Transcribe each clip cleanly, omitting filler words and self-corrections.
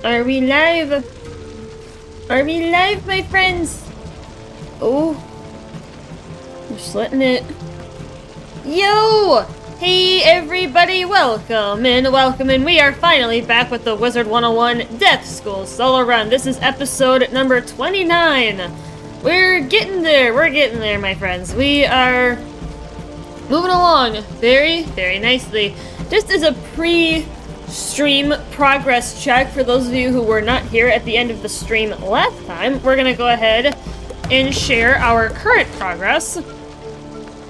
Are we live? Are we live, my friends? Oh. Just letting it... Yo! Hey, everybody, welcome in. We are finally back with the Wizard101 Death School solo run. This is episode number 29. We're getting there, my friends. We are moving along very, very nicely. Just as a pre-stream progress check for those of you who were not here at the end of the stream last time, we're gonna go ahead and share our current progress.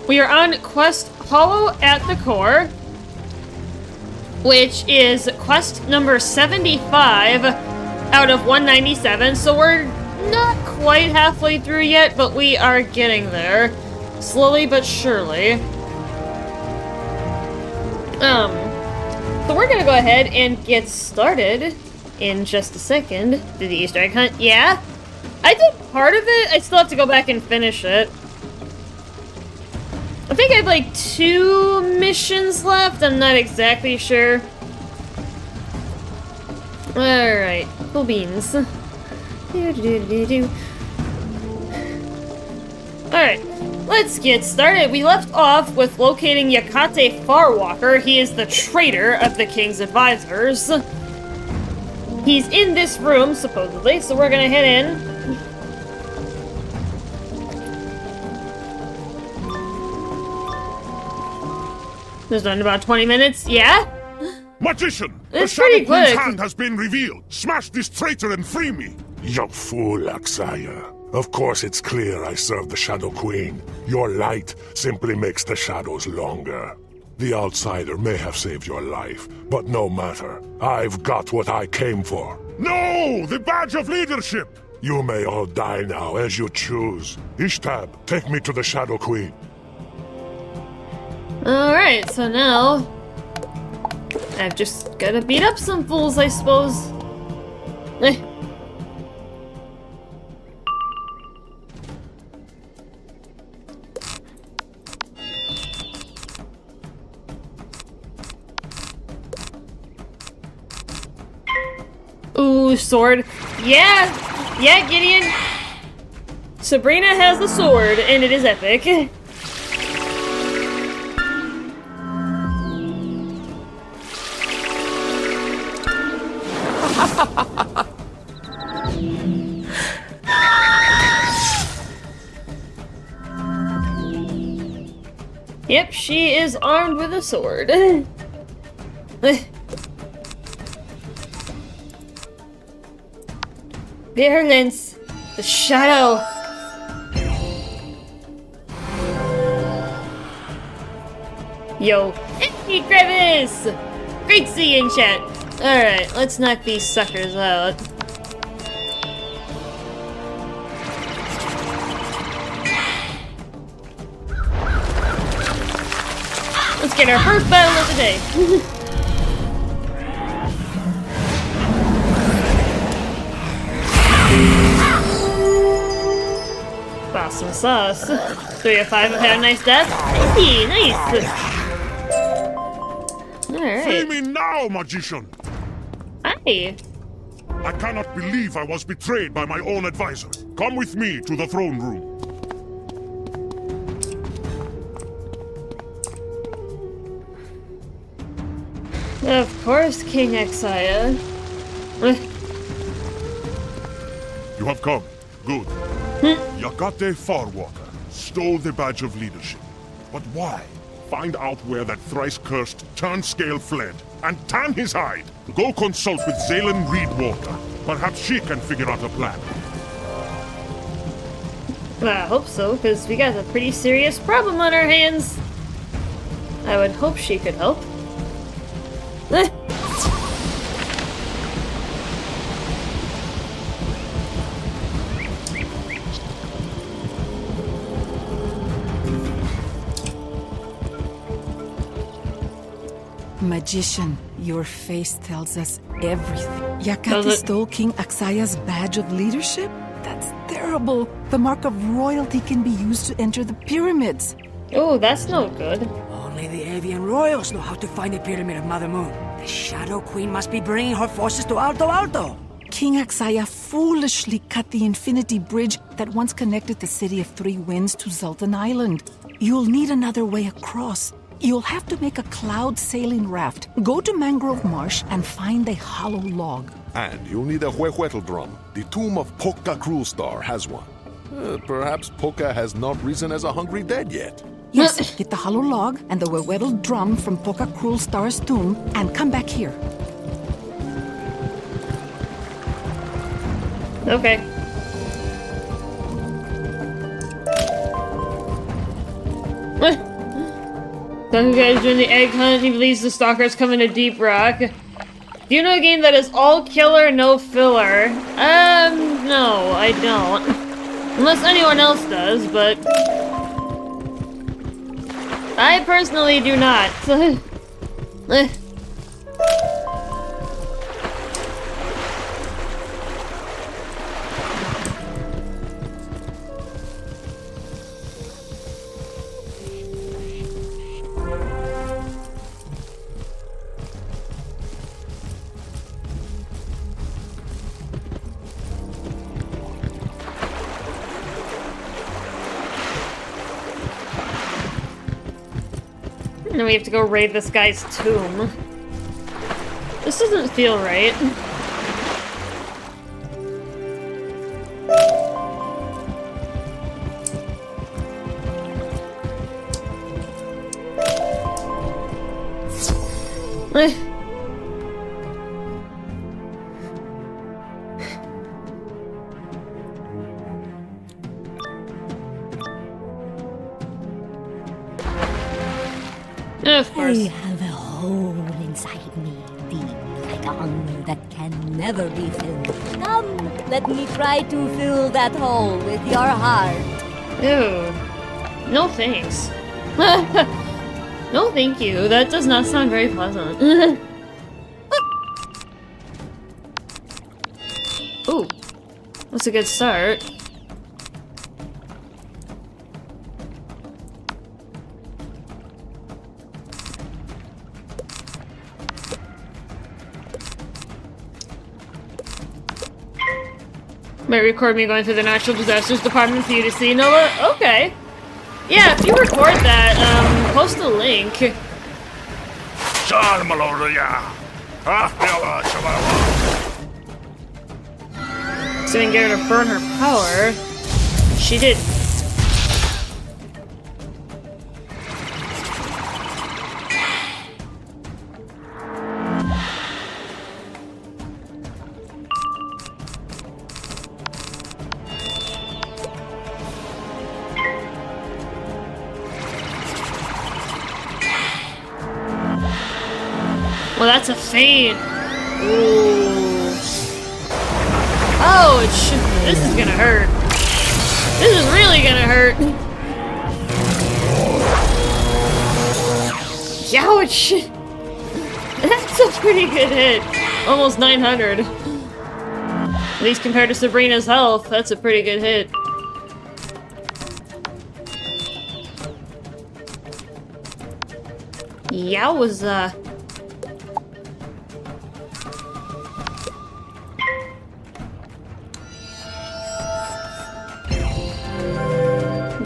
We are on quest Hollow at the Core, which is quest number 75 out of 197, so we're not quite halfway through yet, but we are getting there, slowly but surely. So we're gonna go ahead and get started in just a second. Did the Easter egg hunt? Yeah? I did part of it, I still have to go back and finish it. I think I have like 2 missions left, I'm not exactly sure. Alright, cool beans. Alright, let's get started. We left off with locating Yakate Farwalker. He is the traitor of the king's advisors. He's in this room, supposedly, so we're gonna head in. There's done about 20 minutes, yeah? Magician! It's the pretty Shadow Queen's quick. hand has been revealed! Smash this traitor and free me! You fool, Aksaya. Of course it's clear I serve the Shadow Queen. Your light simply makes the shadows longer. The outsider may have saved your life, but no matter. I've got what I came for. No! The badge of leadership! You may all die now as you choose. Ishtab, take me to the Shadow Queen. Alright, so now... I've just gotta beat up some fools, I suppose. Eh. Ooh, sword. Yeah! Yeah, Gideon! Sabrina has the sword, and it is epic. Yep, she is armed with a sword. Virulence, the shadow. Yo, hey Crevice! Great seeing you in chat. Alright, let's knock these suckers out. Let's get our first battle of the day. Awesome sauce. 3 of 5 have had a nice death. Hey, nice. Free Alright. me now, Magician! Hi. I cannot believe I was betrayed by my own advisor. Come with me to the throne room. Of course, King Exia. You have come. Good. Yakate Farwalker stole the badge of leadership. But why? Find out where that thrice-cursed Turnscale fled, and tan his hide. Go consult with Zaylen Reedwater. Perhaps she can figure out a plan. Well, I hope so, because we got a pretty serious problem on our hands. I would hope she could help. Magician, your face tells us everything. Yakate Does it? stole King Aksaya's badge of leadership? That's terrible. The mark of royalty can be used to enter the pyramids. Oh, that's no good. Only the avian royals know how to find the Pyramid of Mother Moon. The Shadow Queen must be bringing her forces to Alto Alto. King Axaya foolishly cut the Infinity Bridge that once connected the City of Three Winds to Zoltan Island. You'll need another way across. You'll have to make a cloud sailing raft. Go to Mangrove Marsh and find a hollow log. And you'll need a Huehuetl drum. The tomb of Poca Cruelstar has one. Perhaps Poca has not risen as a hungry dead yet. Yes, get the hollow log and the Huehuetl drum from Poca Cruelstar's tomb and come back here. Okay. Some guys doing the egg hunt, he believes the stalkers coming to Deep Rock. Do you know a game that is all killer, no filler? No, I don't. Unless anyone else does, but... I personally do not. And we have to go raid this guy's tomb. This doesn't feel right. Of course. I have a hole inside me, deep like a hunger that can never be filled. Come, let me try to fill that hole with your heart. Ew. No thanks. No thank you. That does not sound very pleasant. Ooh. That's a good start. Might record me going through the natural disasters department for you to see, Noah? Okay. Yeah, if you record that, post a link. So we can get her to burn her power. She did. Well, that's a feint. Ooh. Oh, it should. This is gonna hurt. This is really gonna hurt. Ouch! That's a pretty good hit. Almost 900. At least compared to Sabrina's health, that's a pretty good hit. Yowza.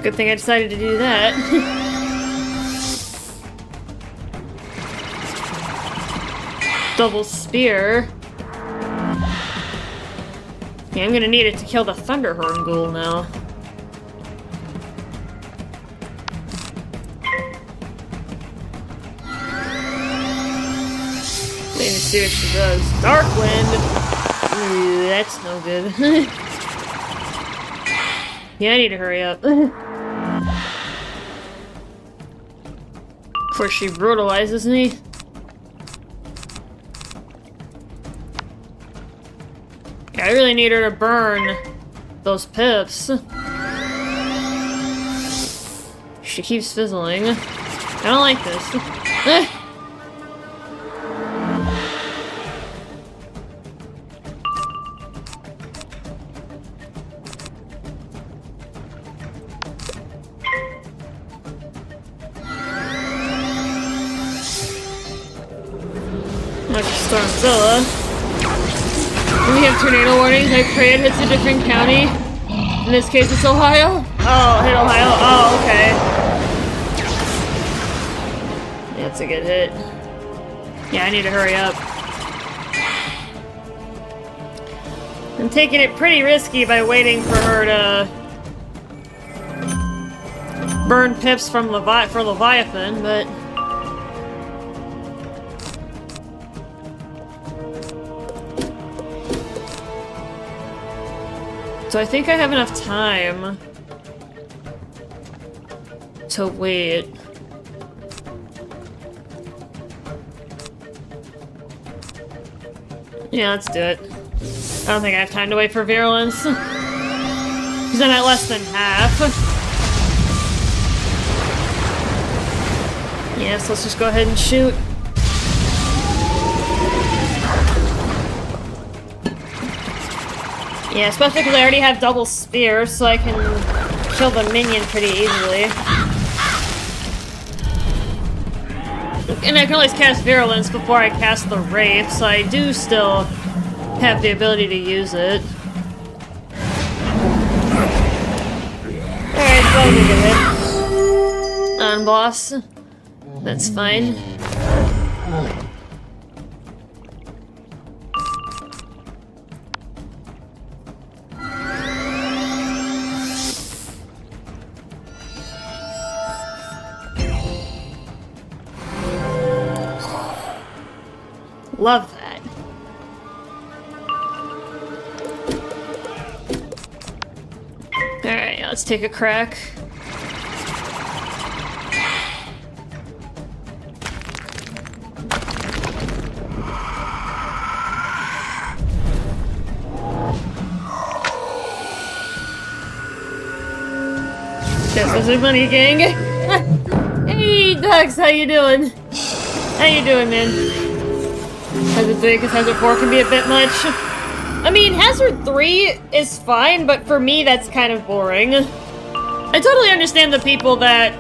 Good thing I decided to do that. Double spear. Yeah, I'm gonna need it to kill the Thunderhorn ghoul now. Wait to see what she does. Dark Wind! Ooh, that's no good. Yeah, I need to hurry up. Before she brutalizes me. Yeah, I really need her to burn those pips. She keeps fizzling. I don't like this. Like Stormzilla. When we have tornado warnings, I pray it hits a different county. In this case, it's Ohio. Oh, hit Ohio. Oh, okay. Yeah, it's a good hit. Yeah, I need to hurry up. I'm taking it pretty risky by waiting for her to burn pips from for Leviathan, but so I think I have enough time to wait. Yeah, let's do it. I don't think I have time to wait for virulence. Because I'm at less than half. Yes, let's just go ahead and shoot. Yeah, especially because I already have double spear, so I can kill the minion pretty easily. And I can always cast Virulence before I cast the Wraith, so I do still have the ability to use it. Alright, so I'll get it. On boss. That's fine. Love that. Alright, let's take a crack. This is a money gang. Hey, Ducks, how you doing? How you doing, man? Hazard 3 because Hazard 4 can be a bit much. I mean, Hazard 3 is fine, but for me, that's kind of boring. I totally understand the people that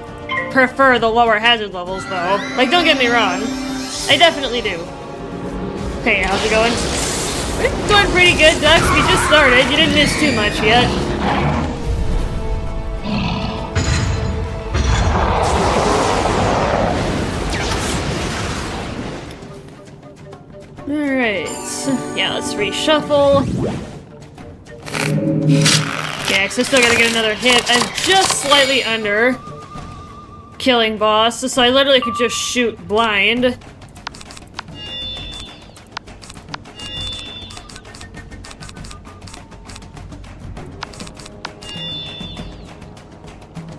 prefer the lower hazard levels, though. Like, don't get me wrong. I definitely do. Hey, how's it going? It's going pretty good, Ducks. We just started. You didn't miss too much yet. Alright. Yeah, let's reshuffle. Yeah, because I still gotta get another hit. I'm just slightly under killing boss, so I literally could just shoot blind.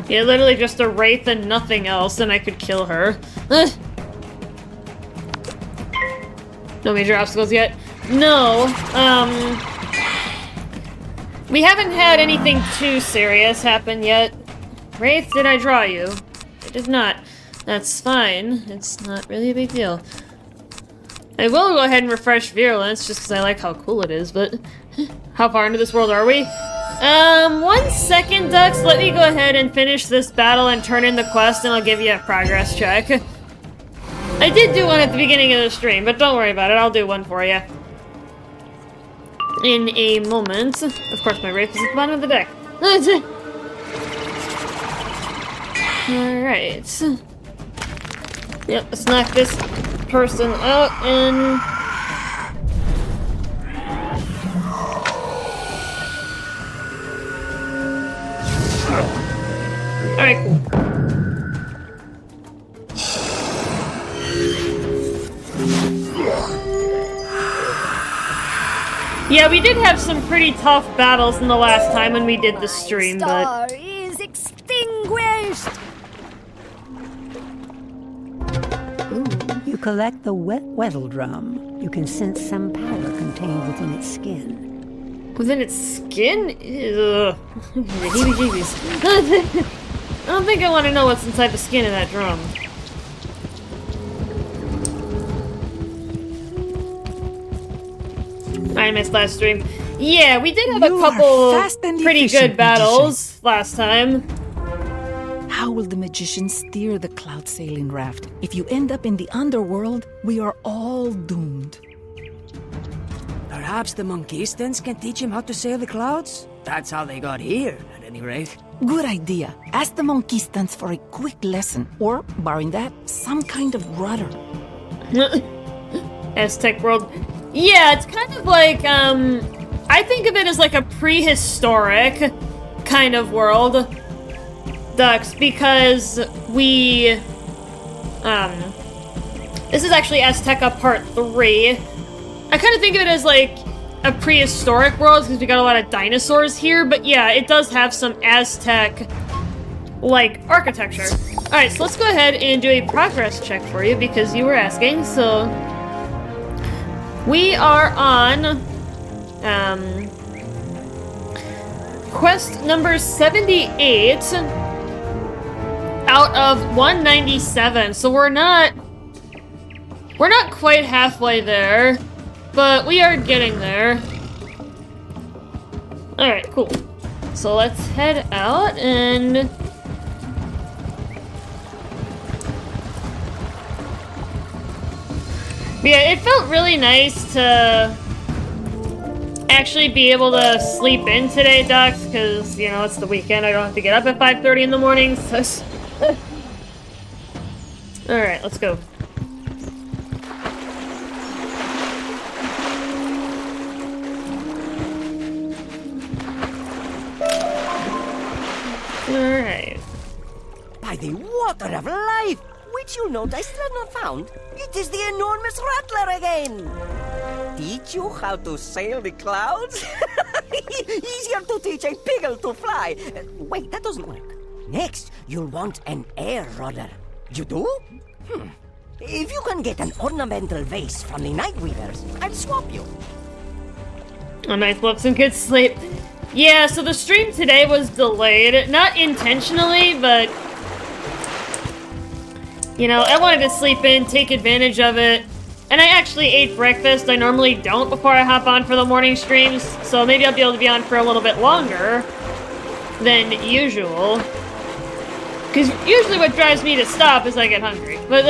Yeah, literally just a Wraith and nothing else, and I could kill her. No major obstacles yet? No, we haven't had anything too serious happen yet. Wraith, did I draw you? I did not. That's fine. It's not really a big deal. I will go ahead and refresh Virulence, just because I like how cool it is, but how far into this world are we? 1 second, Ducks. Let me go ahead and finish this battle and turn in the quest, and I'll give you a progress check. I did do one at the beginning of the stream, but don't worry about it. I'll do one for you. In a moment. Of course, my Wraith is at the bottom of the deck. Alright. Yep, let's knock this person out and... Alright, cool. Yeah, we did have some pretty tough battles in the last time when we did the stream, Star but... is extinguished! Ooh, you collect the wettle drum. You can sense some power contained within its skin. Within its skin? Ugh. Heebie-jeebies. I don't think I want to know what's inside the skin of that drum. I missed last stream. Yeah, we did have a couple pretty good battles last time. How will the magician steer the cloud sailing raft? If you end up in the underworld, we are all doomed. Perhaps the Monkistans can teach him how to sail the clouds? That's how they got here, at any rate. Good idea. Ask the Monkistans for a quick lesson, or, barring that, some kind of rudder. Aztec world. Yeah, it's kind of like, I think of it as like a prehistoric kind of world, Dux, because we, this is actually Azteca Part 3. I kind of think of it as like a prehistoric world because we got a lot of dinosaurs here, but yeah, it does have some Aztec like architecture. Alright, so let's go ahead and do a progress check for you because you were asking. So we are on quest number 78 out of 197. So we're not quite halfway there. But we are getting there. Alright, cool. So let's head out and... Yeah, it felt really nice to actually be able to sleep in today, Dux, because, you know, it's the weekend. I don't have to get up at 5:30 in the morning, so... Alright, let's go. Alright. By the water of life, which you note I still have not found, it is the enormous rattler again. Teach you how to sail the clouds? Easier to teach a piggle to fly. Wait, that doesn't work. Next, you'll want an air rudder. You do? If you can get an ornamental vase from the Night Weavers, I'll swap you. A nice love, some good sleep. Yeah, so the stream today was delayed. Not intentionally, but... You know, I wanted to sleep in, take advantage of it. And I actually ate breakfast. I normally don't before I hop on for the morning streams. So maybe I'll be able to be on for a little bit longer than usual. Because usually what drives me to stop is I get hungry. But,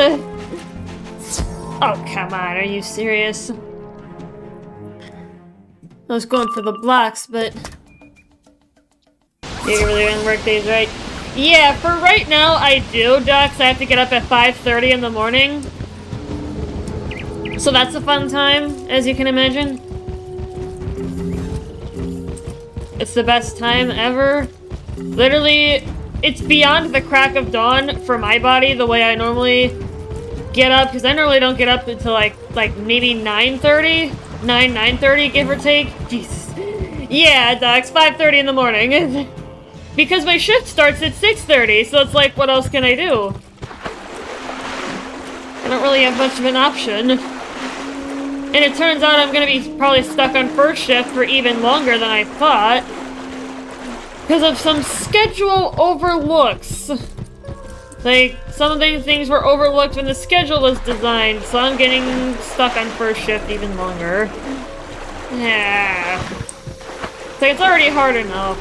oh, come on. Are you serious? I was going for the blocks, but... You really on work days, right? Yeah, for right now, I do, Dux. I have to get up at 5:30 in the morning. So that's a fun time, as you can imagine. It's the best time ever. Literally, it's beyond the crack of dawn for my body, the way I normally get up. Because I normally don't get up until like maybe 9:30? 9:30, give or take. Jesus. Yeah, Dux, 5:30 in the morning. Because my shift starts at 6:30, so it's like, what else can I do? I don't really have much of an option. And it turns out I'm gonna be probably stuck on first shift for even longer than I thought. Because of some schedule overlooks. Like, some of the things were overlooked when the schedule was designed, so I'm getting stuck on first shift even longer. Yeah. It's like, it's already hard enough.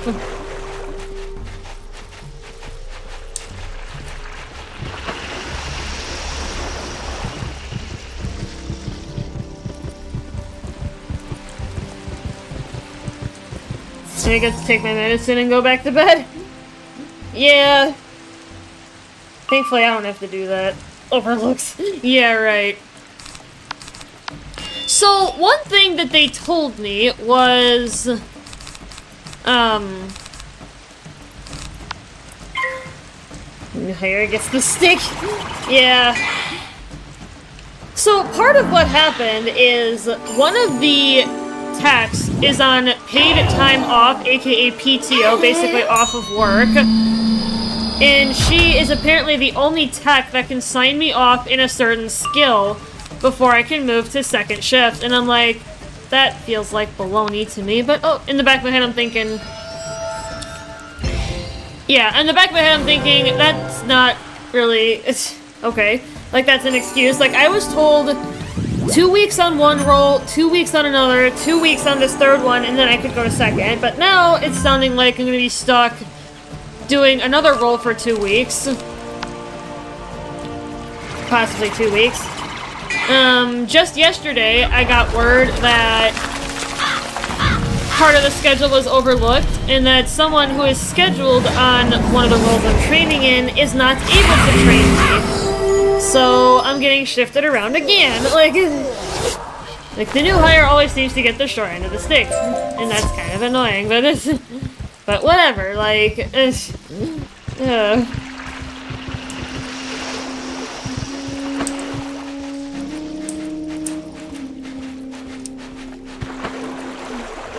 I get to take my medicine and go back to bed. Yeah. Thankfully, I don't have to do that. Overlooks. Yeah, right. So, one thing that they told me was... Here gets the stick. Yeah. So, part of what happened is one of the techs is on paid time off, aka PTO, basically off of work. And she is apparently the only tech that can sign me off in a certain skill before I can move to second shift. And I'm like, that feels like baloney to me. But, oh, in the back of my head I'm thinking... Yeah, in the back of my head I'm thinking, that's not really... It's okay. Like, that's an excuse. Like, I was told 2 weeks on one roll, 2 weeks on another, 2 weeks on this third one, and then I could go to second. But now it's sounding like I'm going to be stuck doing another role for 2 weeks. Possibly 2 weeks. Just yesterday, I got word that part of the schedule was overlooked, and that someone who is scheduled on one of the roles I'm training in is not able to train me. So I'm getting shifted around again. Like the new hire always seems to get the short end of the stick, and that's kind of annoying. But whatever. Like,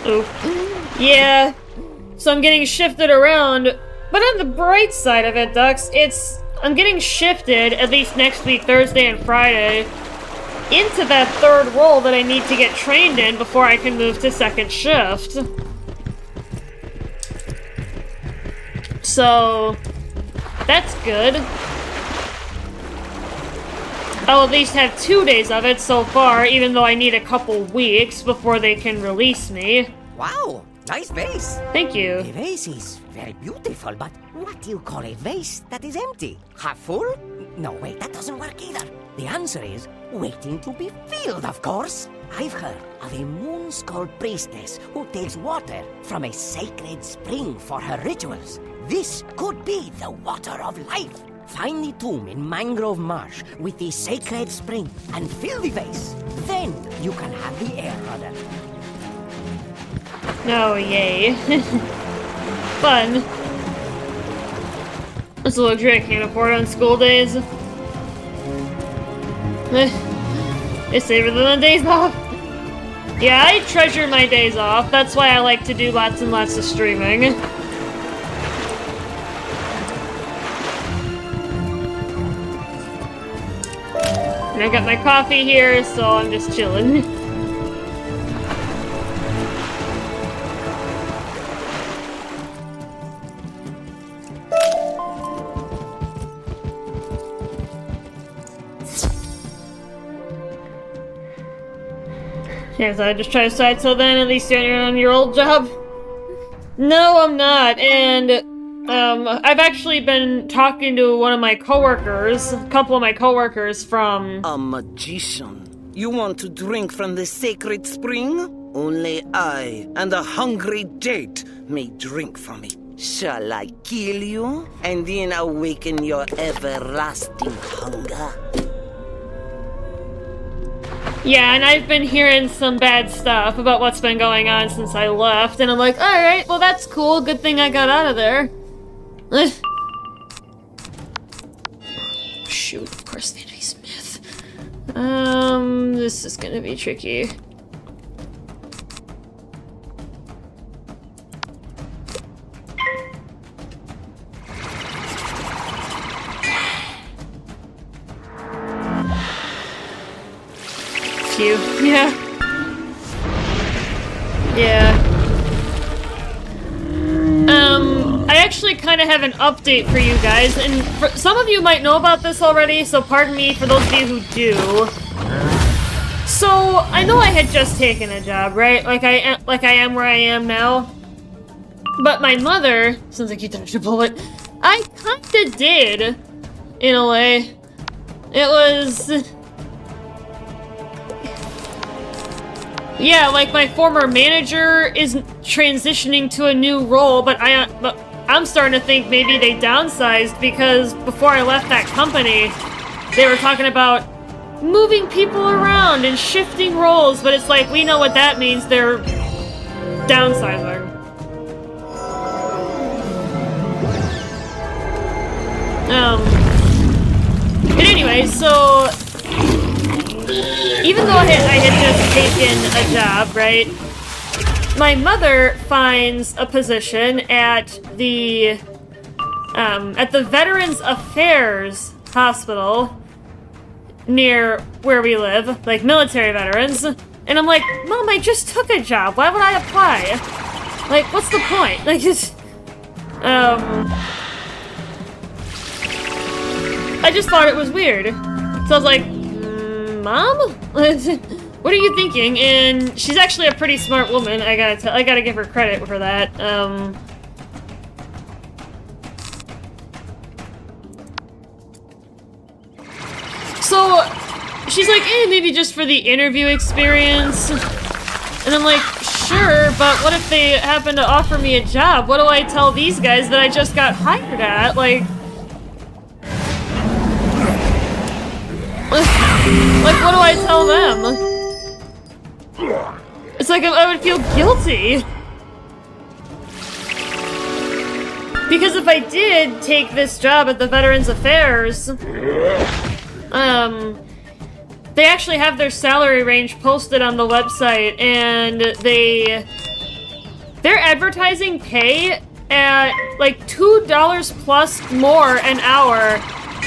Oh, yeah. So I'm getting shifted around, but on the bright side of it, Dux, I'm getting shifted, at least next week, Thursday and Friday, into that third role that I need to get trained in before I can move to second shift. So, that's good. I'll at least have 2 days of it so far, even though I need a couple weeks before they can release me. Wow, nice vase. Thank you. The vase is very beautiful, but what do you call a vase that is empty? Half full? No, wait, that doesn't work either. The answer is waiting to be filled, of course. I've heard of a moon skull priestess who takes water from a sacred spring for her rituals. This could be the water of life. Find the tomb in Mangrove Marsh with the sacred spring and fill the vase. Then you can have the air rudder. Oh, yay. Fun. That's a luxury I can't afford on school days. It's safer than the days off. Yeah, I treasure my days off. That's why I like to do lots and lots of streaming. And I got my coffee here, so I'm just chilling. Yeah, so I just try to decide till then, at least you're on your old job. No, I'm not, and I've actually been talking to one of my coworkers, a couple of my coworkers from... A magician. You want to drink from the sacred spring? Only I and a hungry date may drink from it. Shall I kill you and then awaken your everlasting hunger? Yeah, and I've been hearing some bad stuff about what's been going on since I left, and I'm like, alright, well that's cool, good thing I got out of there. Shoot, of course they be Smith. This is gonna be tricky. Phew, yeah. Yeah. I actually kind of have an update for you guys, and some of you might know about this already, so pardon me for those of you who do. So, I know I had just taken a job, right? Like I am where I am now. But my mother, sounds like you dodged a bullet, I kinda did, in a way. It was... Yeah, like my former manager is transitioning to a new role, but I'm starting to think maybe they downsized, because before I left that company, they were talking about moving people around and shifting roles, but it's like, we know what that means, they're downsizing. But anyway, so... Even though I had just taken a job, right? My mother finds a position at the Veterans Affairs Hospital near where we live, like military veterans. And I'm like, Mom, I just took a job. Why would I apply? Like, what's the point? Like, just, I just thought it was weird. So I was like, Mom? What are you thinking? And she's actually a pretty smart woman. I gotta give her credit for that. So, she's like, maybe just for the interview experience. And I'm like, sure, but what if they happen to offer me a job? What do I tell these guys that I just got hired at? Like, what do I tell them? It's like I would feel guilty. Because if I did take this job at the Veterans Affairs, they actually have their salary range posted on the website, and they're advertising pay at like $2 plus more an hour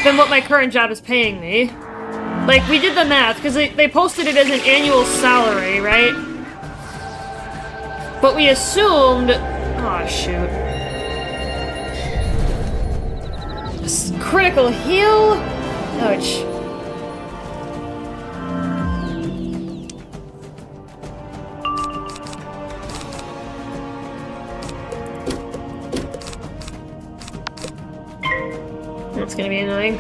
than what my current job is paying me. Like, we did the math, because they posted it as an annual salary, right? But we assumed... Oh, shoot. Critical heal? Ouch. That's gonna be annoying.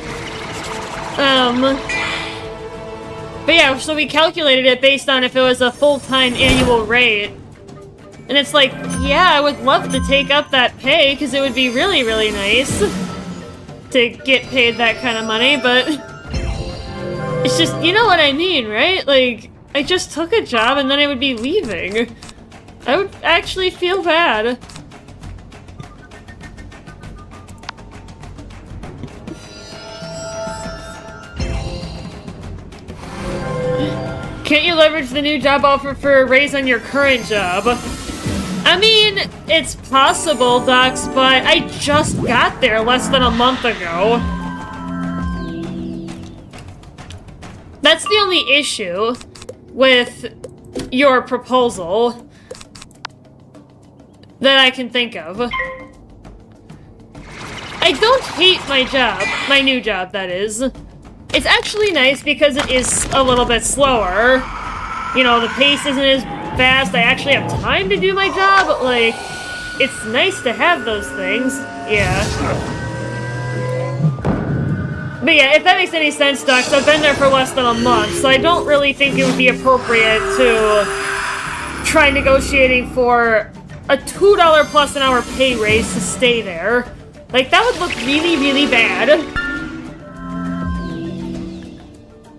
But yeah, so we calculated it based on if it was a full-time annual rate. And it's like, yeah, I would love to take up that pay, because it would be really, really nice to get paid that kind of money, but it's just, you know what I mean, right? Like, I just took a job and then I would be leaving. I would actually feel bad. Can't you leverage the new job offer for a raise on your current job? I mean, it's possible, Docs, but I just got there less than a month ago. That's the only issue with your proposal that I can think of. I don't hate my job, my new job, that is. It's actually nice because it is a little bit slower. You know, the pace isn't as fast. I actually have time to do my job. Like, it's nice to have those things. Yeah. But yeah, if that makes any sense, Docs, I've been there for less than a month, so I don't really think it would be appropriate to try negotiating for a $2 plus an hour pay raise to stay there. Like, that would look really, really bad.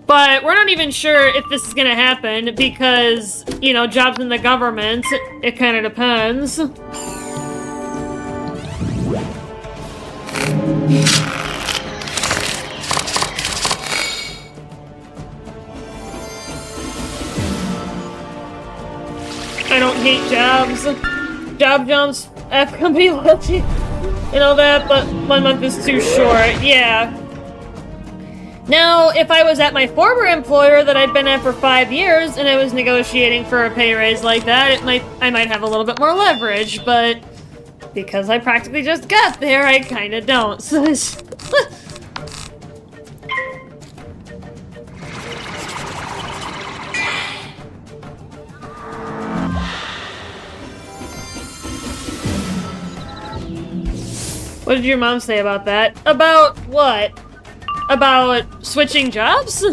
But we're not even sure if this is gonna happen because, you know, jobs in the government, it kind of depends. I don't hate jobs. Job jumps, F company loyalty, and all that, but 1 month is too short, yeah. Now, if I was at my former employer that I'd been at for 5 years and I was negotiating for a pay raise like that, I might have a little bit more leverage, but because I practically just got there, I kinda don't, so it's... What did your mom say about that? About what? About switching jobs?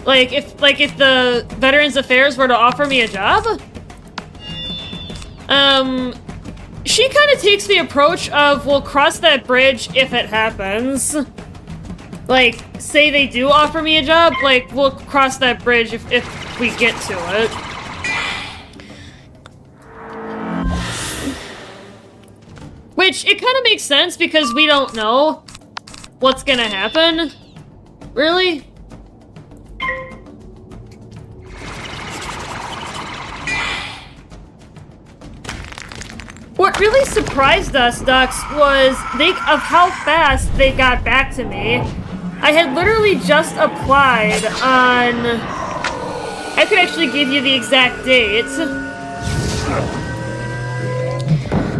Like if the Veterans Affairs were to offer me a job? She kind of takes the approach of, we'll cross that bridge if it happens. Like, say they do offer me a job, like, we'll cross that bridge if we get to it. Which, it kind of makes sense because we don't know what's gonna happen? Really? What really surprised us, Ducks, was of how fast they got back to me. I had literally just applied on... I could actually give you the exact date.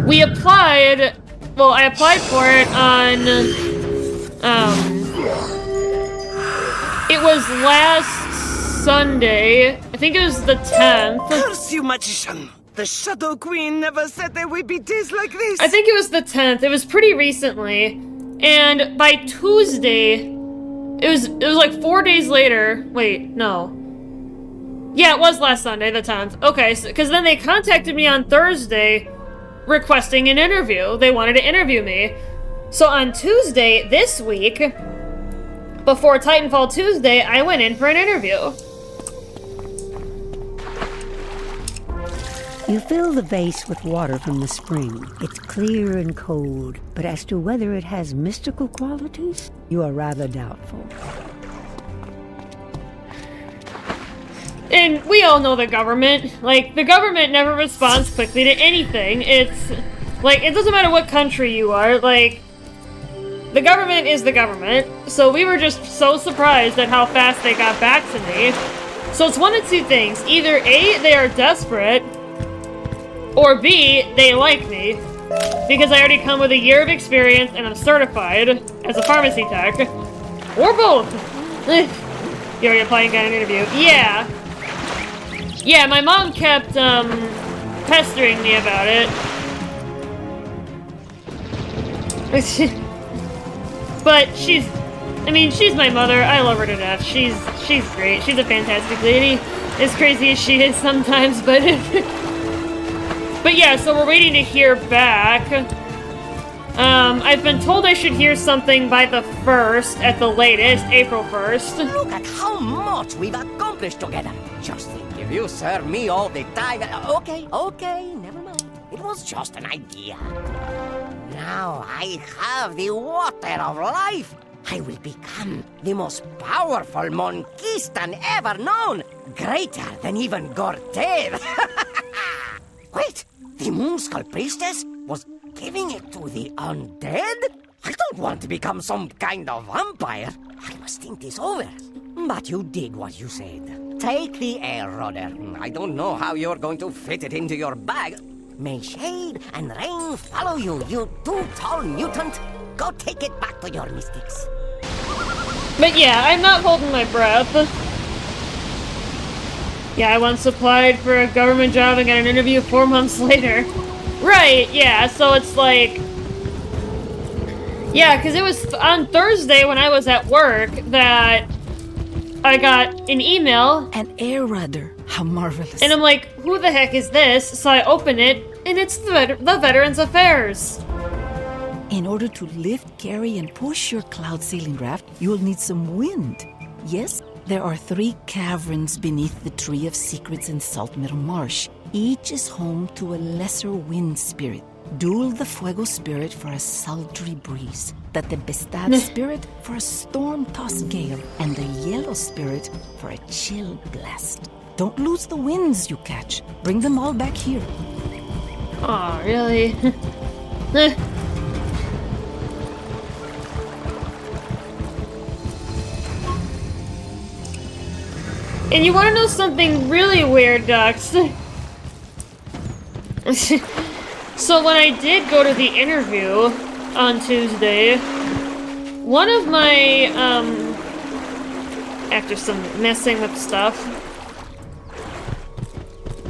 We applied... Well, I applied for it on... It was last Sunday. I think it was the 10th. Curse you, magician! The Shadow Queen never said there would be days like this! I think it was the 10th. It was pretty recently. And by Tuesday, It was like 4 days later. Wait, no. Yeah, it was last Sunday, the 10th. Okay, because then they contacted me on Thursday requesting an interview. They wanted to interview me. So on Tuesday this week, before Titanfall Tuesday, I went in for an interview. You fill the vase with water from the spring. It's clear and cold, but as to whether it has mystical qualities, you are rather doubtful. And we all know the government. Like, the government never responds quickly to anything. It's, like, it doesn't matter what country you are, like, the government is the government. So we were just so surprised at how fast they got back to me. So it's one of two things. Either A, they are desperate, or B, they like me. Because I already come with a year of experience and I'm certified as a pharmacy tech. Or both. You already applied and got an interview. Yeah. Yeah, my mom kept, pestering me about it. But she's my mother. I love her to death. She's great. She's a fantastic lady. As crazy as she is sometimes, but... But yeah, so we're waiting to hear back. I've been told I should hear something by the 1st, at the latest, April 1st. Look at how much we've accomplished together. Just think, if you serve me all the time... Okay, never mind. It was just an idea. Now I have the water of life. I will become the most powerful Monkistan ever known. Greater than even Gortev. Wait, the Moonskull Priestess was giving it to the undead? I don't want to become some kind of vampire. I must think this over. But you did what you said. Take the air rudder. I don't know how you're going to fit it into your bag. May shade and rain follow you, you too tall mutant. Go take it back to your mystics. But yeah, I'm not holding my breath. Yeah, I once applied for a government job and got an interview 4 months later. Right, yeah, so it's like... Yeah, because it was on Thursday when I was at work that I got an email. An air rudder. How marvelous. And I'm like, who the heck is this? So I open it, and it's the Veterans Affairs. In order to lift, carry, and push your cloud sailing raft, you'll need some wind. Yes, there are 3 caverns beneath the Tree of Secrets in Saltmeadow Marsh. Each is home to a lesser wind spirit. Duel the Fuego spirit for a sultry breeze, the Tempestad spirit for a storm-tossed gale, and the Yellow spirit for a chill blast. Don't lose the winds you catch. Bring them all back here. Aw, really? And you want to know something really weird, Dux? So when I did go to the interview on Tuesday, one of my, after some messing with stuff,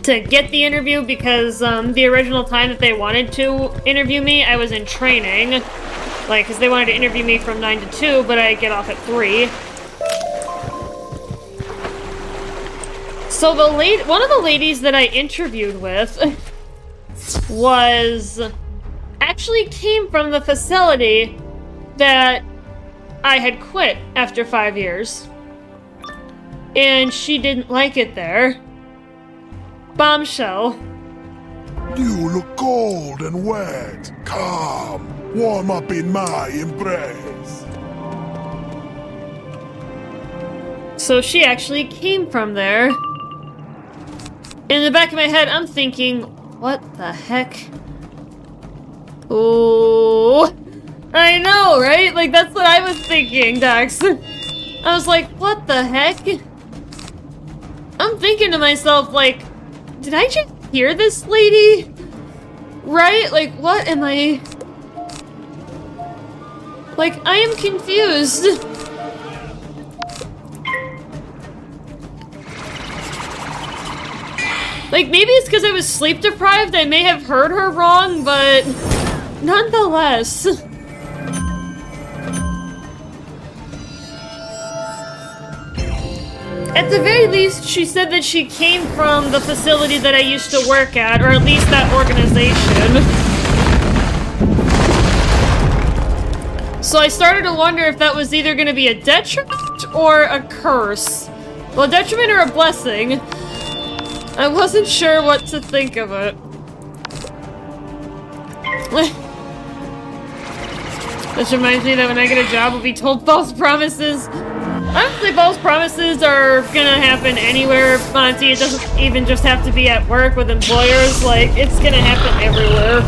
to get the interview, because the original time that they wanted to interview me, I was in training. Like, because they wanted to interview me from 9 to 2, but I get off at 3. So one of the ladies that I interviewed with actually came from the facility that I had quit after 5 years. And she didn't like it there. Bombshell. You look cold and wet. Come, warm up in my embrace. So she actually came from there. In the back of my head, I'm thinking, what the heck? Oh, I know, right? Like, that's what I was thinking, Dax. I was like, what the heck? I'm thinking to myself, like, did I just hear this lady? Right? Like, what am I... Like, I am confused. Like, maybe it's because I was sleep deprived. I may have heard her wrong, but nonetheless. At the very least, she said that she came from the facility that I used to work at, or at least that organization. So I started to wonder if that was either going to be a detriment or a curse. Well, a detriment or a blessing. I wasn't sure what to think of it. This reminds me that when I get a job, I'll be told false promises. Honestly, false promises are gonna happen anywhere, Monty. It doesn't even just have to be at work with employers. Like, it's gonna happen everywhere.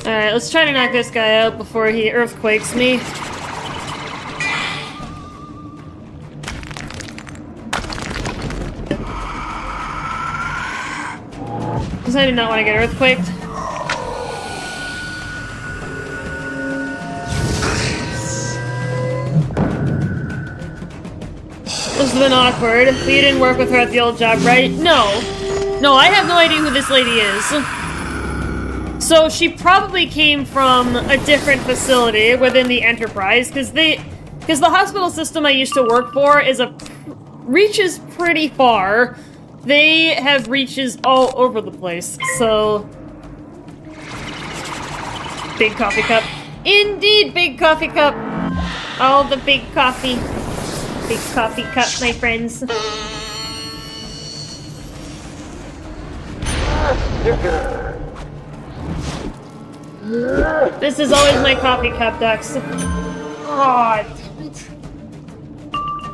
Alright, let's try to knock this guy out before he earthquakes me. Because I do not want to get earthquaked. This has been awkward. But you didn't work with her at the old job, right? No. No, I have no idea who this lady is. So she probably came from a different facility within the Enterprise, because the hospital system I used to work for reaches pretty far. They have reaches all over the place, so... Big coffee cup. Indeed, big coffee cup! All the big coffee. Big coffee cup, my friends. This is always my coffee cup, Dux. Oh, damn it.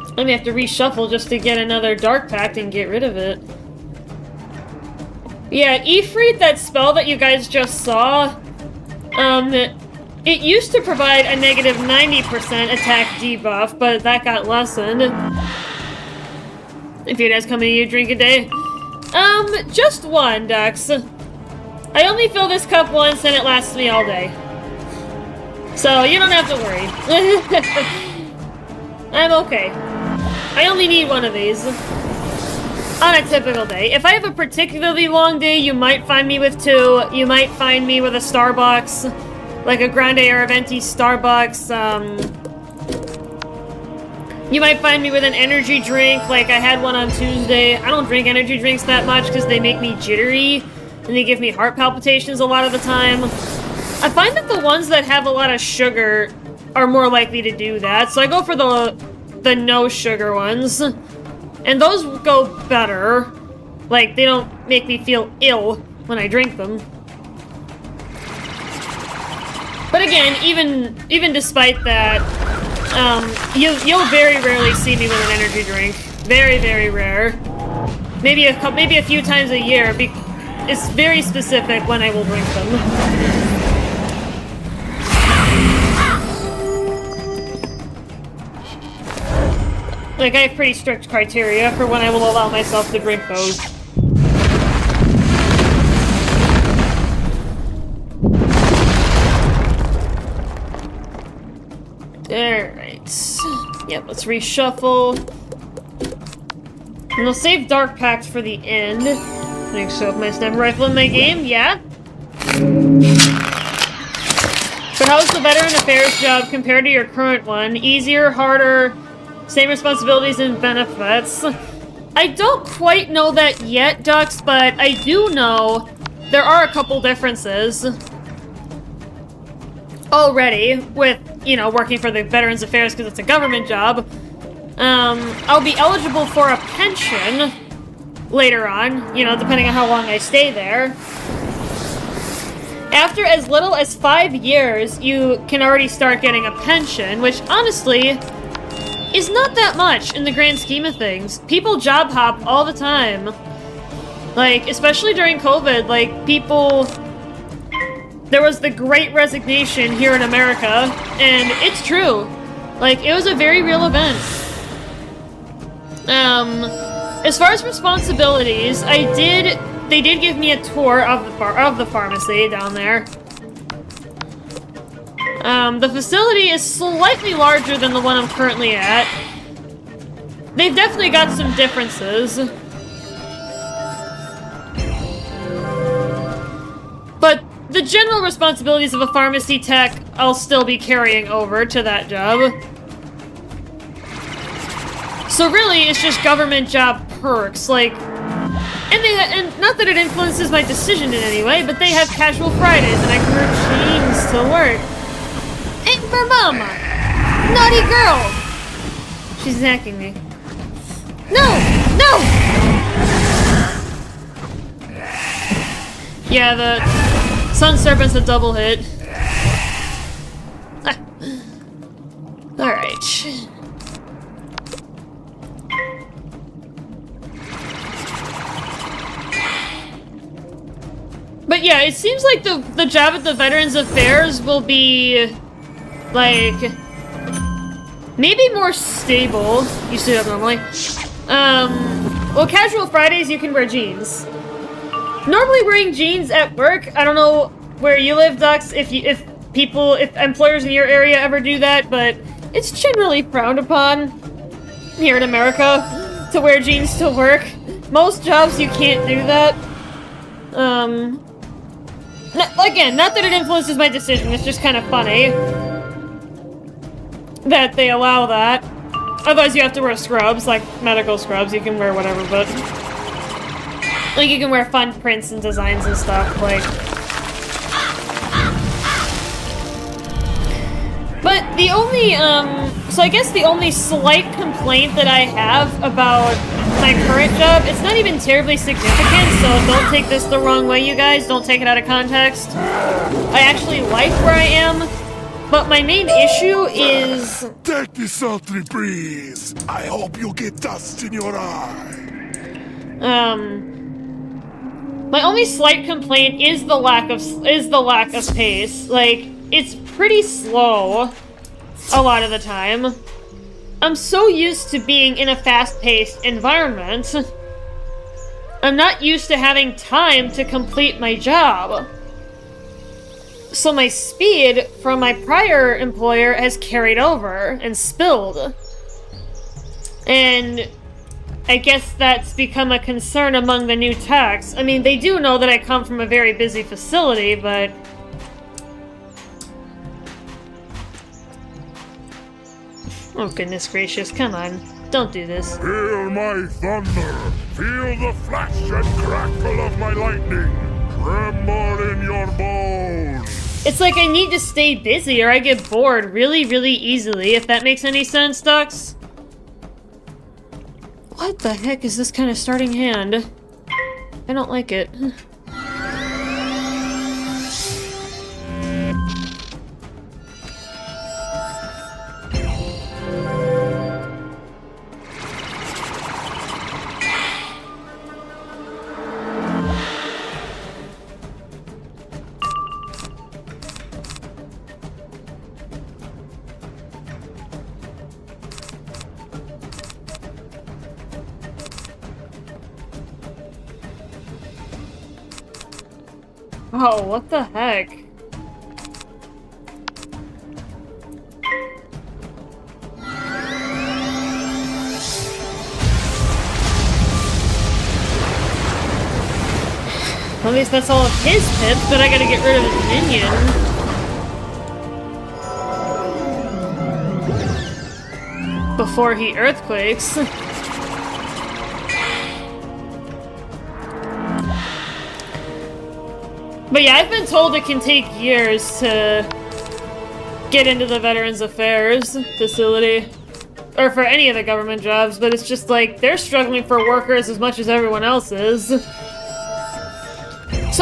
I'm gonna have to reshuffle just to get another Dark Pact and get rid of it. Yeah, Ifrit, that spell that you guys just saw, it used to provide a negative 90% attack debuff, but that got lessened. If you guys come in, you drink a day. Just one, Dux. I only fill this cup once and it lasts me all day. So, you don't have to worry. I'm okay. I only need one of these. On a typical day. If I have a particularly long day, you might find me with two. You might find me with a Starbucks. Like a Grande or a Venti Starbucks. You might find me with an energy drink, like I had one on Tuesday. I don't drink energy drinks that much because they make me jittery. And they give me heart palpitations a lot of the time. I find that the ones that have a lot of sugar are more likely to do that. So I go for the no sugar ones. And those go better. Like, they don't make me feel ill when I drink them. But again, even despite that, you'll very rarely see me with an energy drink. Very, very rare. Maybe a few times a year. It's very specific when I will drink them. Like, I have pretty strict criteria for when I will allow myself to drink those. Alright. Yep, let's reshuffle. And we'll save Dark Pact for the end. Can I show off my sniper rifle in my game? Yeah. But how's the Veteran Affairs job compared to your current one? Easier, harder, same responsibilities and benefits? I don't quite know that yet, Dux, but I do know there are a couple differences already with, you know, working for the Veterans Affairs because it's a government job. I'll be eligible for a pension later on, you know, depending on how long I stay there. After as little as 5 years, you can already start getting a pension, which honestly is not that much in the grand scheme of things. People job hop all the time. Like, especially during COVID, like, people... There was the Great Resignation here in America, and it's true. Like, it was a very real event. As far as responsibilities, they did give me a tour of the pharmacy down there. The facility is slightly larger than the one I'm currently at. They've definitely got some differences. But the general responsibilities of a pharmacy tech, I'll still be carrying over to that job. So really, it's just government job perks, like... And not that it influences my decision in any way, but they have casual Fridays, and I can wear jeans to work. And for Mama! Naughty girl! She's attacking me. No! No! Yeah, the Sun Serpent's a double hit. Alright. But yeah, it seems like the job at the Veterans Affairs will be, like, maybe more stable. You suit up normally. Well, casual Fridays, you can wear jeans. Normally wearing jeans at work, I don't know where you live, Dux, if employers in your area ever do that, but it's generally frowned upon here in America to wear jeans to work. Most jobs you can't do that. Again, not that it influences my decision, it's just kind of funny that they allow that. Otherwise you have to wear scrubs, like medical scrubs. You can wear whatever, but... like, you can wear fun prints and designs and stuff, like... But the only, so I guess the only slight complaint that I have about my current job, it's not even terribly significant, so don't take this the wrong way, you guys. Don't take it out of context. I actually like where I am, but my main issue is... Take the sultry breeze. I hope you get dust in your eye. My only slight complaint is the lack of pace. Like, it's pretty slow a lot of the time. I'm so used to being in a fast-paced environment. I'm not used to having time to complete my job. So my speed from my prior employer has carried over and spilled. And I guess that's become a concern among the new techs. I mean, they do know that I come from a very busy facility, but... oh, goodness gracious, come on. Don't do this. Hear my thunder. Feel the flash and crackle of my lightning. Tremble in your bones. It's like I need to stay busy or I get bored really, really easily, if that makes any sense, Dux. What the heck is this kind of starting hand? I don't like it. Oh, what the heck? At least that's all of his pips, but I gotta get rid of his minion. Before he earthquakes. But yeah, I've been told it can take years to get into the Veterans Affairs facility. Or for any of the government jobs, but it's just like, they're struggling for workers as much as everyone else is. So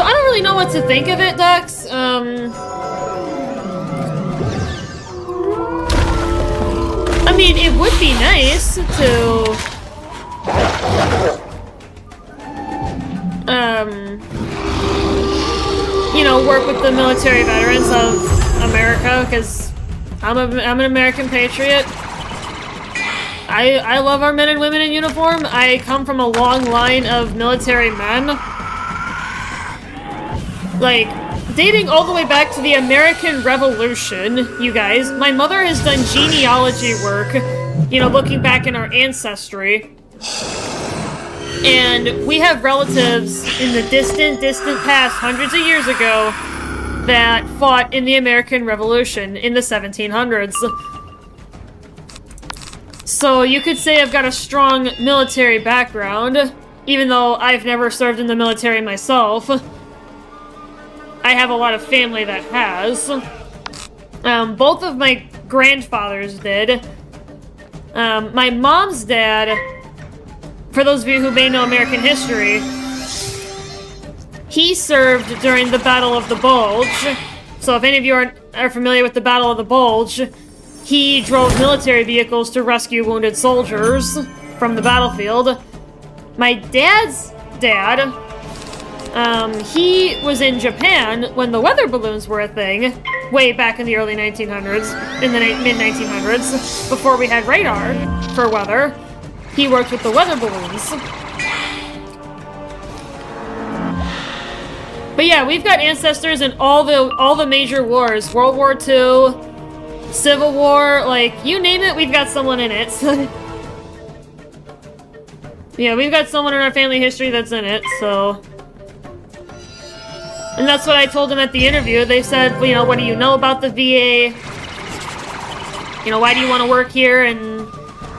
I don't really know what to think of it, Dux. I mean, it would be nice to... you know, work with the military veterans of America, because I'm an American patriot. I love our men and women in uniform. I come from a long line of military men. Like, dating all the way back to the American Revolution, you guys. My mother has done genealogy work, you know, looking back in our ancestry. And we have relatives in the distant, distant past, hundreds of years ago, that fought in the American Revolution in the 1700s. So you could say I've got a strong military background, even though I've never served in the military myself. I have a lot of family that has. Both of my grandfathers did. My mom's dad, for those of you who may know American history, he served during the Battle of the Bulge. So if any of you are familiar with the Battle of the Bulge, he drove military vehicles to rescue wounded soldiers from the battlefield. My dad's dad, he was in Japan when the weather balloons were a thing, way back in the early 1900s, in the mid-1900s, before we had radar for weather. He worked with the weather balloons. But yeah, we've got ancestors in all the major wars. World War II, Civil War, like, you name it, we've got someone in it. Yeah, we've got someone in our family history that's in it, so... And that's what I told them at the interview. They said, you know, what do you know about the VA? You know, why do you want to work here? And,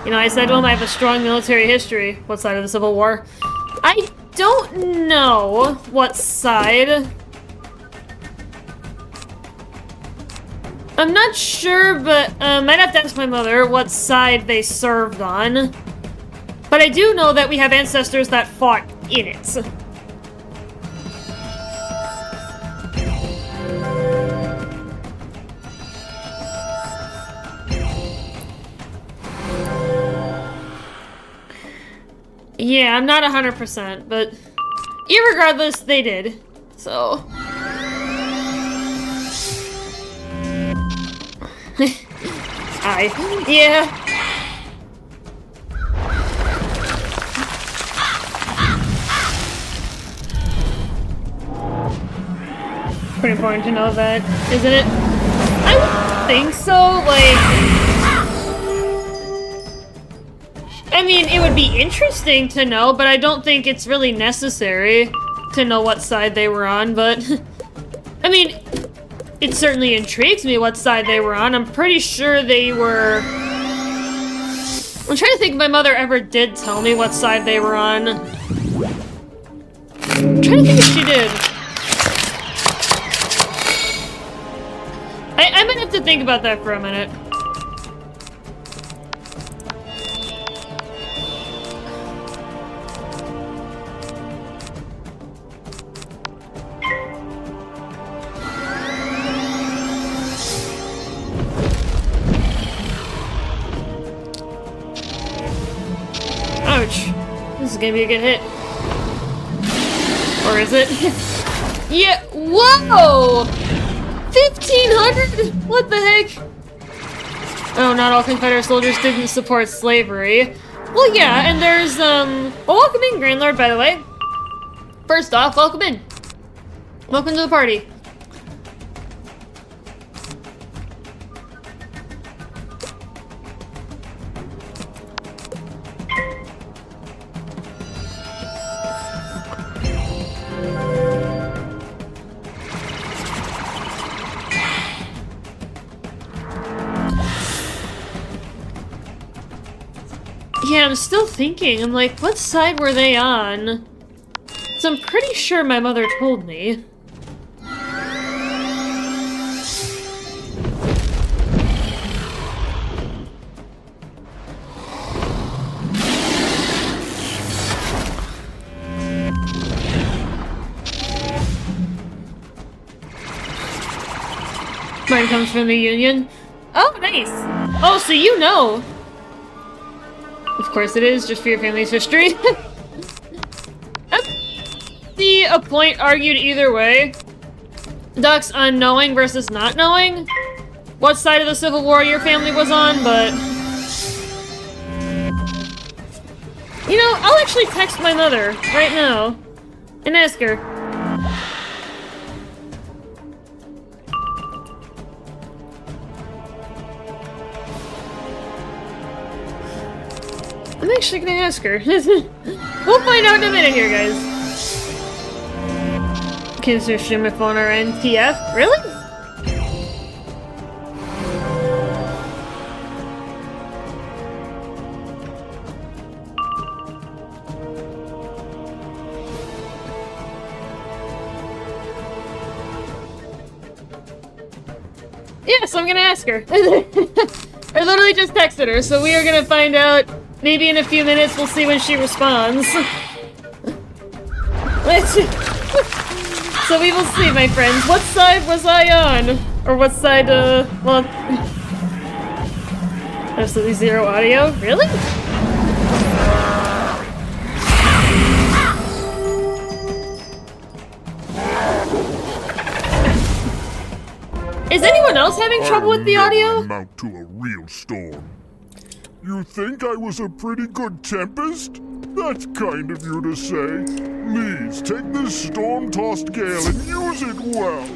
you know, I said, well, I have a strong military history. What side of the Civil War? I don't know what side. I'm not sure, but I'd have to ask my mother what side they served on. But I do know that we have ancestors that fought in it. Yeah, I'm not 100%, but irregardless, they did. So... Yeah. Pretty important to know that, isn't it? I would think so, like... I mean, it would be interesting to know, but I don't think it's really necessary to know what side they were on, but... I mean, it certainly intrigues me what side they were on. I'm pretty sure they were... I'm trying to think if my mother ever did tell me what side they were on. I'm trying to think if she did. I might have to think about that for a minute. Ouch. This is gonna be a good hit. Or is it? Yeah, whoa! 1,500? What the heck? Oh, not all Confederate soldiers didn't support slavery. Well, yeah, and there's, well, welcome in, Grand Lord, by the way. First off, welcome in. Welcome to the party. Yeah, I'm still thinking. I'm like, what side were they on? So I'm pretty sure my mother told me. Mine comes from the Union. Oh, nice! Oh, so you know! Of course it is, just for your family's history. See a point argued either way. Ducks on knowing versus not knowing what side of the Civil War your family was on, but... You know, I'll actually text my mother right now and ask her. I'm actually gonna ask her. We'll find out in a minute here, guys. Consider stream my phone or NTF. Really? Yeah, so I'm gonna ask her. I literally just texted her, so we are gonna find out maybe in a few minutes. We'll see when she responds. Let's see. So we will see, my friends. What side was I on? Or what side, well... Absolutely zero audio? Really? Is anyone else having trouble with the audio? Amount to a real storm. You think I was a pretty good tempest? That's kind of you to say. Please, take this storm-tossed gale and use it well.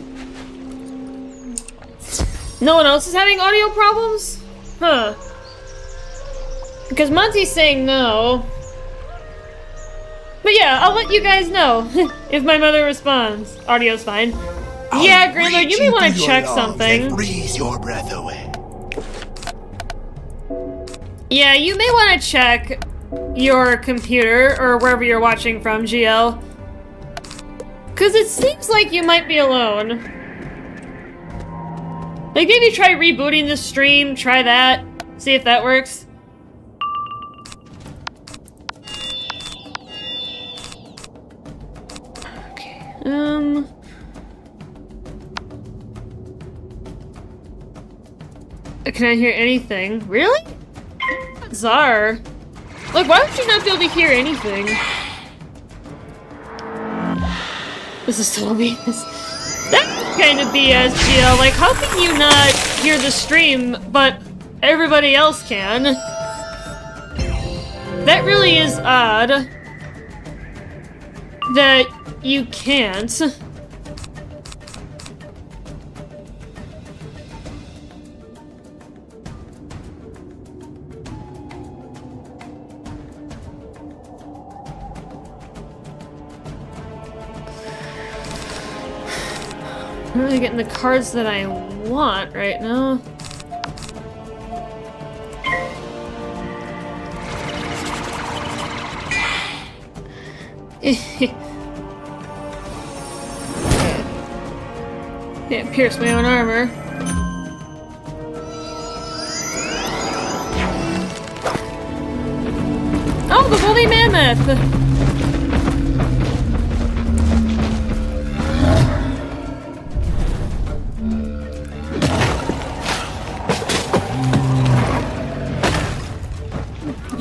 No one else is having audio problems? Huh. Because Monty's saying no. But yeah, I'll let you guys know if my mother responds. Audio's fine. Yeah, Grandlord, you may want to check something. Breathe your breath away. Yeah, you may want to check your computer or wherever you're watching from, GL. Because it seems like you might be alone. Like, maybe try rebooting the stream, try that, see if that works. Okay, can I hear anything? Really? Bizarre. Like, why would you not be able to hear anything? This is total BS. That's kind of BS, GL. Like, how can you not hear the stream, but everybody else can? That really is odd. That you can't. I'm really getting the cards that I want right now. Can't pierce my own armor. Oh, the woolly mammoth!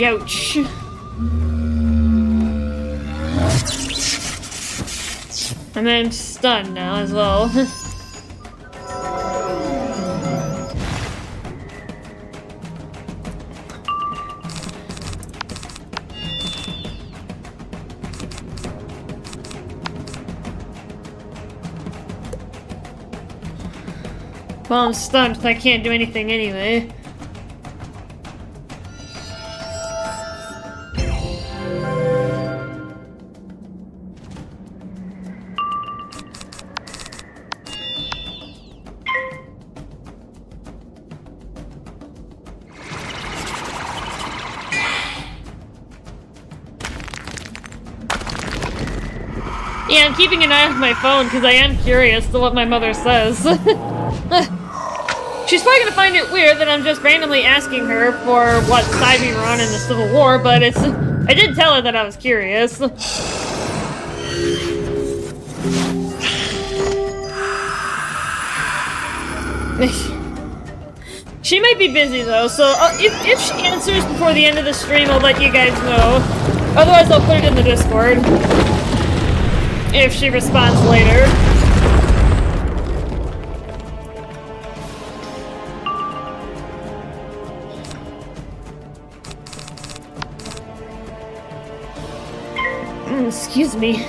Ouch. And then I'm stunned now as well. Well, I'm stunned, so I can't do anything anyway. Yeah, I'm keeping an eye on my phone because I am curious to what my mother says. She's probably gonna find it weird that I'm just randomly asking her for what side we were on in the Civil War, but it's... I did tell her that I was curious. She might be busy though, so if she answers before the end of the stream, I'll let you guys know. Otherwise, I'll put it in the Discord. If she responds later. Excuse me.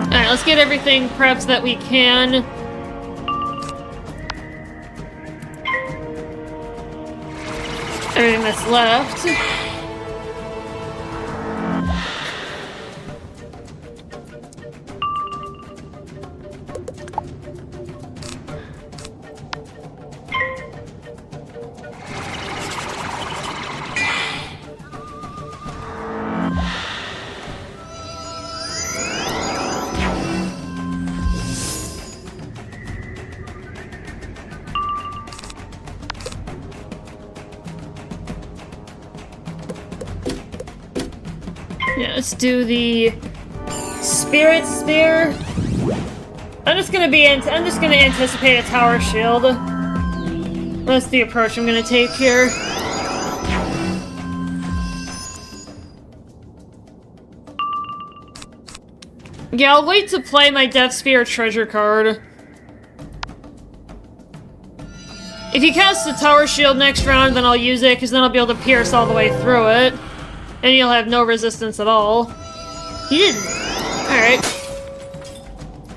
Alright, let's get everything prepped that we can. Everything that's left. Yeah, let's do the Spirit Spear. I'm just gonna anticipate a tower shield. That's the approach I'm gonna take here. Yeah, I'll wait to play my Death Spear treasure card. If he casts the tower shield next round, then I'll use it, because then I'll be able to pierce all the way through it. And you'll have no resistance at all. He didn't. Alright.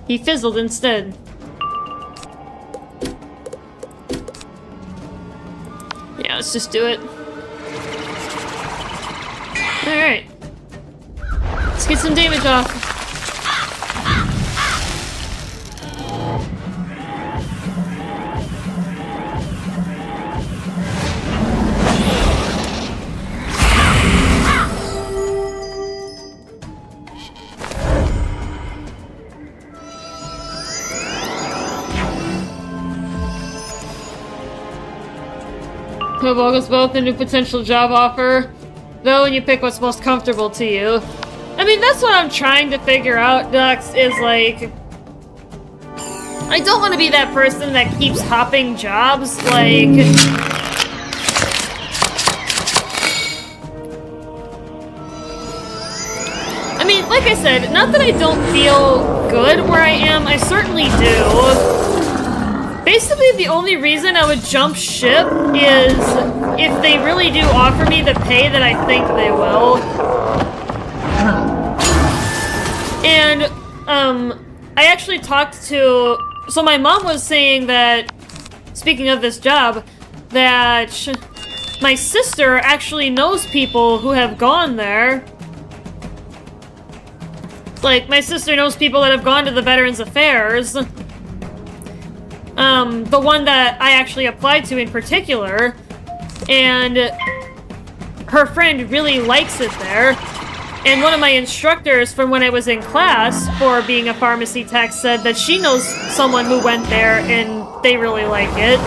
He fizzled instead. Yeah, let's just do it. Alright. Let's get some damage off. August both a new potential job offer, though, and you pick what's most comfortable to you. I mean, that's what I'm trying to figure out, Dux, is like... I don't want to be that person that keeps hopping jobs, like... I mean, like I said, not that I don't feel good where I am, I certainly do. Basically, the only reason I would jump ship is if they really do offer me the pay that I think they will. And, I actually talked to... So my mom was saying that, speaking of this job, that my sister actually knows people who have gone there. Like, my sister knows people that have gone to the Veterans Affairs. The one that I actually applied to in particular, and her friend really likes it there. And one of my instructors from when I was in class for being a pharmacy tech said that she knows someone who went there and they really like it.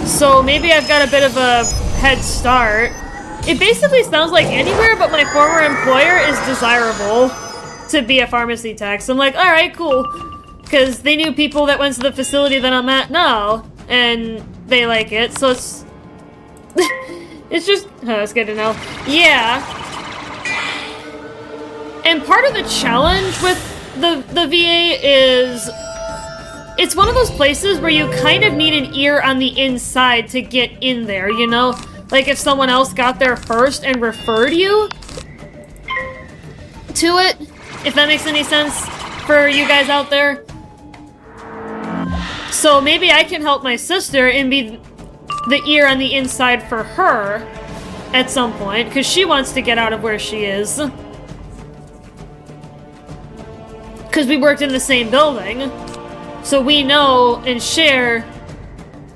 So maybe I've got a bit of a head start. It basically sounds like anywhere but my former employer is desirable to be a pharmacy tech. So I'm like, alright, cool. Because they knew people that went to the facility that I'm at now, and they like it, so it's... it's just... Oh, it's good to know. Yeah. And part of the challenge with the VA is... It's one of those places where you kind of need an ear on the inside to get in there, you know? Like if someone else got there first and referred you to it, if that makes any sense for you guys out there. So maybe I can help my sister and be the ear on the inside for her at some point, because she wants to get out of where she is. Because we worked in the same building, so we know and share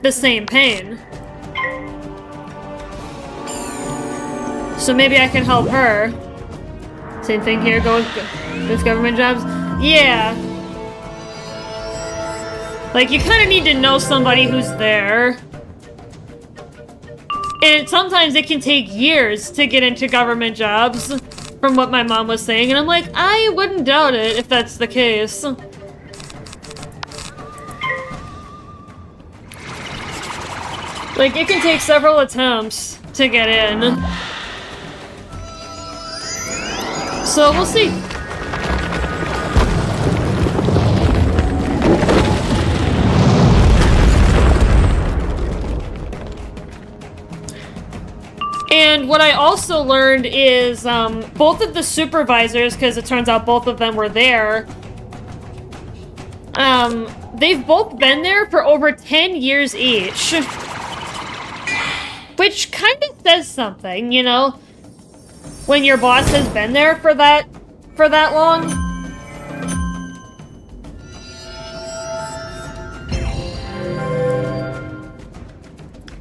the same pain. So maybe I can help her. Same thing here, go with government jobs. Yeah. Like, you kind of need to know somebody who's there. And sometimes it can take years to get into government jobs, from what my mom was saying. And I'm like, I wouldn't doubt it if that's the case. Like, it can take several attempts to get in. So, we'll see. And what I also learned is both of the supervisors, because it turns out both of them were there, they've both been there for over 10 years each. Which kind of says something, you know? When your boss has been there for that long.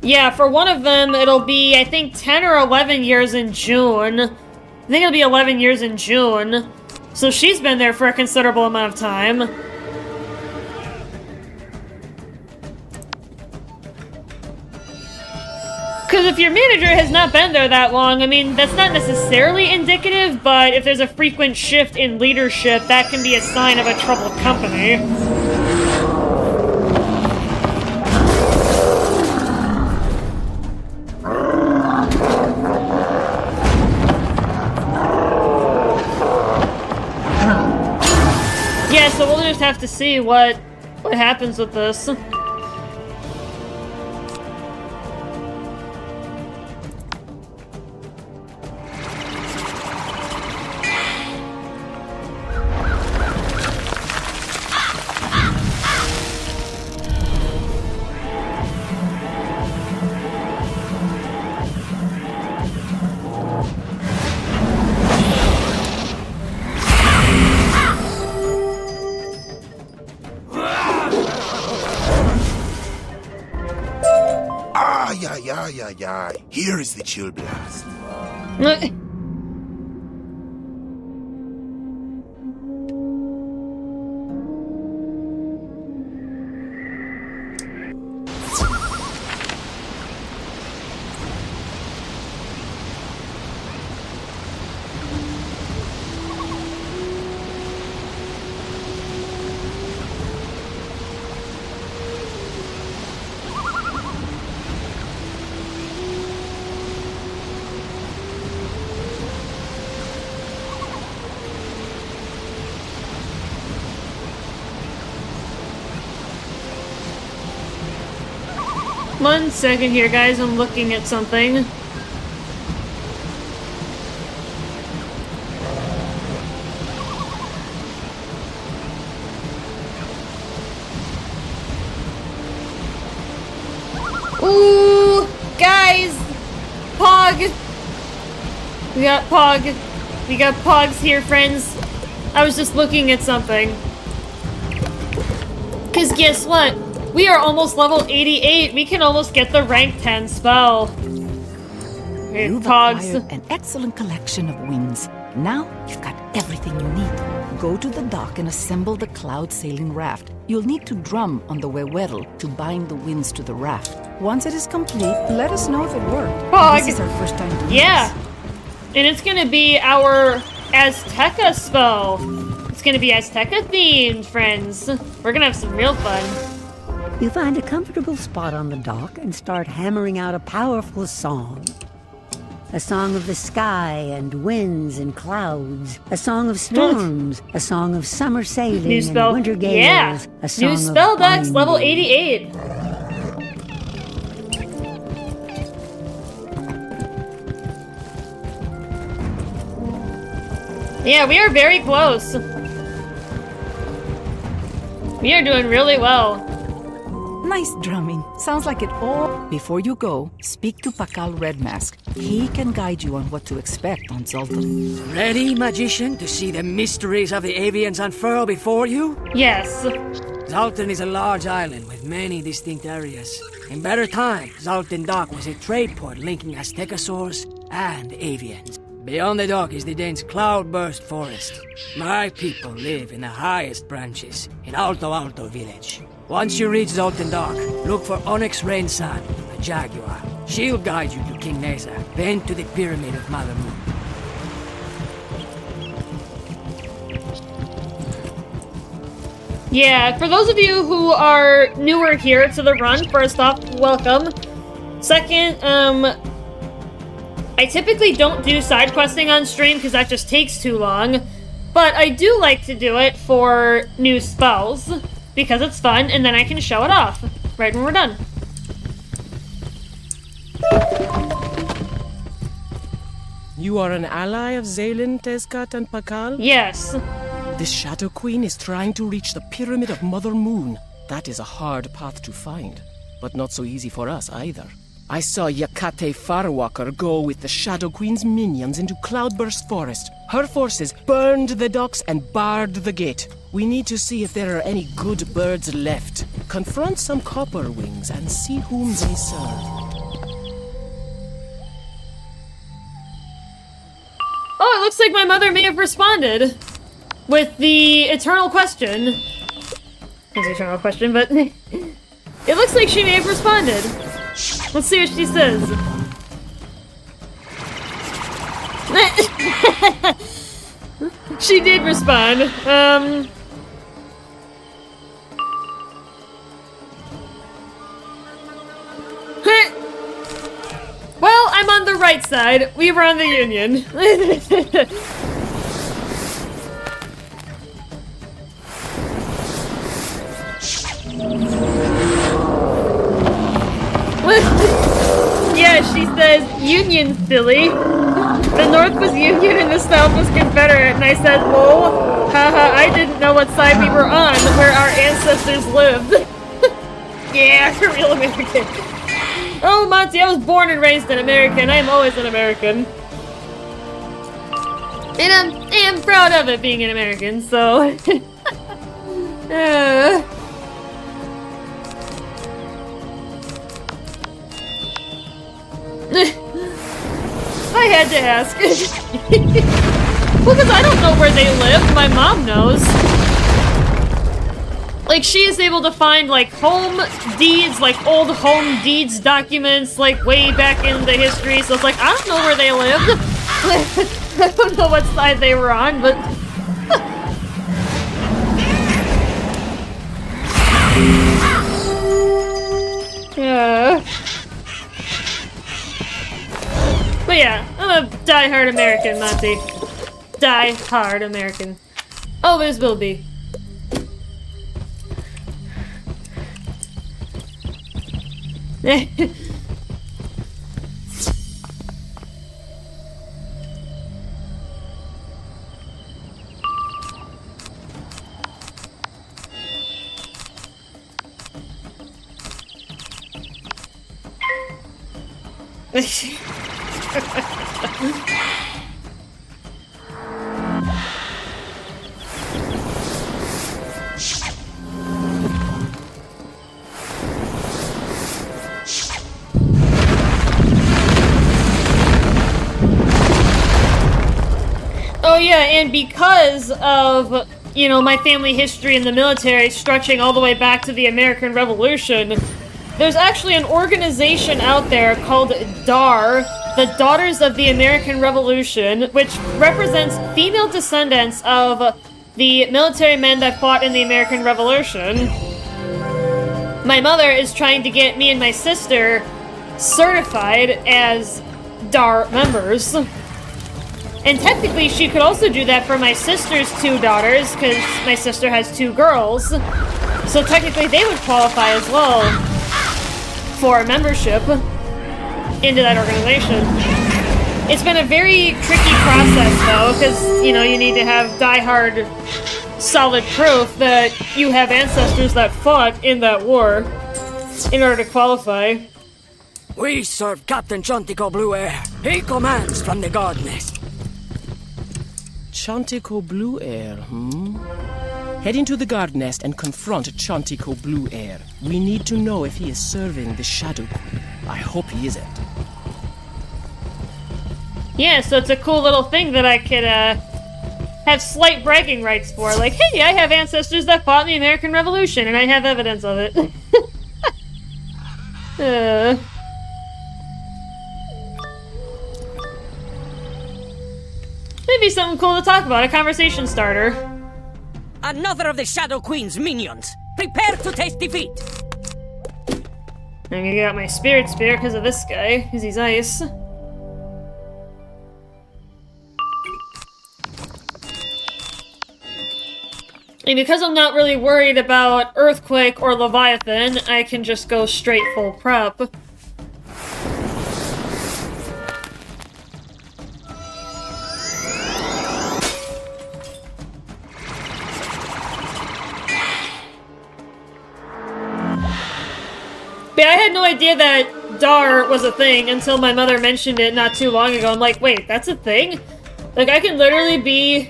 Yeah, for one of them, it'll be, I think, 10 or 11 years in June. I think it'll be 11 years in June. So she's been there for a considerable amount of time. Because if your manager has not been there that long, I mean, that's not necessarily indicative, but if there's a frequent shift in leadership, that can be a sign of a troubled company. Yeah, so we'll just have to see what happens with this. Here is the chill blast. One second here, guys. I'm looking at something. Ooh, guys! Pog! We got Pog. We got Pogs here, friends. I was just looking at something. 'Cause guess what? We are almost level 88. We can almost get the rank 10 spell. Hey, You've Pogs. acquired an excellent collection of wings. Now you've got everything you need. Go to the dock and assemble the cloud sailing raft. You'll need to drum on the wewero to bind the winds to the raft. Once it is complete, let us know if it worked. Pog. This is our first time doing Yeah. this. And it's gonna be our Azteca spell. It's gonna be Azteca themed, friends. We're gonna have some real fun. You find a comfortable spot on the dock and start hammering out a powerful song. A song of the sky and winds and clouds. A song of storms. A song of summer sailing New spell. and winter gales. Yeah. A song New of spell decks, level binding. 88. Yeah, we are very close. We are doing really well. Nice drumming. Sounds like it all. Before you go, speak to Pakal Redmask. He can guide you on what to expect on Zoltan. Ready, magician, to see the mysteries of the avians unfurl before you? Yes. Zoltan is a large island with many distinct areas. In better times, Zoltan Dock was a trade port linking Aztecosaurs and avians. Beyond the dock is the dense cloudburst forest. My people live in the highest branches, in Alto Alto village. Once you reach Zoltan Dock, look for Onyx Rainsan, a jaguar. She'll guide you to King Neza, then to the Pyramid of Mother Moon. Yeah, for those of you who are newer here to the run, first off, welcome. Second, I typically don't do side questing on stream because that just takes too long. But I do like to do it for new spells because it's fun and then I can show it off right when we're done. You are an ally of Zaylen, Tezcat, and Pakal? Yes. The Shadow Queen is trying to reach the Pyramid of Mother Moon. That is a hard path to find, but not so easy for us either. I saw Yakate Farwalker go with the Shadow Queen's minions into Cloudburst Forest. Her forces burned the docks and barred the gate. We need to see if there are any good birds left. Confront some copper wings and see whom they serve. Oh, it looks like my mother may have responded with the eternal question. It's an eternal question, but it looks like she may have responded. Let's see what she says. She did respond. Well, I'm on the right side. We were on the Union. Yeah, she says, Union, silly. The North was Union and the South was Confederate. And I said, lol. Haha, I didn't know what side we were on, where our ancestors lived. Yeah, you're real American. Oh, Monty, I was born and raised an American. I am always an American. And I am proud of it being an American, so... I had to ask. Well, because I don't know where they live. My mom knows. Like, she is able to find, like, home deeds, like, old home deeds documents, like, way back in the history. So it's like, I don't know where they lived. I don't know what side they were on, but... Yeah. But yeah, I'm a die-hard American, Monty. Die-hard American. Always will be. Oh yeah, and because of, you know, my family history in the military stretching all the way back to the American Revolution, there's actually an organization out there called DAR, the Daughters of the American Revolution, which represents female descendants of the military men that fought in the American Revolution. My mother is trying to get me and my sister certified as DAR members. And technically, she could also do that for my sister's 2 daughters, because my sister has 2 girls. So technically, they would qualify as well for membership into that organization. It's been a very tricky process, though, because, you know, you need to have die-hard, solid proof that you have ancestors that fought in that war in order to qualify. We serve Captain Chantico Blue Air. He commands from the guard nest. Chantico Blue Air, Head into the guard nest and confront Chantico Blue Air. We need to know if he is serving the Shadow Queen. I hope he isn't. Yeah, so it's a cool little thing that I could, have slight bragging rights for. Like, hey, I have ancestors that fought in the American Revolution, and I have evidence of it. Maybe something cool to talk about, a conversation starter. Another of the Shadow Queen's minions. Prepare to taste defeat. I'm gonna get out my spirit spear because of this guy, because he's ice. And because I'm not really worried about Earthquake or Leviathan, I can just go straight full prep. But I had no idea that DAR was a thing until my mother mentioned it not too long ago. I'm like, wait, that's a thing? Like, I can literally be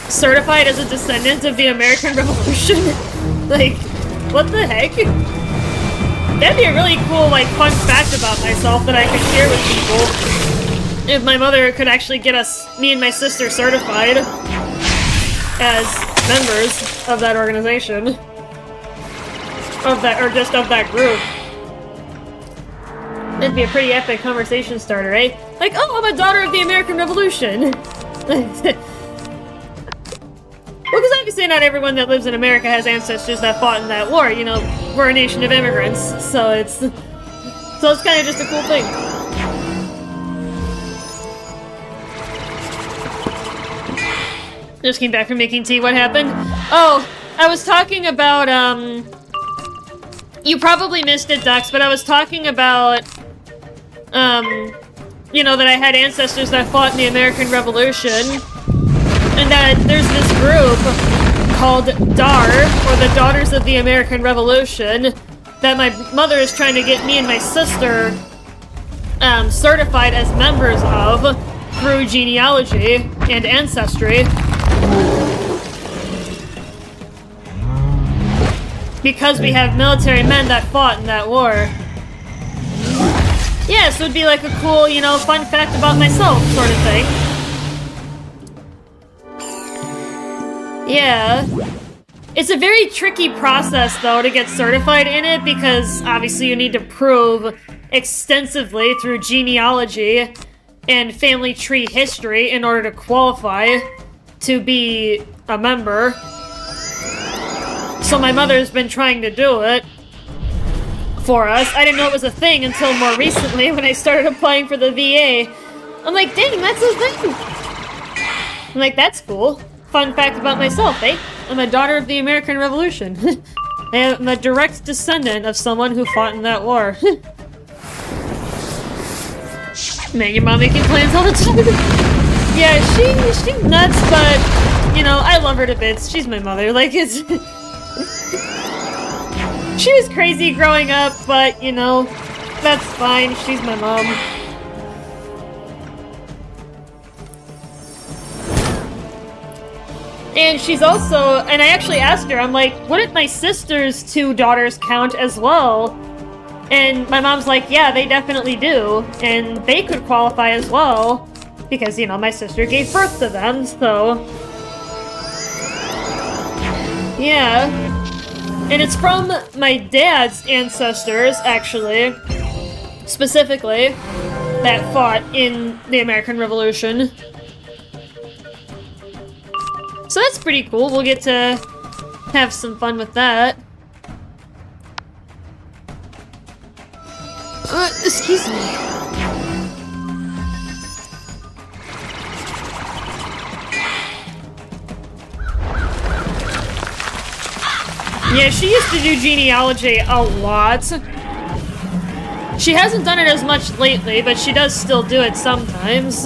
certified as a descendant of the American Revolution? Like, what the heck? That'd be a really cool, like, fun fact about myself that I could share with people. If my mother could actually get me and my sister certified as members of that organization. Of that, or just of that group. That'd be a pretty epic conversation starter, eh? Like, oh, I'm a daughter of the American Revolution! Well, because obviously not everyone that lives in America has ancestors that fought in that war, you know, we're a nation of immigrants, so it's kind of just a cool thing. Just came back from making tea, what happened? Oh, I was talking about, you probably missed it, Dux, but I was talking about, you know, that I had ancestors that fought in the American Revolution. And that there's this group called DAR, or the Daughters of the American Revolution, that my mother is trying to get me and my sister certified as members of through genealogy and ancestry. Because we have military men that fought in that war. Yeah, so it would be like a cool, you know, fun fact about myself sort of thing. Yeah. It's a very tricky process, though, to get certified in it, because obviously you need to prove extensively through genealogy and family tree history in order to qualify to be a member. So my mother's been trying to do it for us. I didn't know it was a thing until more recently when I started applying for the VA. I'm like, dang, that's a thing! I'm like, that's cool. Fun fact about myself, eh? I'm a daughter of the American Revolution. I'm a direct descendant of someone who fought in that war. Man, your mom making plans all the time. Yeah, she's nuts, but, you know, I love her to bits. She's my mother. Like, it's... She was crazy growing up, but, you know, that's fine. She's my mom. And she's also, and I actually asked her, I'm like, wouldn't my sister's 2 daughters count as well? And my mom's like, yeah, they definitely do. And they could qualify as well. Because, you know, my sister gave birth to them, so... Yeah. And it's from my dad's ancestors, actually. Specifically. That fought in the American Revolution. So that's pretty cool. We'll get to have some fun with that. Excuse me. Yeah, she used to do genealogy a lot. She hasn't done it as much lately, but she does still do it sometimes.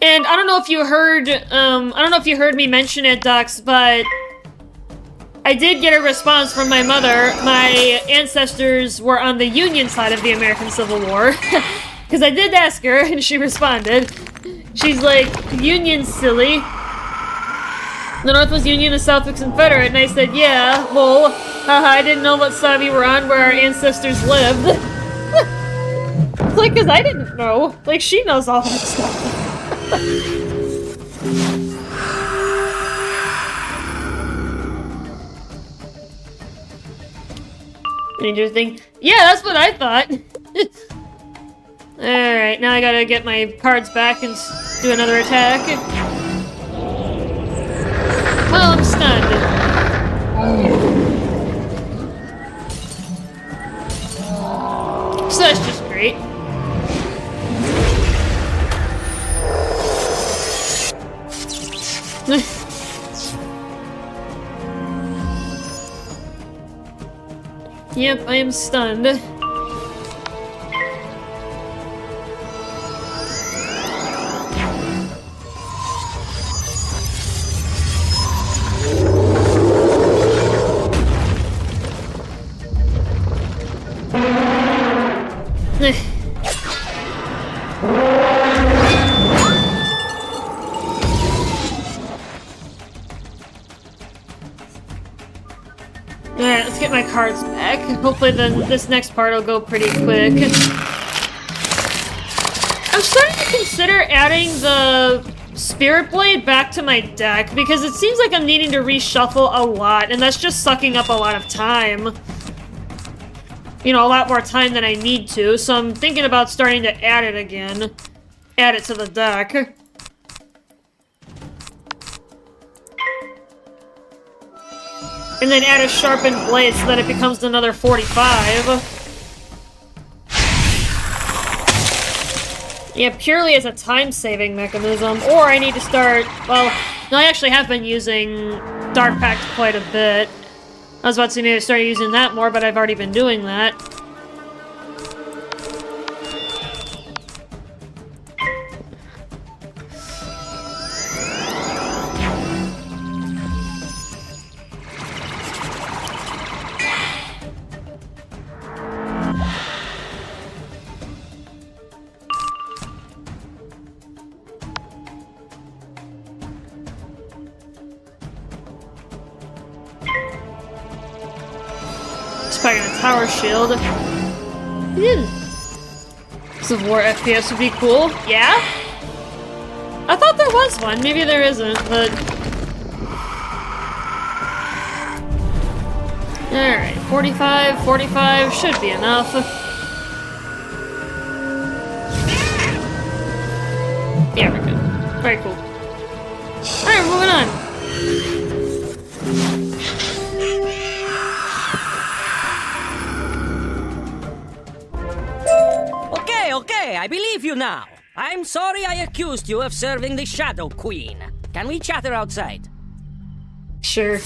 And I don't know if you heard, me mention it, Dux, but I did get a response from my mother. My ancestors were on the Union side of the American Civil War. Because I did ask her, and she responded. She's like, Union, silly. The North was Union, the South was Confederate. And I said, yeah, well, haha, I didn't know what side we were on where our ancestors lived. It's like, because I didn't know. Like, she knows all that stuff. Interesting. Yeah, that's what I thought. Alright, now I gotta get my cards back and do another attack. Well, I'm stunned. So that's just great. Yep, I am stunned. Alright, let's get my cards back. Hopefully then this next part will go pretty quick. I'm starting to consider adding the Spirit Blade back to my deck, because it seems like I'm needing to reshuffle a lot, and that's just sucking up a lot of time. You know, a lot more time than I need to, so I'm thinking about starting to add it again. Add it to the deck. And then add a sharpened blade so that it becomes another 45. Yeah, purely as a time-saving mechanism. Or I need to start... Well, no, I actually have been using Dark Pact quite a bit. I was about to say maybe I started using that more, but I've already been doing that. Packing a tower shield. Civil War FPS would be cool. Yeah? I thought there was one. Maybe there isn't, but... Alright, 45 should be enough. Yeah, we're good. Very cool. Alright, moving on. Okay, I believe you now. I'm sorry I accused you of serving the Shadow Queen. Can we chatter outside? Sure.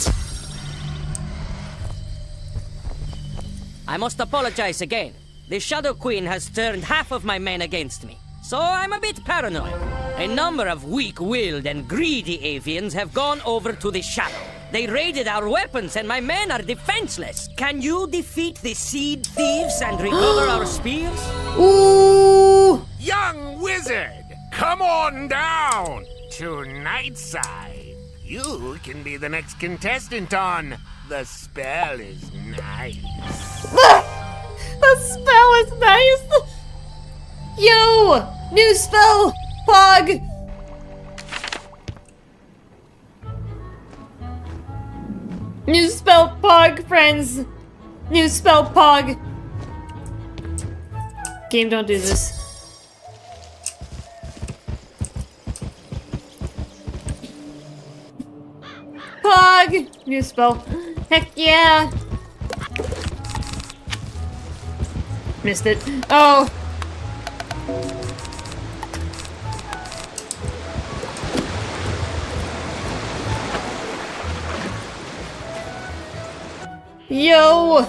I must apologize again. The Shadow Queen has turned half of my men against me, so I'm a bit paranoid. A number of weak-willed and greedy avians have gone over to the Shadow. They raided our weapons and my men are defenseless. Can you defeat the seed thieves and recover our spears? Ooh! Young wizard, come on down to Nightside. You can be the next contestant on The Spell is Nice. The spell is nice! Yo! New spell! Pog! New spell Pog, friends! New spell Pog! Game, don't do this. Pog! New spell. Heck yeah! Missed it. Oh! Yo!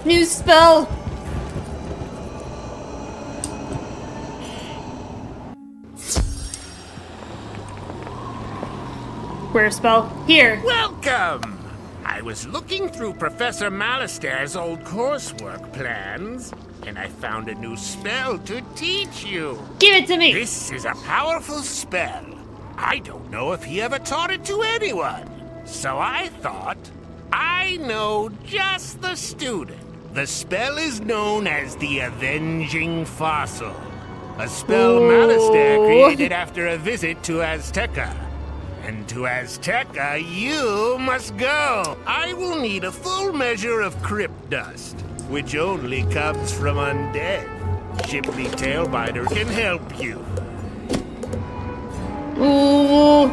New spell! Where spell? Here! Welcome! I was looking through Professor Malister's old coursework plans, and I found a new spell to teach you. Give it to me! This is a powerful spell. I don't know if he ever taught it to anyone. So I thought, I know just the student. The spell is known as the Avenging Fossil, a spell Malister created after a visit to Azteca. And to Azteca, you must go. I will need a full measure of crypt dust, which only comes from undead. Shipley Tailbiter can help you. Ooh,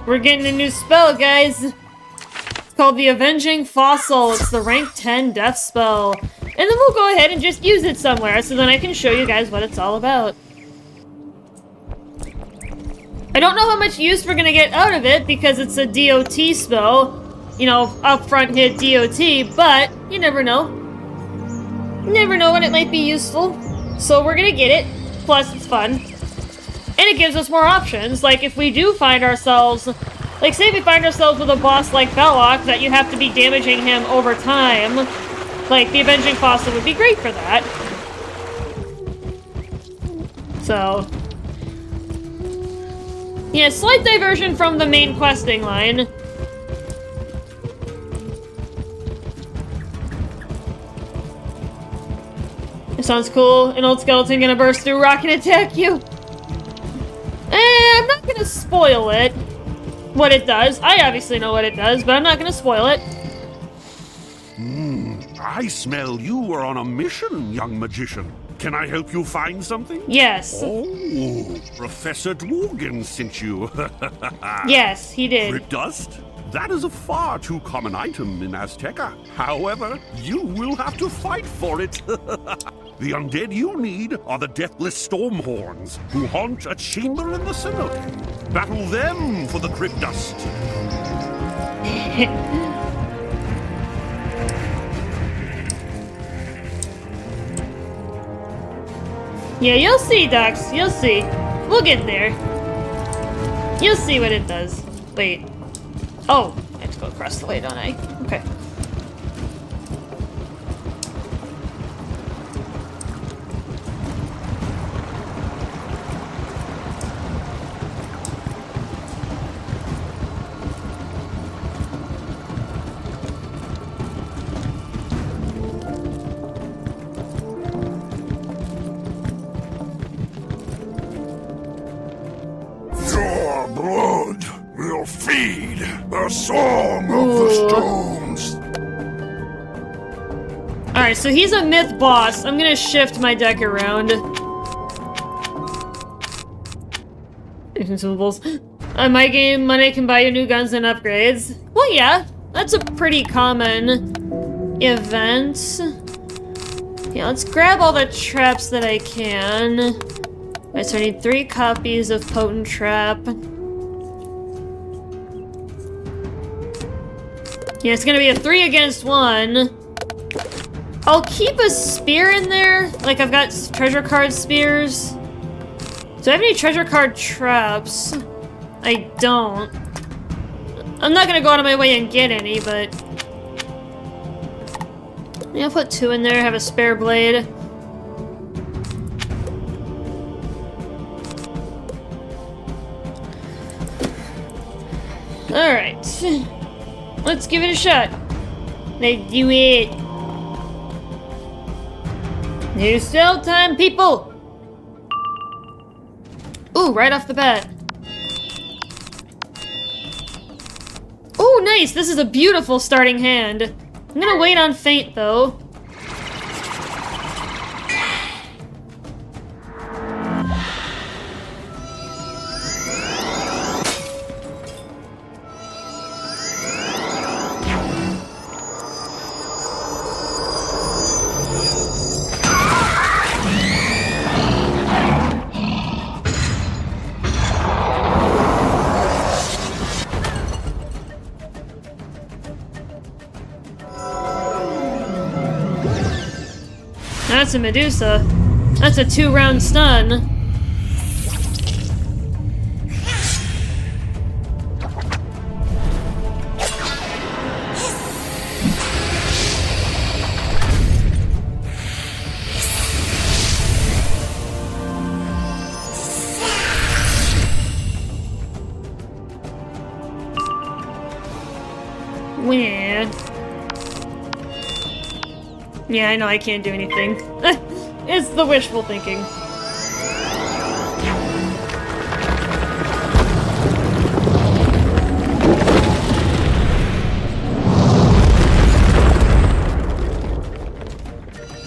we're getting a new spell, guys. It's called the Avenging Fossil. It's the rank 10 death spell. And then we'll go ahead and just use it somewhere so then I can show you guys what it's all about. I don't know how much use we're gonna get out of it because it's a DOT spell. You know, upfront hit DOT, but you never know. You never know when it might be useful. So we're gonna get it. Plus, it's fun. And it gives us more options. Like, if we do find ourselves... Like, say we find ourselves with a boss like Belloc that you have to be damaging him over time. Like, the Avenging Fossil would be great for that. So... yeah, slight diversion from the main questing line. It sounds cool. An old skeleton gonna burst through rock and attack you. I'm not gonna spoil it. What it does. I obviously know what it does, but I'm not gonna spoil it. I smell you are on a mission, young magician. Can I help you find something? Yes. Oh, Professor Dworgen sent you. Yes, he did. Crit dust? That is a far too common item in Azteca. However, you will have to fight for it. The undead you need are the deathless Stormhorns, who haunt a chamber in the Cenote. Battle them for the crit dust. Yeah, you'll see, Docs. You'll see. We'll get there. You'll see what it does. Wait. Oh, I have to go across the way, don't I? Okay. Your blood will feed the song of the stones. Alright, so he's a myth boss. I'm gonna shift my deck around. Consumables. My game, money can buy you new guns and upgrades. Well, yeah. That's a pretty common event. Yeah, let's grab all the traps that I can. Alright, so I need 3 copies of Potent Trap. Yeah, it's gonna be a 3 against 1. I'll keep a spear in there. Like, I've got treasure card spears. Do I have any treasure card traps? I don't. I'm not gonna go out of my way and get any, but... yeah, I'll put 2 in there, have a spare blade. Alright. Let's give it a shot. Let's do it. New sell time, people! Ooh, right off the bat. Ooh, nice! This is a beautiful starting hand. I'm gonna wait on Feint, though. That's a Medusa. That's a 2-round stun. Weird. Yeah, I know I can't do anything. It's the wishful thinking.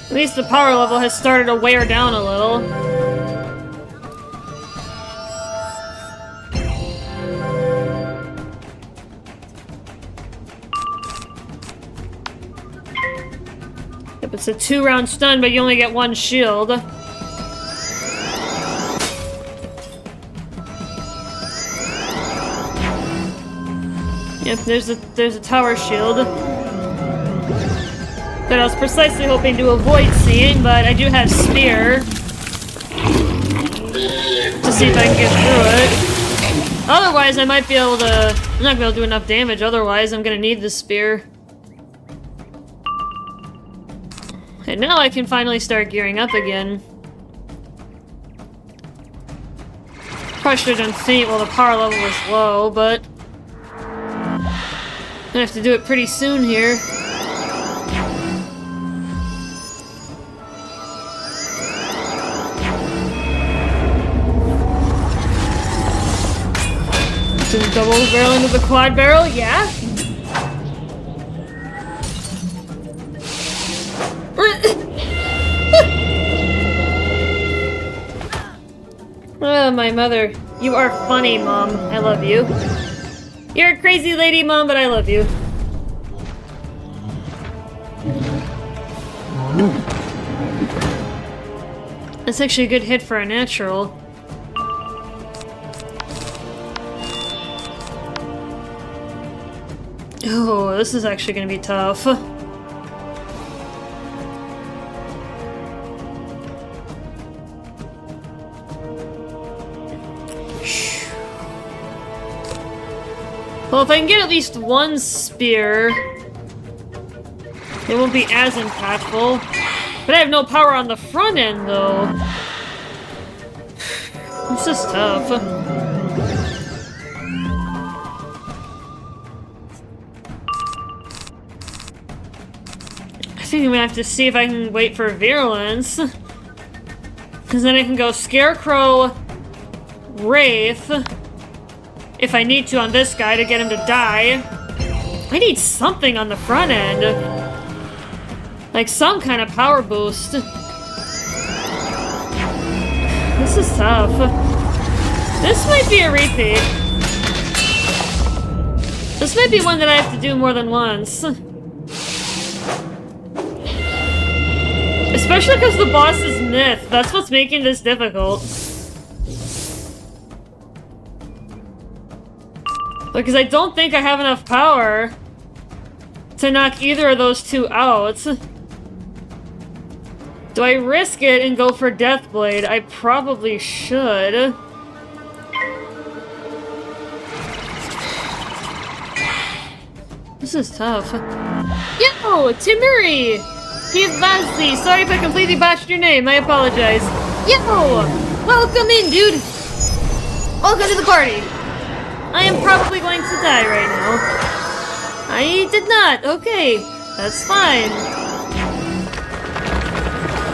At least the power level has started to wear down a little. It's a 2-round stun, but you only get 1 shield. Yep, there's a tower shield. That I was precisely hoping to avoid seeing, but I do have spear. To see if I can get through it. Otherwise, I might be able to... I'm not gonna be able to do enough damage, otherwise I'm gonna need the spear. And now I can finally start gearing up again. Probably should have done Feint while the power level was low, but... I'm gonna have to do it pretty soon here. To the double barrel into the quad barrel, yeah? Oh, my mother. You are funny, Mom. I love you. You're a crazy lady, Mom, but I love you. That's actually a good hit for a natural. Oh, this is actually gonna be tough. Well, if I can get at least one spear, it won't be as impactful. But I have no power on the front end, though. This is tough. I think I'm gonna have to see if I can wait for virulence. Because then I can go Scarecrow, Wraith, if I need to on this guy to get him to die. I need something on the front end. Like some kind of power boost. This is tough. This might be a repeat. This might be one that I have to do more than once. Especially because the boss is Myth. That's what's making this difficult. Because I don't think I have enough power to knock either of those two out. Do I risk it and go for Deathblade? I probably should. This is tough. Yo, Timuri! Kivazzi, sorry if I completely botched your name, I apologize. Yo! Welcome in, dude! Welcome to the party! I am probably going to die right now. I did not. Okay, that's fine.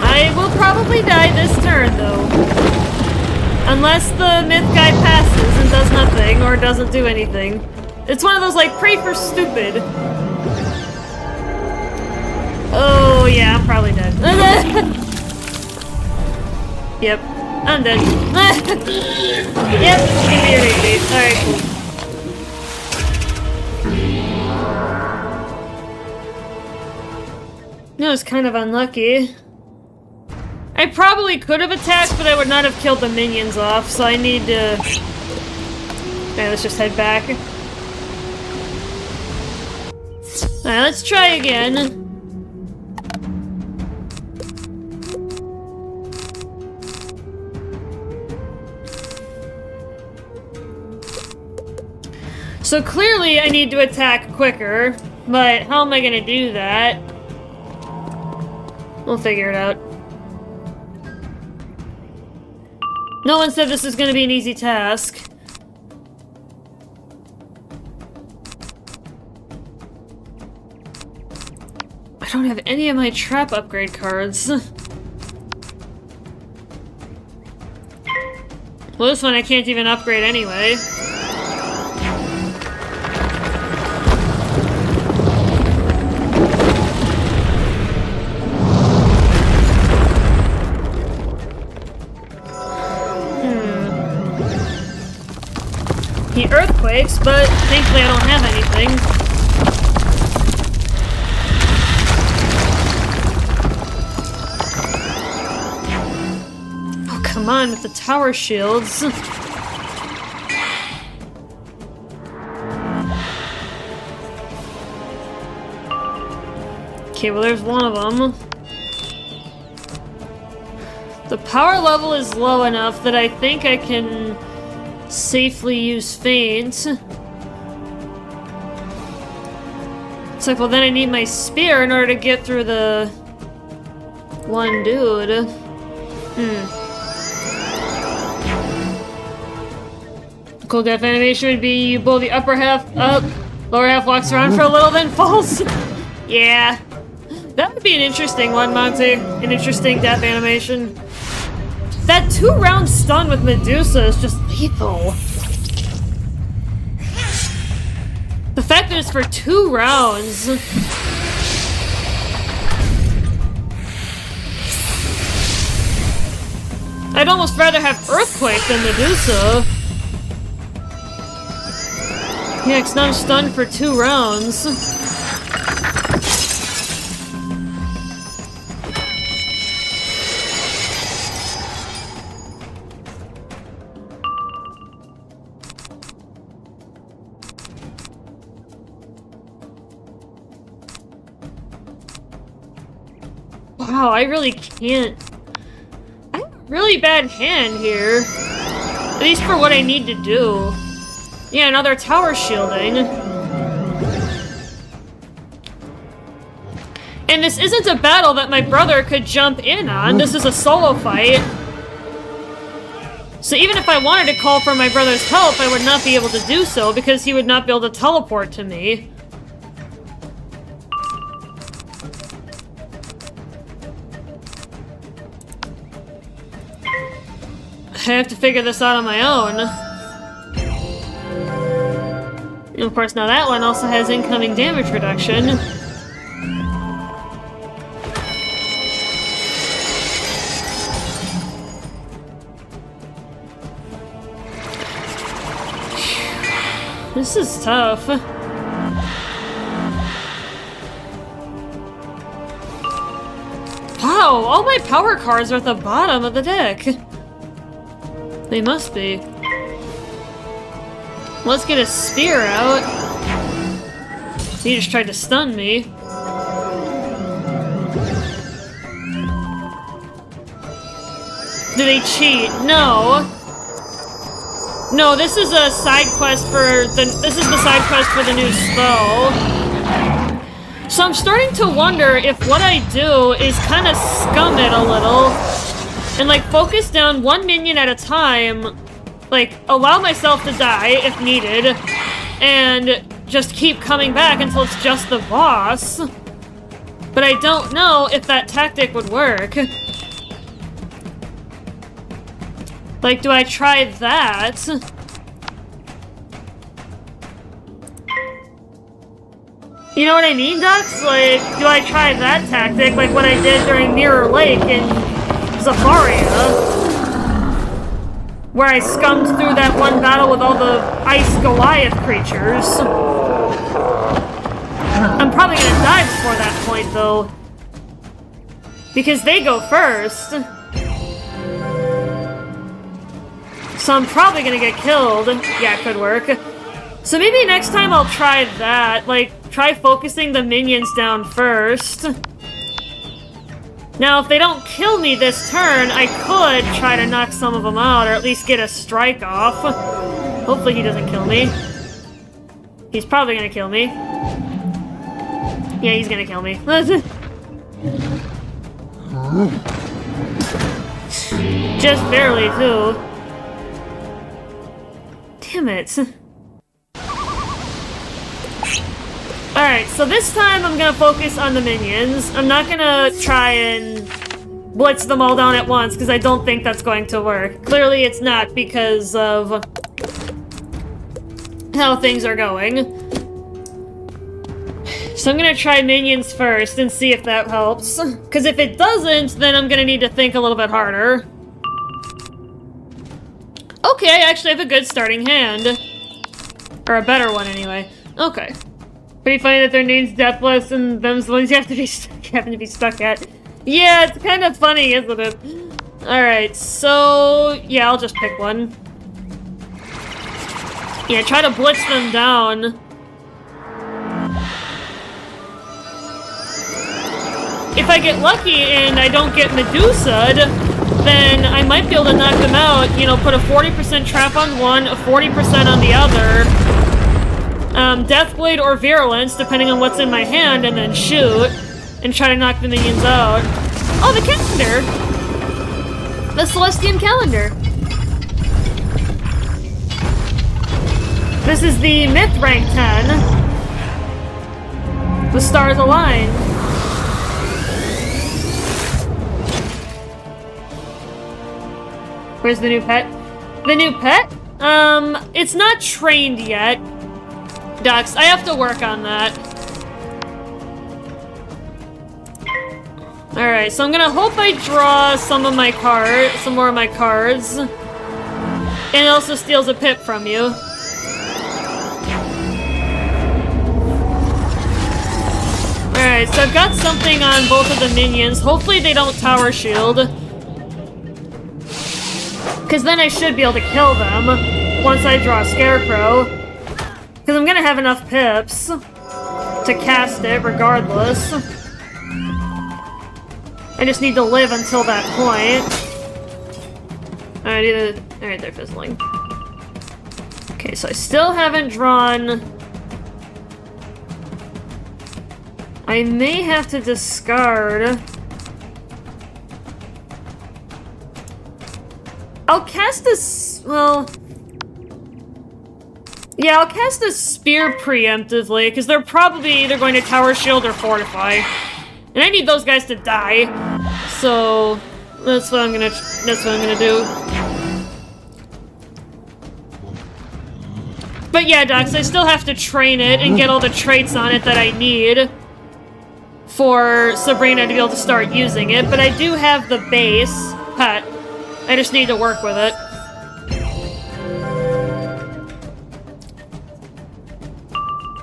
I will probably die this turn, though. Unless the Myth guy passes and does nothing, or doesn't do anything. It's one of those, like, pray for stupid. Oh, yeah, I'm probably dead. Yep, I'm dead. Yep, it's gonna be a repeat. Alright, cool. That was kind of unlucky. I probably could have attacked, but I would not have killed the minions off, so I need to... Okay, let's just head back. Alright, let's try again. So clearly I need to attack quicker, but how am I gonna do that? We'll figure it out. No one said this is gonna be an easy task. I don't have any of my trap upgrade cards. Well, this one I can't even upgrade anyway. He earthquakes, but thankfully I don't have anything. Oh, come on with the tower shields. Okay, well there's one of them. The power level is low enough that I think I can safely use feint. It's like, well then I need my spear in order to get through the one dude. Cool death animation would be you blow the upper half up, lower half walks around for a little, then falls. Yeah. That would be an interesting one, Monty. An interesting death animation. That 2-round stun with Medusa is just lethal. fact that it's for 2 rounds. I'd almost rather have Earthquake than Medusa. Yeah, it's not stunned for 2 rounds. Wow, I really can't. I have a really bad hand here. At least for what I need to do. Yeah, another tower shielding. And this isn't a battle that my brother could jump in on. This is a solo fight. So even if I wanted to call for my brother's help, I would not be able to do so because he would not be able to teleport to me. I have to figure this out on my own. And of course, now that one also has incoming damage reduction. This is tough. Wow, all my power cards are at the bottom of the deck. They must be. Let's get a spear out. He just tried to stun me. Do they cheat? No. No, this is a side quest for the. This is the side quest for the new spell. So I'm starting to wonder if what I do is kind of scum it a little. And, like, focus down 1 minion at a time, like, allow myself to die if needed, and just keep coming back until it's just the boss. But I don't know if that tactic would work. Like, do I try that? You know what I mean, Dux? Like, do I try that tactic, like what I did during Mirror Lake in Zafaria, where I scummed through that one battle with all the Ice Goliath creatures. I'm probably gonna die before that point, though, because they go first. So I'm probably gonna get killed. Yeah, it could work. So maybe next time I'll try that, like, try focusing the minions down first. Now, if they don't kill me this turn, I could try to knock some of them out, or at least get a strike off. Hopefully he doesn't kill me. He's probably gonna kill me. Yeah, he's gonna kill me. Just barely, too. Damn it. Alright, so this time I'm gonna focus on the minions. I'm not gonna try and blitz them all down at once, because I don't think that's going to work. Clearly it's not because of how things are going. So I'm gonna try minions first and see if that helps. Because if it doesn't, then I'm gonna need to think a little bit harder. Okay, I actually have a good starting hand. Or a better one, anyway. Okay. Pretty funny that their name's Deathless and them's the ones you have to be stuck at. Yeah, it's kind of funny, isn't it? Alright, so... yeah, I'll just pick one. Yeah, try to blitz them down. If I get lucky and I don't get Medusa'd, then I might be able to knock them out. You know, put a 40% trap on one, a 40% on the other. Deathblade or Virulence, depending on what's in my hand, and then shoot, and try to knock the minions out. Oh, the calendar! The Celestian calendar! This is the Myth rank 10. The stars align. Where's the new pet? The new pet? It's not trained yet. Ducks. I have to work on that. Alright, so I'm gonna hope I draw some more of my cards. And it also steals a pip from you. Alright, so I've got something on both of the minions. Hopefully they don't tower shield. Because then I should be able to kill them once I draw a Scarecrow. Because I'm gonna have enough pips to cast it regardless. I just need to live until that point. Alright, they're fizzling. Okay, so I still haven't drawn... I may have to discard... I'll cast this... well... yeah, I'll cast a Spear preemptively, because they're probably either going to Tower Shield or Fortify. And I need those guys to die, so that's what I'm gonna do. But yeah, Docs, I still have to train it and get all the traits on it that I need for Sabrina to be able to start using it. But I do have the base pet. I just need to work with it.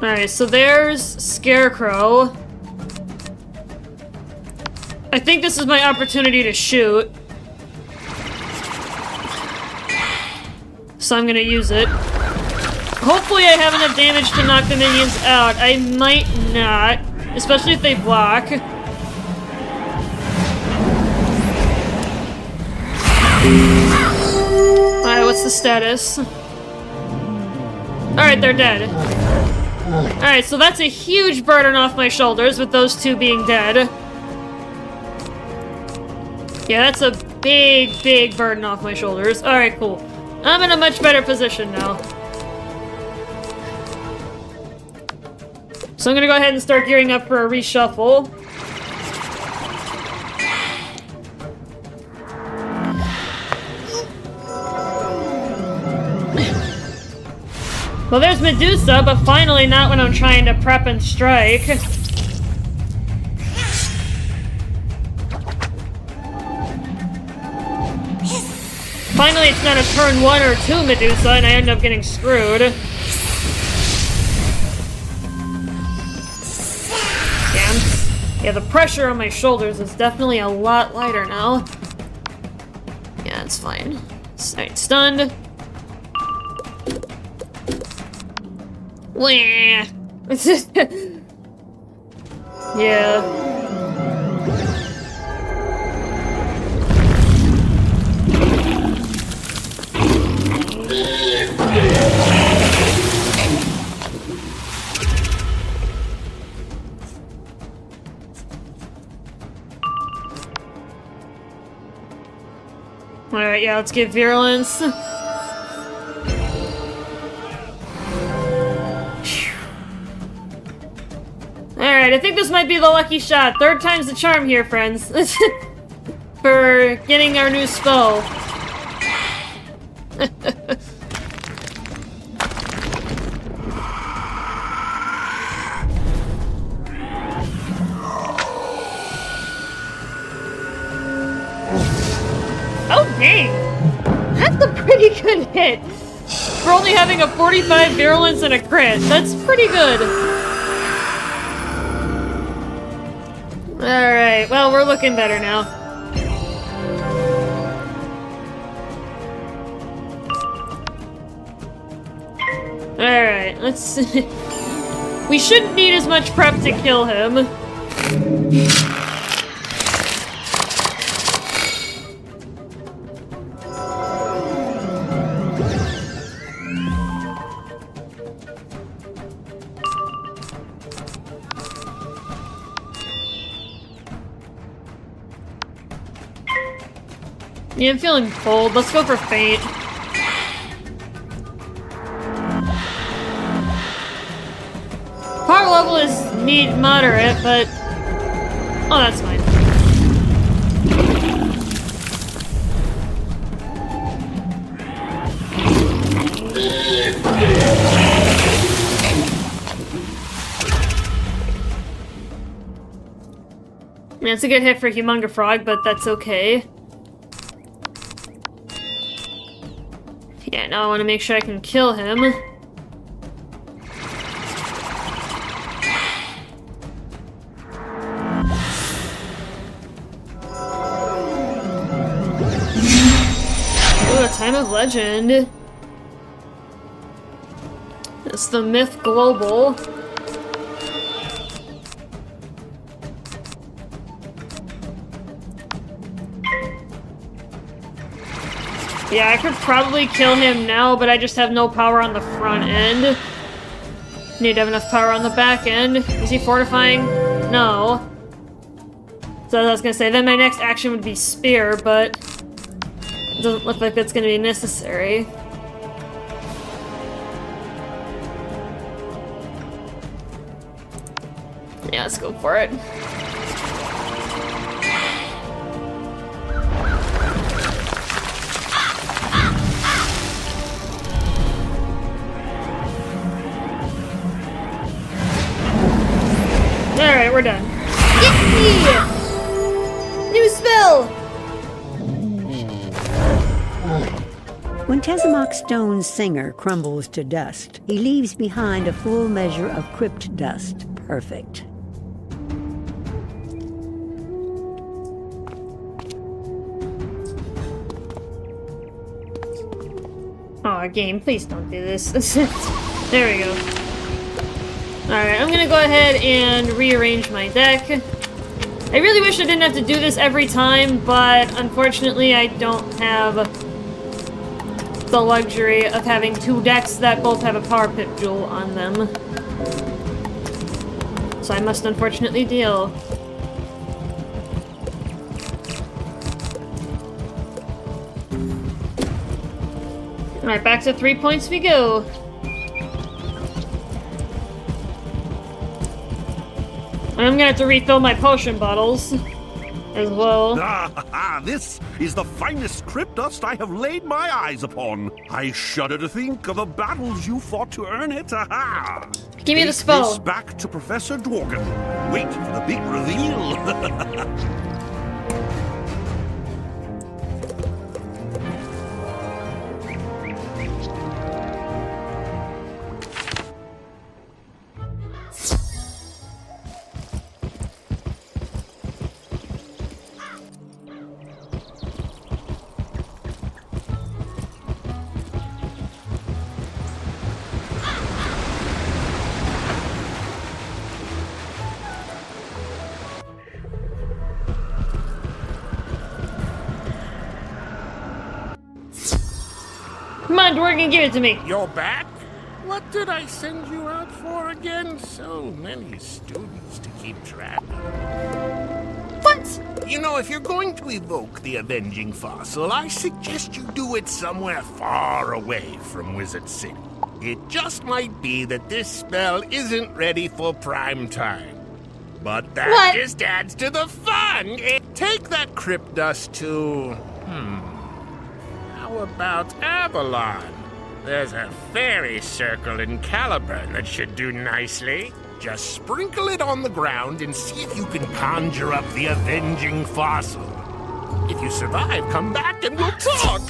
Alright, so there's Scarecrow. I think this is my opportunity to shoot. So I'm gonna use it. Hopefully I have enough damage to knock the minions out. I might not, especially if they block. Alright, what's the status? Alright, they're dead. Alright, so that's a huge burden off my shoulders with those two being dead. Yeah, that's a big, big burden off my shoulders. Alright, cool. I'm in a much better position now. So I'm gonna go ahead and start gearing up for a reshuffle. Well, there's Medusa, but finally not when I'm trying to prep and strike. Finally, it's not a turn 1 or 2 Medusa, and I end up getting screwed. Damn. Yeah, the pressure on my shoulders is definitely a lot lighter now. Yeah, it's fine. Alright, stunned. Wah. Yeah. Alright, yeah, let's get Virulence. Alright, I think this might be the lucky shot. 3rd time's the charm here, friends. For getting our new spell. Oh, dang! That's a pretty good hit! For only having a 45 virulence and a crit. That's pretty good. Alright, well, we're looking better now. Alright, let's see. We shouldn't need as much prep to kill him. Yeah, I'm feeling cold. Let's go for Faint. Power level is moderate, but... oh, that's fine. mean, it's a good hit for Humunga Frog, but that's okay. Yeah, now I want to make sure I can kill him. Ooh, a Time of Legend. It's the Myth Global. Yeah, I could probably kill him now, but I just have no power on the front end. Need to have enough power on the back end. Is he fortifying? No. So I was gonna say, then my next action would be Spear, but it doesn't look like that's gonna be necessary. Yeah, let's go for it. Alright, we're done. Yay! New spell! When Tezamok Stone's singer crumbles to dust, he leaves behind a full measure of crypt dust. Perfect. Aw, game, please don't do this. There we go. Alright, I'm gonna go ahead and rearrange my deck. I really wish I didn't have to do this every time, but unfortunately I don't have the luxury of having two decks that both have a Power Pip Jewel on them. So I must unfortunately deal. Alright, back to 3 points we go. I'm gonna have to refill my potion bottles as well. Ah, this is the finest crypt dust I have laid my eyes upon. I shudder to think of the battles you fought to earn it. Aha! Give me the Take spell. this back to Professor Dworkin. Wait for the big reveal. Come on, Dworkin, give it to me. You're back? What did I send you out for again? So many students to keep track of. What? You know, if you're going to evoke the avenging fossil, I suggest you do it somewhere far away from Wizard City. It just might be that this spell isn't ready for prime time. But that just adds to the fun. Take that crypt dust to... How about Avalon? There's a fairy circle in Caliburn that should do nicely. Just sprinkle it on the ground and see if you can conjure up the avenging fossil. If you survive, come back and we'll talk.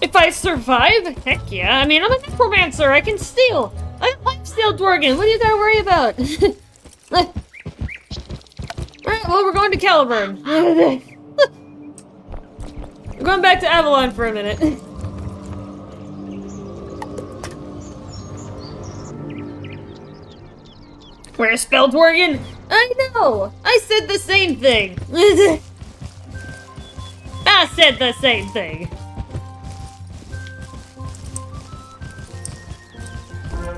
If I survive? Heck yeah. I mean, I'm a necromancer. I can steal. I have lifesteal Dworkin. What do you gotta worry about? Alright, well, we're going to Caliburn. We're going back to Avalon for a minute. Where's spell Dworkin? I know! I said the same thing! I said the same thing!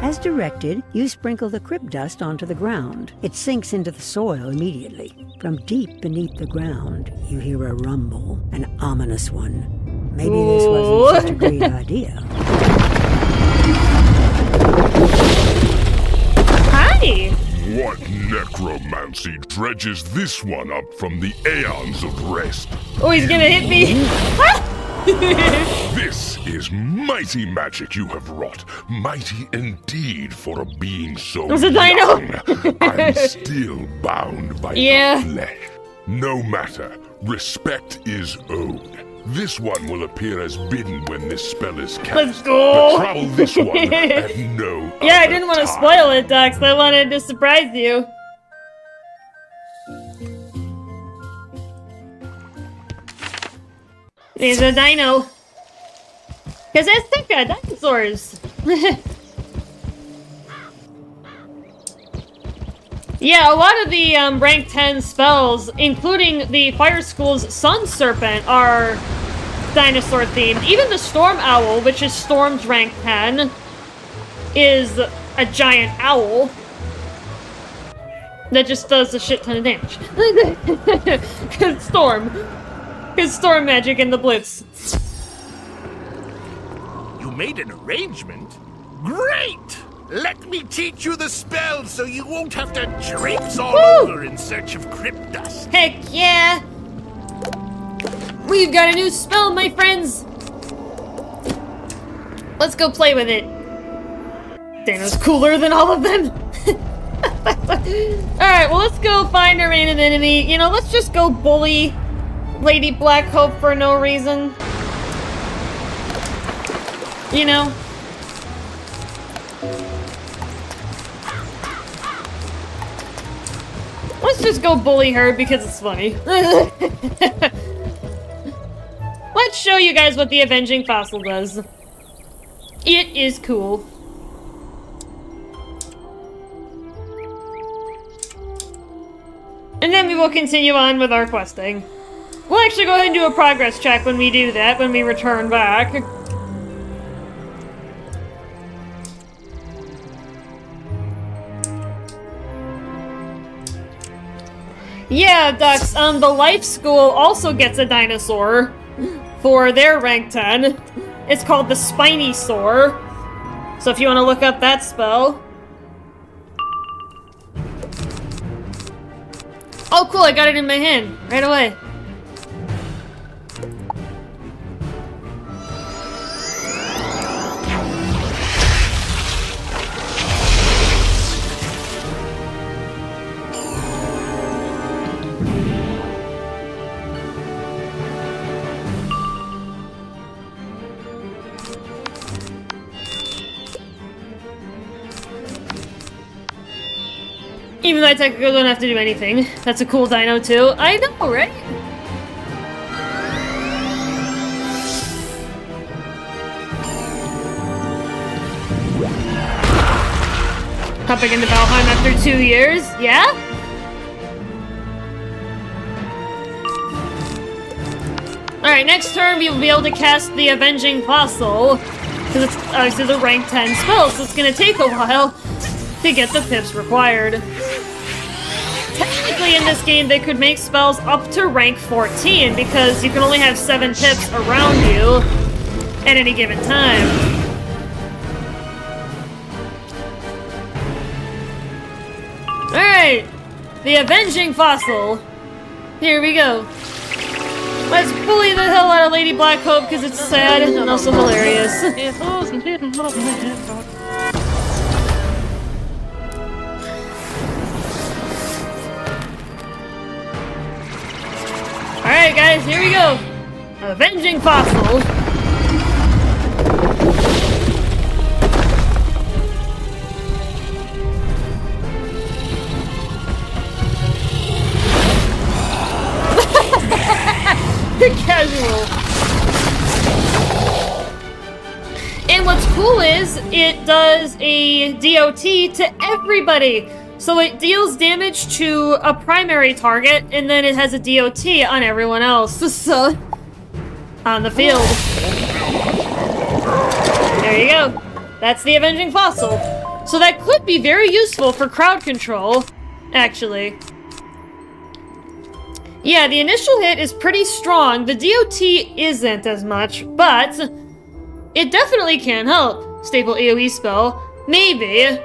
As directed, you sprinkle the crypt dust onto the ground. It sinks into the soil immediately. From deep beneath the ground, you hear a rumble, an ominous one. Maybe this wasn't such a great idea. Hi! What necromancy dredges this one up from the aeons of rest? Oh, he's gonna hit me! This is mighty magic you have wrought. Mighty indeed for a being so There's a dino! young. I'm still bound by the flesh. No matter. Respect is owed. This one will appear as bidden when this spell is cast. Let's go! But travel this one at no Yeah, I other didn't want to time. spoil it, Dux. I wanted to surprise you. There's a dino. Because it's Sika, dinosaurs. Yeah, a lot of the rank 10 spells, including the Fire School's Sun Serpent, are dinosaur themed. Even the Storm Owl, which is Storm's rank 10, is a giant owl that just does a shit ton of damage. Because Storm magic and the Blitz. You made an arrangement? Great! Let me teach you the spell so you won't have to traipse all over in search of crypt dust. Heck yeah! We've got a new spell, my friends! Let's go play with it. Dano's cooler than all of them. Alright, well, let's go find our random enemy. You know, let's just go bully Lady Black Hope for no reason. You know? Let's just go bully her because it's funny. Let's show you guys what the Avenging Fossil does. It is cool. And then we will continue on with our questing. We'll actually go ahead and do a progress check when we do that, when we return back. Yeah, Dux, the Life School also gets a dinosaur for their rank 10. It's called the Spiny Soar. So if you want to look up that spell. Oh, cool, I got it in my hand right away. Even though I technically don't have to do anything. That's a cool dino too. I know, right? Hopping into Valheim after 2 years, yeah? Alright, next turn we will be able to cast the Avenging Fossil. Because it's obviously the rank 10 spell, so it's gonna take a while to get the pips required. Technically in this game they could make spells up to rank 14 because you can only have 7 pips around you at any given time. Alright, the Avenging Fossil. Here we go. Let's bully the hell out of Lady Black Hope because it's sad and also hilarious. Alright guys, here we go! Avenging Fossil! Casual! And what's cool is, it does a DOT to everybody! So it deals damage to a primary target, and then it has a DOT on everyone else, so... on the field. There you go. That's the Avenging Fossil. So that could be very useful for crowd control, actually. Yeah, the initial hit is pretty strong. The DOT isn't as much, but... it definitely can help. Staple AoE spell. Maybe.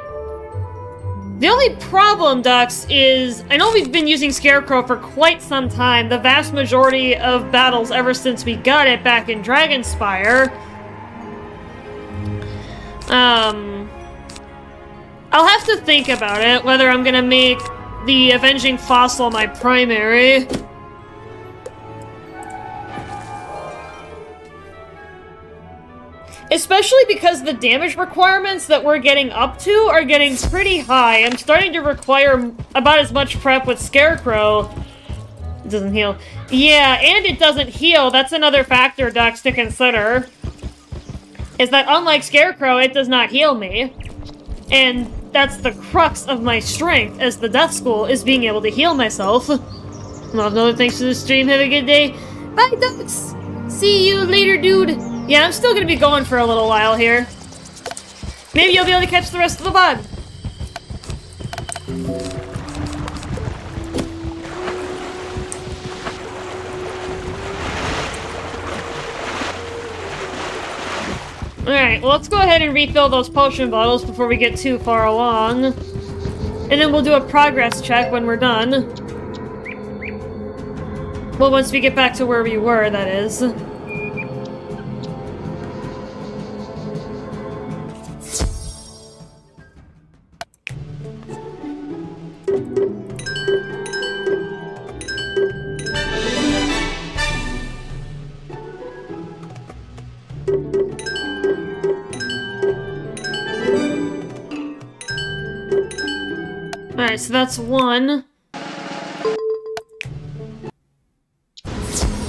The only problem, Dux, is I know we've been using Scarecrow for quite some time, the vast majority of battles ever since we got it back in Dragonspire. I'll have to think about it, whether I'm gonna make the Avenging Fossil my primary. Especially because the damage requirements that we're getting up to are getting pretty high. I'm starting to require about as much prep with Scarecrow. It doesn't heal. Yeah, and it doesn't heal. That's another factor, Docs, to consider. Is that unlike Scarecrow, it does not heal me. And that's the crux of my strength as the Death School, is being able to heal myself. Well, another thanks for the stream. Have a good day. Bye, Docs! See you later, dude. Yeah, I'm still gonna be going for a little while here. Maybe you'll be able to catch the rest of the VOD. Alright, well, let's go ahead and refill those potion bottles before we get too far along. And then we'll do a progress check when we're done. Well, once we get back to where we were, that is. Alright, so that's one.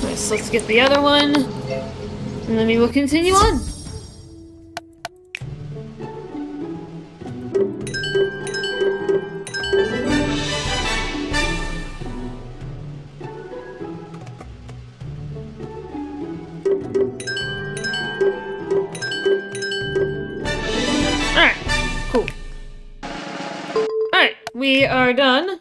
Nice, let's get the other one. And then we will continue on. We are done.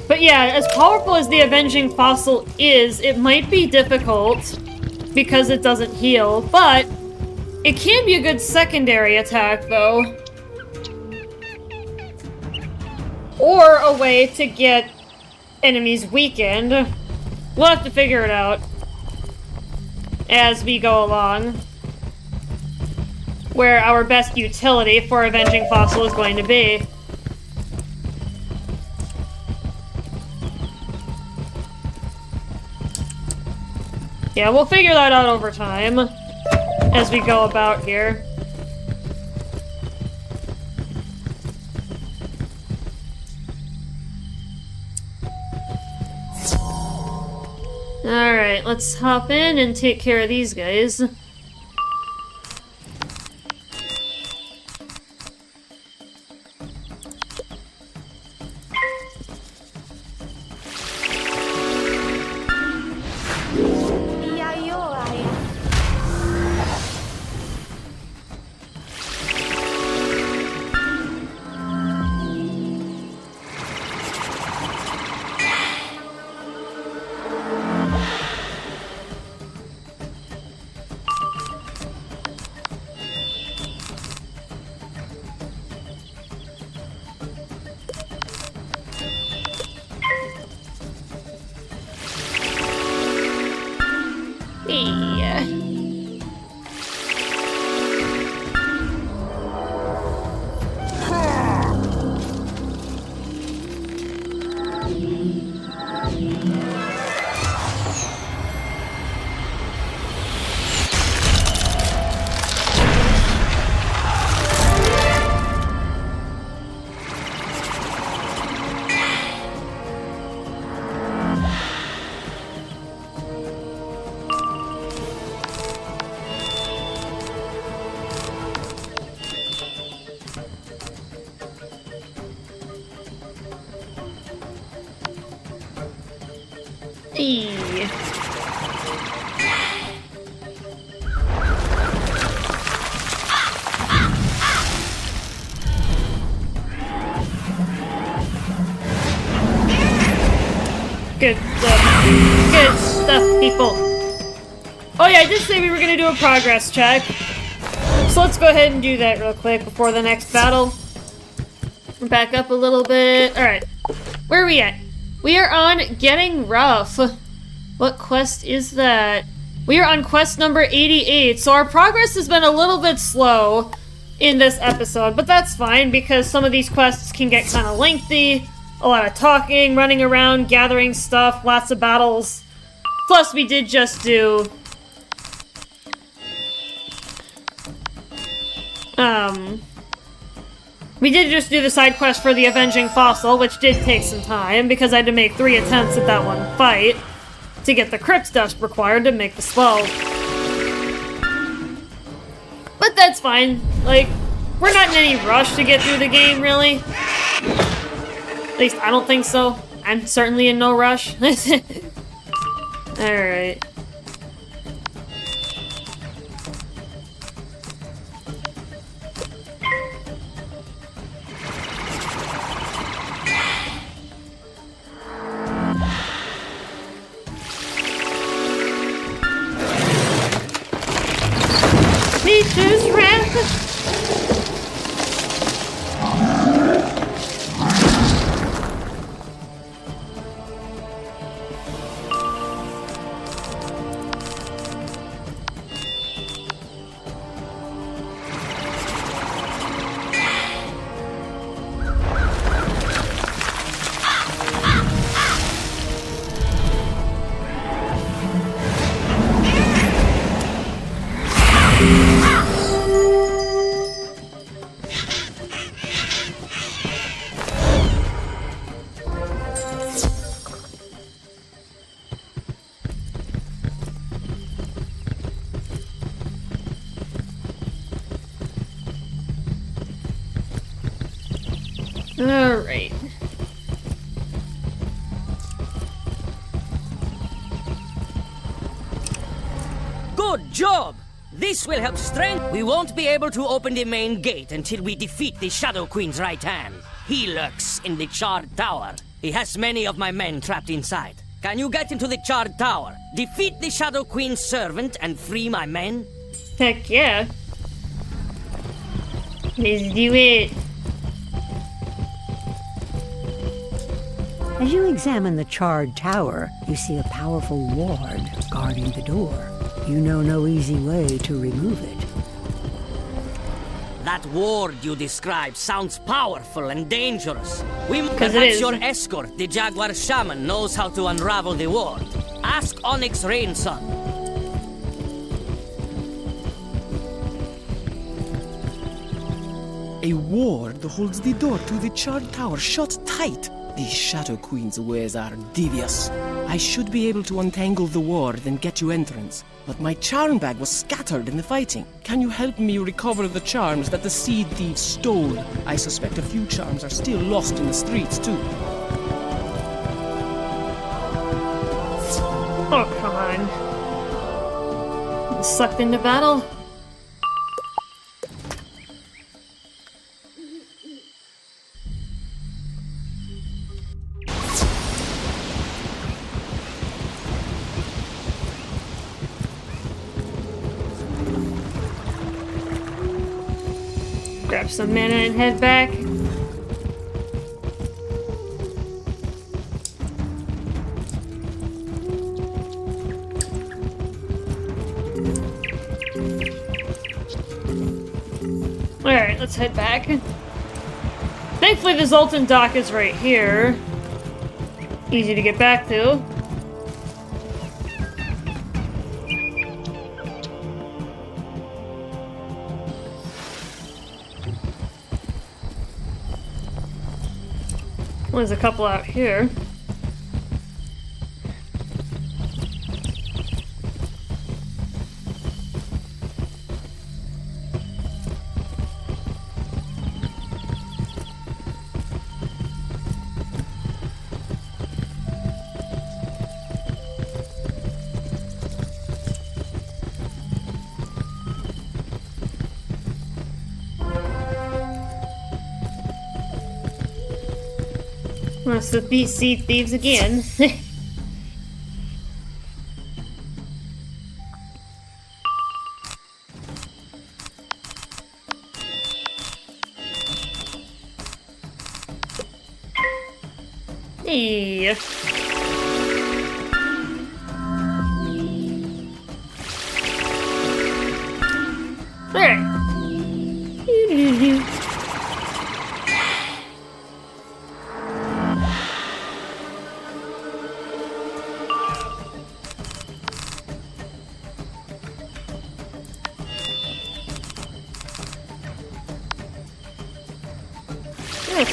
But yeah, as powerful as the Avenging Fossil is, it might be difficult because it doesn't heal, but it can be a good secondary attack, though. Or a way to get enemies weakened. We'll have to figure it out as we go along, where our best utility for Avenging Fossil is going to be. Yeah, we'll figure that out over time as we go about here. Alright, let's hop in and take care of these guys. Good stuff. Good stuff, people. Oh yeah, I did say we were gonna do a progress check. So let's go ahead and do that real quick before the next battle. Back up a little bit. Alright. Where are we at? We are on Getting Rough. What quest is that? We are on quest number 88. So our progress has been a little bit slow in this episode, but that's fine because some of these quests can get kind of lengthy. a lot of talking, running around, gathering stuff, lots of battles. Plus, we did just do... We did just do the side quest for the Avenging Fossil, which did take some time, because I had to make 3 attempts at that one fight to get the crypt dust required to make the spell. But that's fine. Like, we're not in any rush to get through the game, really. At least I don't think so. I'm certainly in no rush. Alright. Nature's wrath. Alright. Good job! This will help strengthen. We won't be able to open the main gate until we defeat the Shadow Queen's right hand. He lurks in the charred tower. He has many of my men trapped inside. Can you get into the charred tower, defeat the Shadow Queen's servant, and free my men? Heck yeah. Let's do it. As you examine the charred tower, you see a powerful ward guarding the door. You know no easy way to remove it. That ward you described sounds powerful and dangerous. Perhaps your escort, the Jaguar Shaman, knows how to unravel the ward. Ask Onyx Rainson. A ward holds the door to the charred tower shut tight. These Shadow Queen's ways are devious. I should be able to untangle the ward and get you entrance, but my charm bag was scattered in the fighting. Can you help me recover the charms that the seed thieves stole? I suspect a few charms are still lost in the streets, too. Oh, come on. Sucked into battle? Grab some mana and head back. Alright, let's head back. Thankfully the Zoltan dock is right here. Easy to get back to. There's a couple out here. Must have beat seed thieves again. Hey. Alright.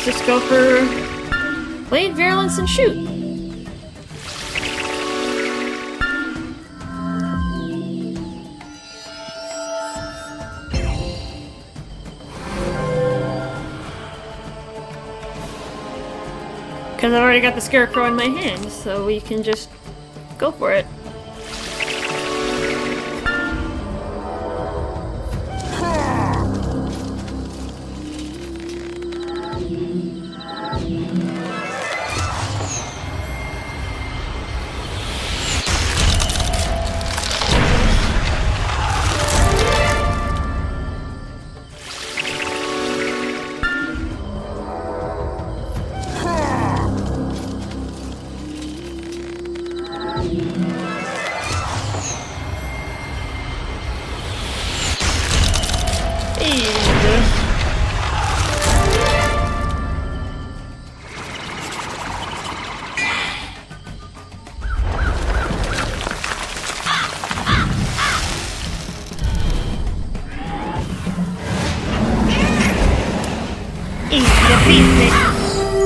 let's just go for blade, virulence, and shoot. Because I've already got the scarecrow in my hand, so we can just go for it.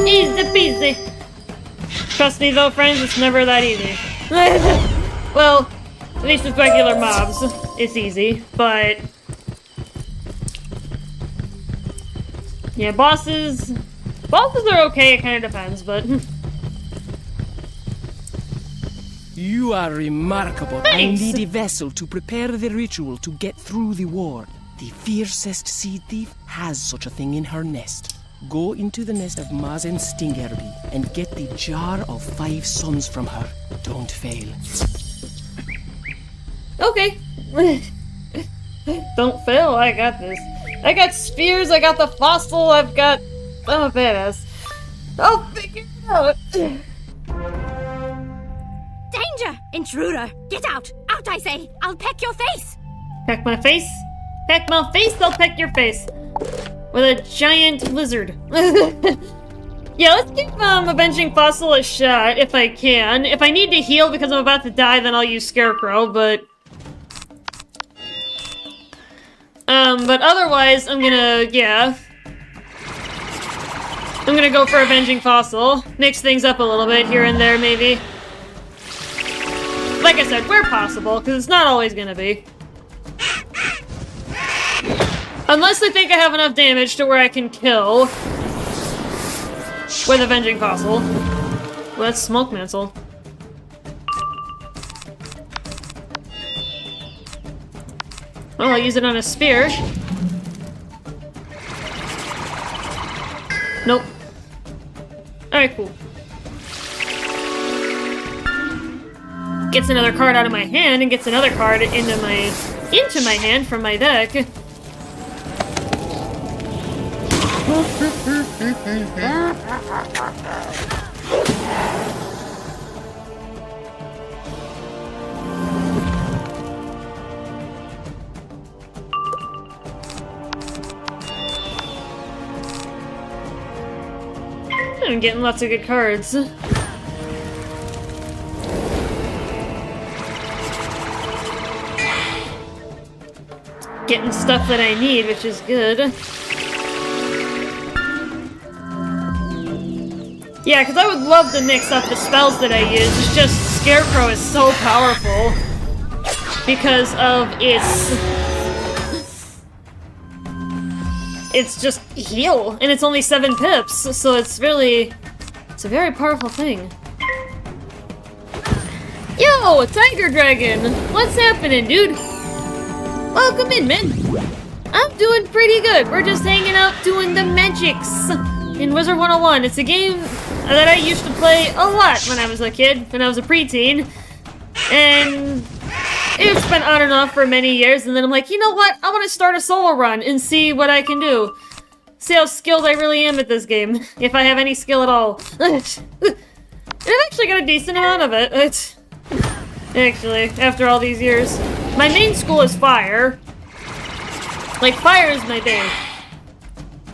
Easy peasy. Trust me though, friends, it's never that easy. Well, at least with regular mobs, it's easy, but... yeah, bosses are okay, it kind of depends, but... You are remarkable. Thanks. I need a vessel to prepare the ritual to get through the war. The fiercest seed thief has such a thing in her nest. Go into the nest of Mazen Stingerby and get the jar of 5 suns from her. Don't fail. Okay. Don't fail, I got this. I got spears, I got the fossil, I'm a badass. I'll figure it out. Danger! Intruder! Get out! Out, I say! I'll peck your face! Peck my face? Peck my face, I'll peck your face. With a giant lizard. Yeah, let's give Avenging Fossil a shot, if I can. If I need to heal because I'm about to die, then I'll use Scarecrow, but otherwise, I'm gonna go for Avenging Fossil. Mix things up a little bit here and there, maybe. Like I said, where possible, because it's not always gonna be. Unless I think I have enough damage to where I can kill with Avenging Fossil. Well, that's Smoke Mantle. Well, I'll use it on a spear. Nope. Alright, cool. Gets another card out of my hand and gets another card into my hand from my deck. I'm getting lots of good cards. Getting stuff that I need, which is good. Yeah, because I would love to mix up the spells that I use. It's just Scarecrow is so powerful because of it's just heal, and it's only 7 pips, so it's a very powerful thing. Yo, Tiger Dragon! What's happening, dude? Welcome in, man. I'm doing pretty good. We're just hanging out doing the magics in Wizard101. It's a game that I used to play a lot when I was a kid, when I was a preteen. And it's been on and off for many years, and then I'm like, you know what? I want to start a solo run and see what I can do. See how skilled I really am at this game, if I have any skill at all. And I've actually got a decent amount of it. Actually, after all these years. My main school is Fire. Like, Fire is my thing.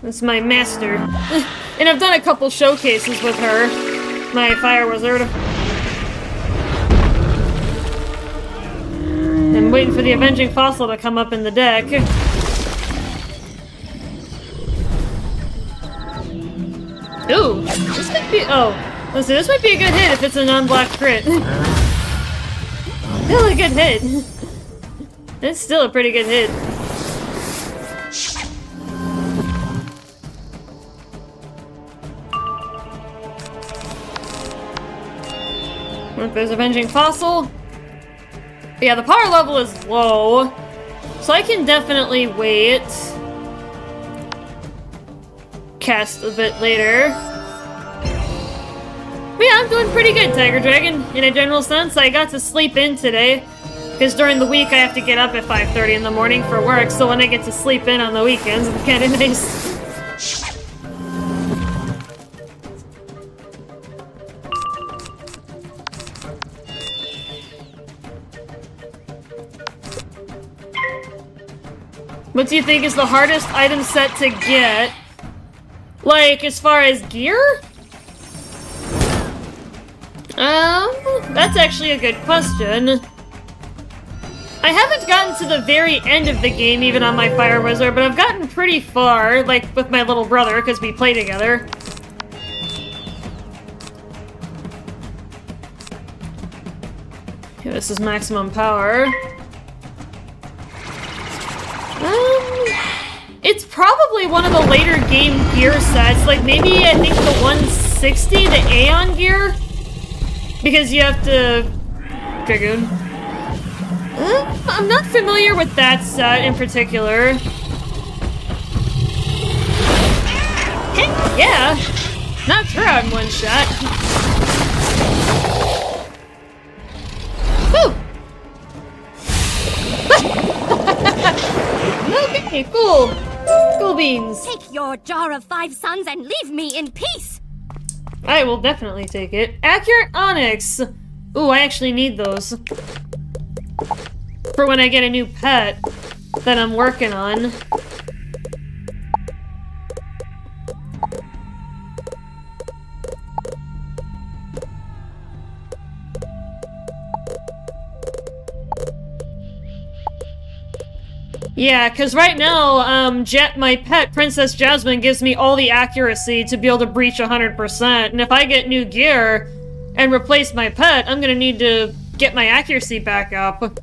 That's my master. And I've done a couple showcases with her, my Fire Wizard. I'm waiting for the Avenging Fossil to come up in the deck. be... Oh, let's see, this might be a good hit if it's a non-block crit. Still a good hit. It's still a pretty good hit. If there's Avenging Fossil. But yeah, the power level is low, so I can definitely wait. Cast a bit later. But yeah, I'm doing pretty good, Tiger Dragon, in a general sense. I got to sleep in today, because during the week I have to get up at 5:30 in the morning for work, so when I get to sleep in on the weekends, it's kind of nice. What do you think is the hardest item set to get? Like, as far as gear? That's actually a good question. I haven't gotten to the very end of the game, even on my Fire Wizard, but I've gotten pretty far, like, with my little brother, because we play together. Okay, this is maximum power. It's probably one of the later game gear sets, like maybe I think the 160, the Aeon gear? Because you have to... Dragoon. I'm not familiar with that set in particular. Heck yeah! Not her on one shot. Woo! Okay, cool. Cool beans. Take your jar of 5 suns and leave me in peace! I will definitely take it. Accurate Onyx! Ooh, I actually need those. For when I get a new pet that I'm working on. Yeah, because right now, my pet, Princess Jasmine, gives me all the accuracy to be able to breach 100%, and if I get new gear and replace my pet, I'm gonna need to get my accuracy back up.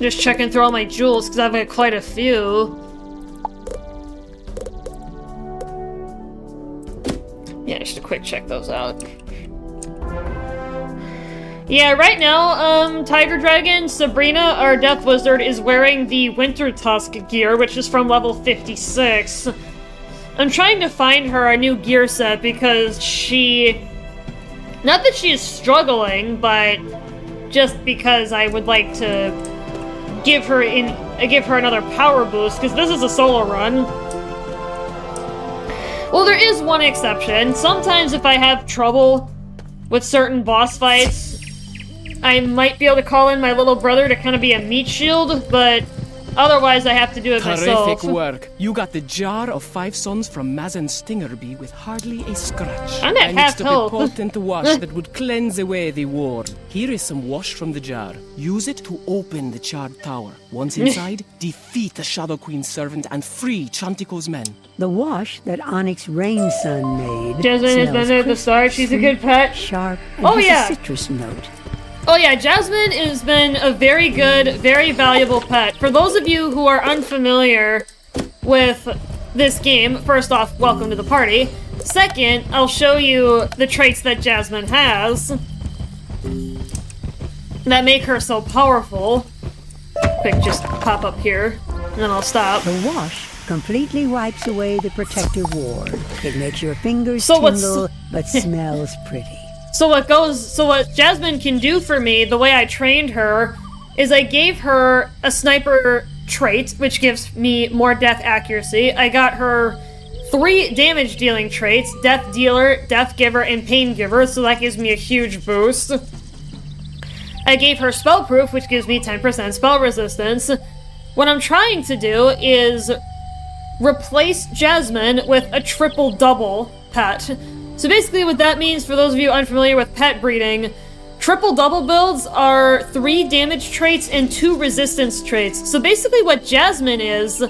Just checking through all my jewels because I've got quite a few. Yeah, just a quick check those out. Yeah, right now, Tiger Dragon, Sabrina, our Death Wizard, is wearing the Winter Tusk gear, which is from level 56. I'm trying to find her a new gear set because she... Not that she is struggling, but just because I would like to give her another power boost, because this is a solo run. Well, there is one exception. Sometimes if I have trouble with certain boss fights, I might be able to call in my little brother to kind of be a meat shield, but otherwise I have to do it myself. Terrific work. You got the jar of 5 suns from Mazen Stingerby with hardly a scratch. I'm at I half mixed up health. a potent wash that would cleanse away the ward. Here is some wash from the jar. Use it to open the charred tower. Once inside, defeat the Shadow Queen's servant and free Chantico's men. The wash that Onyx Rain Sun made Jasmine has smells been at the crisp, start. She's a good pet. sharp, and Oh, has yeah. a citrus note. Oh yeah, Jasmine has been a very good, very valuable pet. For those of you who are unfamiliar with this game, first off, welcome to the party. Second, I'll show you the traits that Jasmine has that make her so powerful. Quick, just pop up here, and then I'll stop. The wash completely wipes away the protective ward. It makes your fingers So what's- tingle, but smells pretty. So what Jasmine can do for me, the way I trained her, is I gave her a sniper trait, which gives me more death accuracy. I got her 3 damage dealing traits, Death Dealer, Death Giver, and Pain Giver, so that gives me a huge boost. I gave her Spellproof, which gives me 10% spell resistance. What I'm trying to do is replace Jasmine with a triple-double pet. So basically what that means, for those of you unfamiliar with pet breeding, triple-double builds are 3 damage traits and 2 resistance traits. So basically what Jasmine is,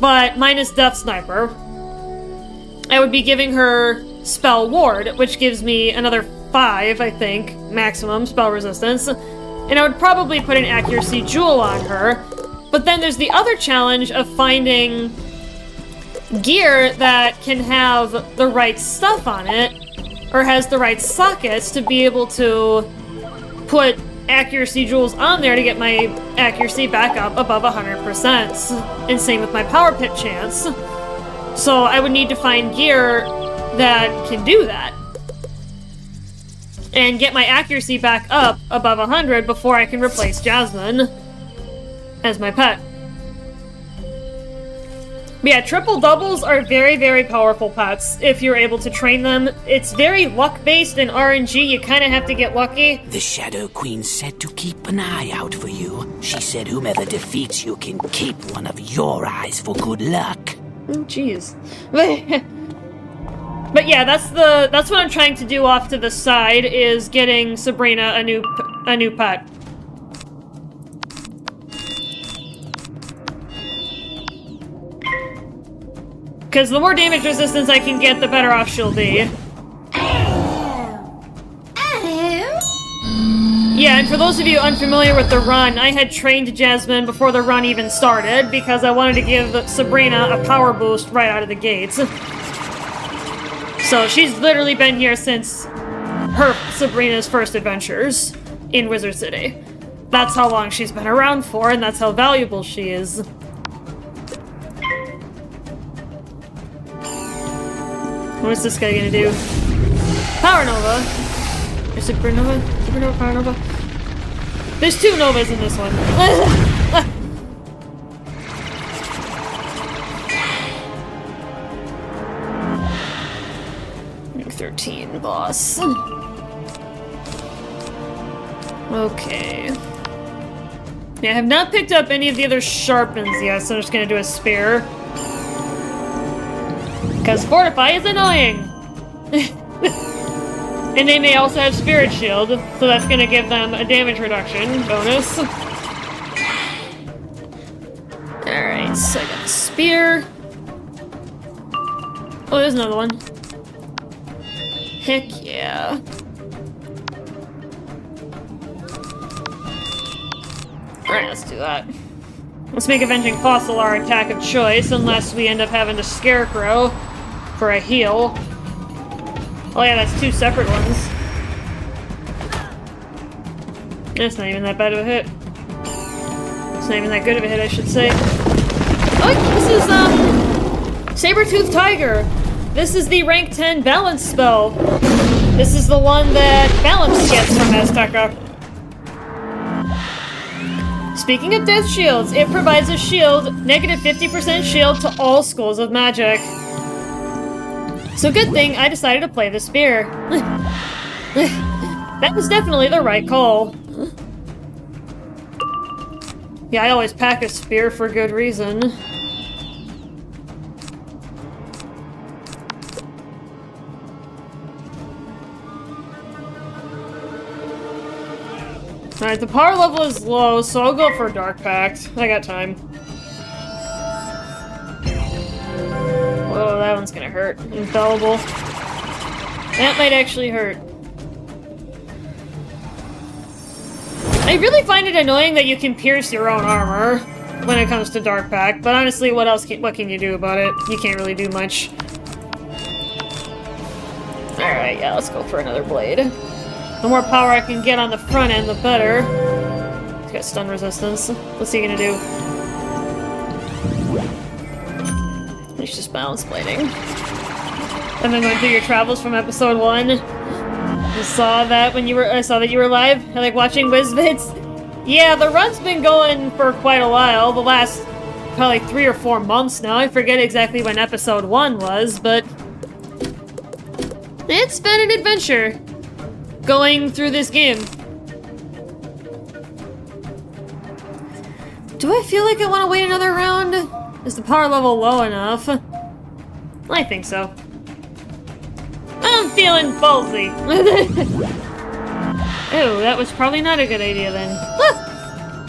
but minus Death Sniper, I would be giving her Spell Ward, which gives me another 5, I think, maximum spell resistance. And I would probably put an Accuracy Jewel on her. But then there's the other challenge of finding gear that can have the right stuff on it, or has the right sockets to be able to put Accuracy Jewels on there to get my accuracy back up above 100%. And same with my Power Pip chance. So I would need to find gear that can do that. And get my accuracy back up above 100 before I can replace Jasmine as my pet. But yeah, triple doubles are very, very powerful pets if you're able to train them. It's very luck-based in RNG, you kind of have to get lucky. The Shadow Queen said to keep an eye out for you. She said whomever defeats you can keep one of your eyes for good luck. Oh, jeez. But yeah, that's what I'm trying to do off to the side, is getting Sabrina a new pet. Because the more damage resistance I can get, the better off she'll be. Yeah, and for those of you unfamiliar with the run, I had trained Jasmine before the run even started, because I wanted to give Sabrina a power boost right out of the gates. So she's literally been here since Sabrina's first adventures in Wizard City. That's how long she's been around for, and that's how valuable she is. What's this guy gonna do? Power Nova! Or Supernova? Supernova, Power Nova? There's 2 Novas in this one. 13, boss. Okay. Yeah, I have not picked up any of the other sharpens yet, so I'm just gonna do a spear. Because Fortify is annoying! And they may also have Spirit Shield, so that's gonna give them a damage reduction bonus. Alright, so I got the spear. Oh, there's another one. Heck yeah. Alright, let's do that. Let's make Avenging Fossil our attack of choice, unless we end up having to Scarecrow for a heal. Oh yeah, that's 2 separate ones. That's not even that bad of a hit. It's not even that good of a hit, I should say. Oh, this is, Saber-Tooth Tiger! This is the rank 10 balance spell. This is the one that Balance gets from Azteca. Speaking of Death Shields, it provides a shield, negative 50% shield to all schools of magic. So good thing I decided to play the spear. That was definitely the right call. Yeah, I always pack a spear for good reason. Alright, the power level is low, so I'll go for Dark Pact. I got time. Whoa, that one's gonna hurt. Infallible. That might actually hurt. I really find it annoying that you can pierce your own armor when it comes to Dark Pact, but honestly, what can you do about it? You can't really do much. Alright, yeah, let's go for another blade. The more power I can get on the front end, the better. He's got stun resistance. What's he gonna do? He's just balance blading. And then going through your travels from episode 1. I saw that you were live. I like watching WizVids. Yeah, the run's been going for quite a while. The last probably 3 or 4 months now. I forget exactly when episode 1 was, but it's been an adventure going through this game. Do I feel like I want to wait another round? Is the power level low enough? I think so. I'm feeling ballsy. Oh, that was probably not a good idea then.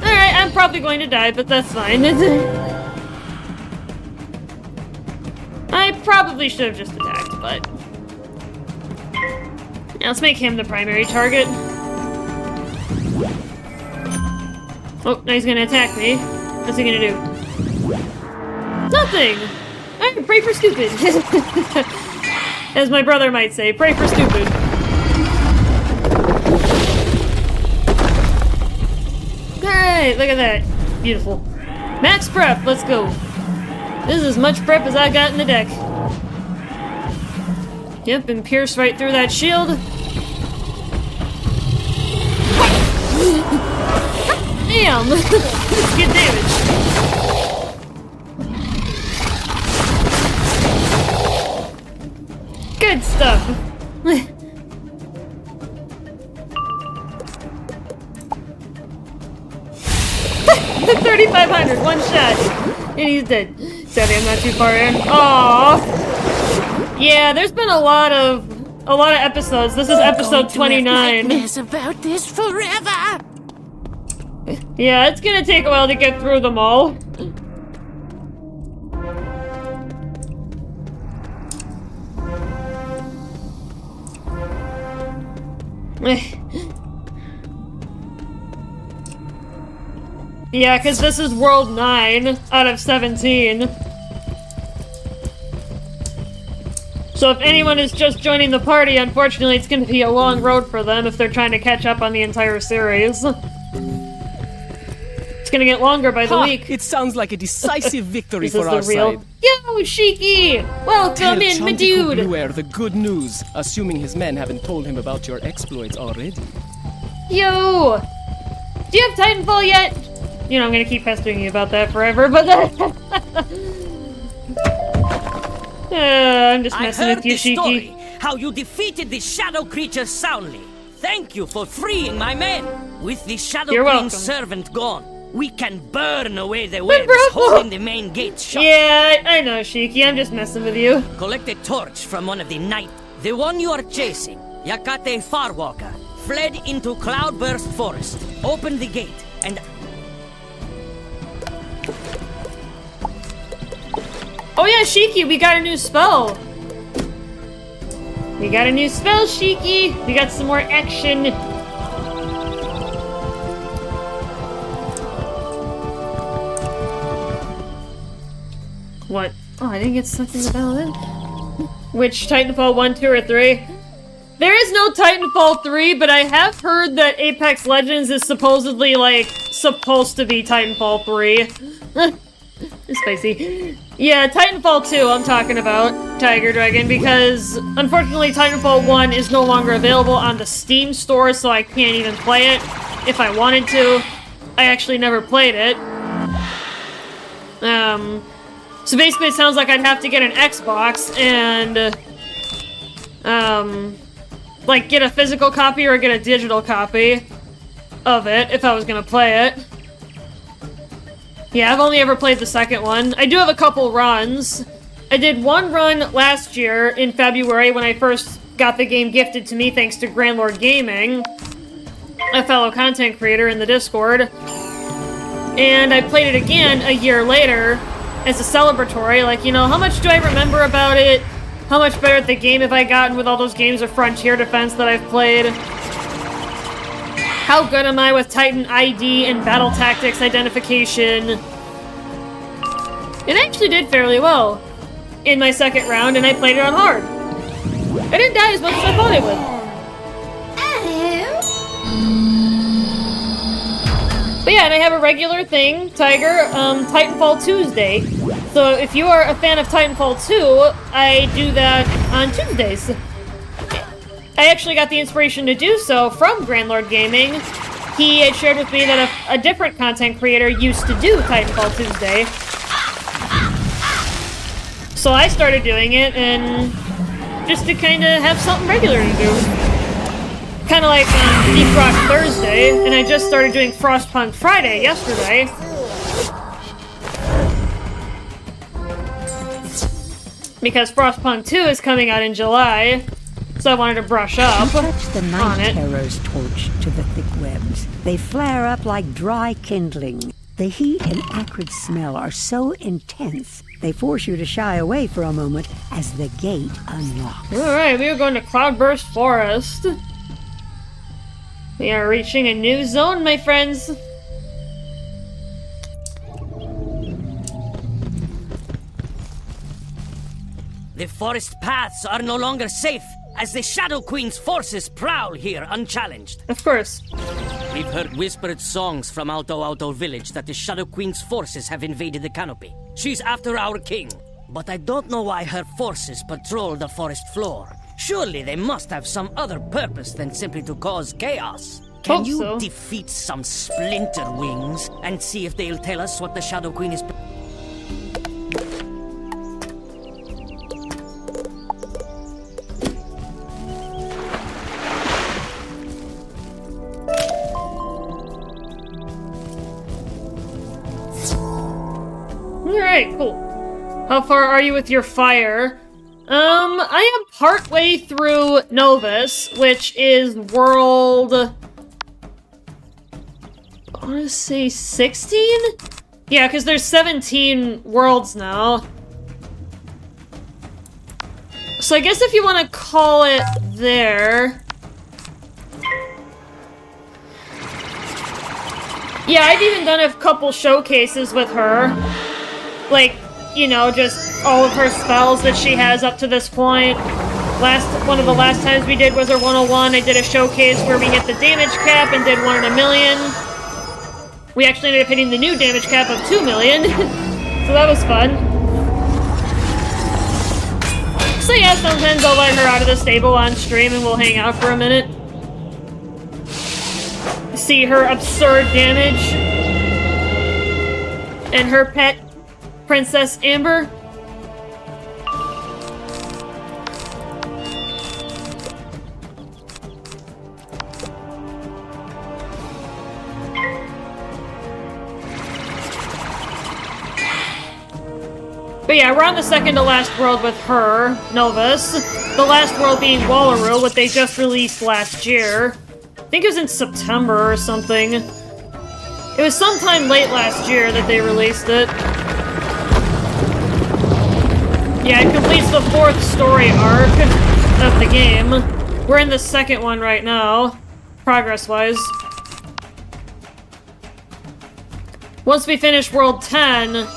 Alright, I'm probably going to die, but that's fine. I probably should have just attacked, but... Yeah, let's make him the primary target. Oh, now he's gonna attack me. What's he gonna do? Nothing! I pray for stupid. As my brother might say, pray for stupid. Alright, look at that. Beautiful. Max prep, let's go. This is as much prep as I got in the deck. Yep, and pierced right through that shield. Damn! Let's get damage. Good stuff. 3,500, one shot. And he's dead. Sadly, I'm not too far in. Aww. Yeah, there's been a lot of episodes. This is episode 29. Nightmares about this forever. Yeah, it's gonna take a while to get through them all. Yeah, because this is World 9 out of 17. So if anyone is just joining the party, unfortunately it's going to be a long road for them if they're trying to catch up on the entire series. It's going to get longer by the week. It sounds like a decisive victory This for is our the real... side. Yo, Shiki! Welcome Tell in, my Chantico dude! Blueair the good news, assuming his men haven't told him about your exploits already. Yo! Do you have Titanfall yet? You know, I'm gonna keep pestering you about that forever, but I'm just messing with you, Shiki. Story, how you defeated the shadow creatures soundly. Thank you for freeing my men. With the Shadow You're Queen's welcome. servant gone, we can burn away the webs holding the main gate shut. Yeah, I know, Shiki. I'm just messing with you. Collect a torch from one of the night. The one you are chasing, Yakate Farwalker, fled into Cloudburst Forest. Open the gate and... Oh yeah, Shiki, we got a new spell. We got a new spell, Shiki. We got some more action. What? Oh, I didn't get something about it. Which Titanfall 1, 2, or 3? There is no Titanfall 3, but I have heard that Apex Legends is supposedly, like, supposed to be Titanfall 3. It's spicy. Yeah, Titanfall 2 I'm talking about, Tiger Dragon, because unfortunately Titanfall 1 is no longer available on the Steam store, so I can't even play it if I wanted to. I actually never played it. So basically it sounds like I'd have to get an Xbox and, like get a physical copy or get a digital copy of it if I was gonna play it. Yeah, I've only ever played the second one. I do have a couple runs. I did one run last year in February when I first got the game gifted to me thanks to Grandlord Gaming, a fellow content creator in the Discord. And I played it again a year later as a celebratory, like, you know, how much do I remember about it? How much better at the game have I gotten with all those games of Frontier Defense that I've played? How good am I with Titan ID and battle tactics identification? It actually did fairly well in my second round, and I played it on hard. I didn't die as much as I thought I would. But yeah, and I have a regular thing, Tiger, Titanfall Tuesday. So if you are a fan of Titanfall 2, I do that on Tuesdays. I actually got the inspiration to do so from Grandlord Gaming. He had shared with me that a different content creator used to do Titanfall Tuesday. So I started doing it, and just to kind of have something regular to do. Kind of like Defrost Thursday, and I just started doing Frostpunk Friday yesterday. Because Frostpunk 2 is coming out in July, so I wanted to brush up Touch the on night it. terror's torch to the thick webs. They flare up like dry kindling. The heat and acrid smell are so intense, they force you to shy away for a moment as the gate unlocks. Alright, we are going to Cloudburst Forest. We are reaching a new zone, my friends. The forest paths are no longer safe, as the Shadow Queen's forces prowl here unchallenged. Of course. We've heard whispered songs from Alto Alto village that the Shadow Queen's forces have invaded the canopy. She's after our king, but I don't know why her forces patrol the forest floor. Surely they must have some other purpose than simply to cause chaos. Can Hope you so. defeat some splinter wings and see if they'll tell us what the Shadow Queen is... Alright, cool. How far are you with your fire? I am partway through Novus, which is world... I want to say 16? Yeah, because there's 17 worlds now. So I guess if you want to call it there... Yeah, I've even done a couple showcases with her. Like, you know, just all of her spells that she has up to this point. One of the last times we did Wizard 101, I did a showcase where we hit the damage cap and did 1 in a million. We actually ended up hitting the new damage cap of 2 million. So that was fun. So yeah, sometimes I'll let her out of the stable on stream and we'll hang out for a minute. See her absurd damage. And her pet, Princess Amber. But yeah, we're on the second to last world with her, Novus. The last world being Wallaroo, what they just released last year. I think it was in September or something. It was sometime late last year that they released it. Yeah, it completes the 4th story arc of the game. We're in the 2nd one right now, progress-wise. Once we finish World 10,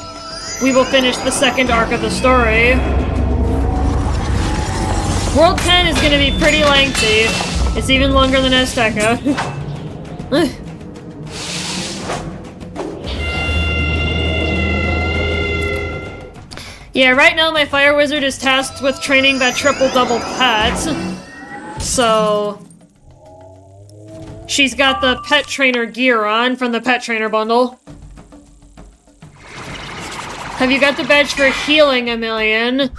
we will finish the 2nd arc of the story. World 10 is gonna be pretty lengthy. It's even longer than Azteca. Yeah, right now my Fire Wizard is tasked with training that triple-double pet. So... she's got the pet trainer gear on from the pet trainer bundle. Have you got the badge for healing, a million?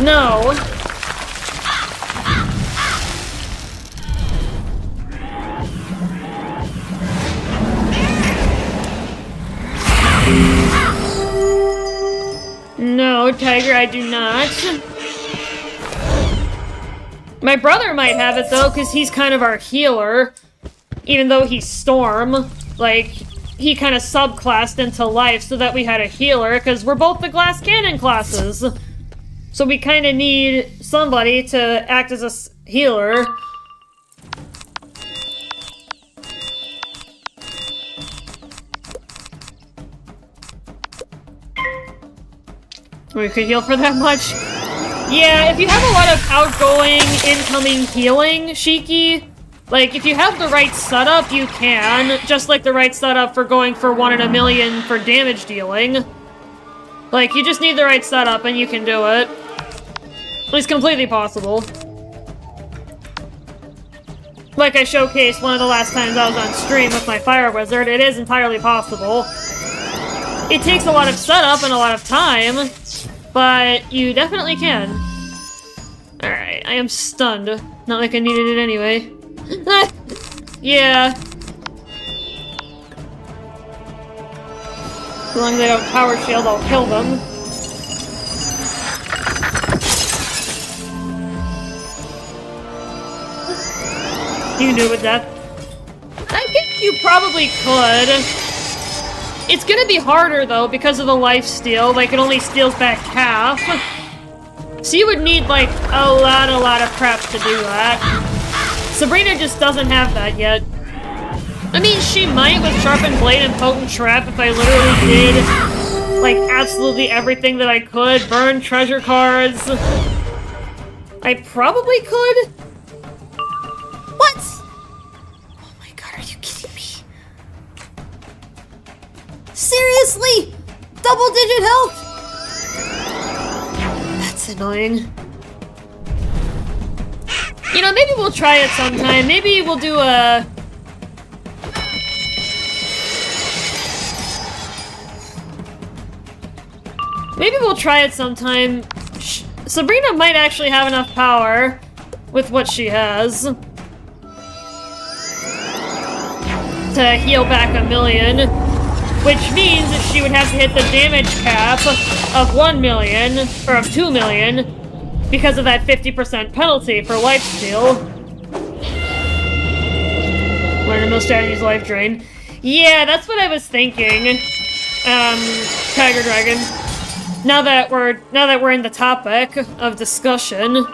No. No, Tiger, I do not. My brother might have it, though, because he's kind of our healer. Even though he's Storm. Like, he kind of subclassed into Life so that we had a healer, because we're both the Glass Cannon classes. So we kind of need somebody to act as a healer. We could heal for that much. Yeah, if you have a lot of outgoing, incoming healing, Shiki, like, if you have the right setup, you can. Just like the right setup for going for 1 in a million for damage dealing. Like, you just need the right setup and you can do it. It's completely possible. Like I showcased one of the last times I was on stream with my Fire Wizard, it is entirely possible. It takes a lot of setup and a lot of time, but you definitely can. Alright, I am stunned. Not like I needed it anyway. Yeah. As long as they don't power shield, I'll kill them. You can do it with death. I guess you probably could. It's gonna be harder, though, because of the life steal. Like, it only steals back half. So you would need, like, a lot of crap to do that. Sabrina just doesn't have that yet. I mean, she might with Sharpened Blade and Potent Trap if I literally did, like, absolutely everything that I could. Burn treasure cards. I probably could. What? Oh my god, are you kidding me? Seriously? Double-digit health? That's annoying. You know, maybe we'll try it sometime. Maybe we'll do a... Maybe we'll try it sometime. Sabrina might actually have enough power with what she has to heal back 1,000,000, which means that she would have to hit the damage cap of 1,000,000 or of 2,000,000 because of that 50% penalty for lifesteal. Learn the most strategies life drain. Yeah, that's what I was thinking. Tiger Dragon. Now that we're in the topic of discussion.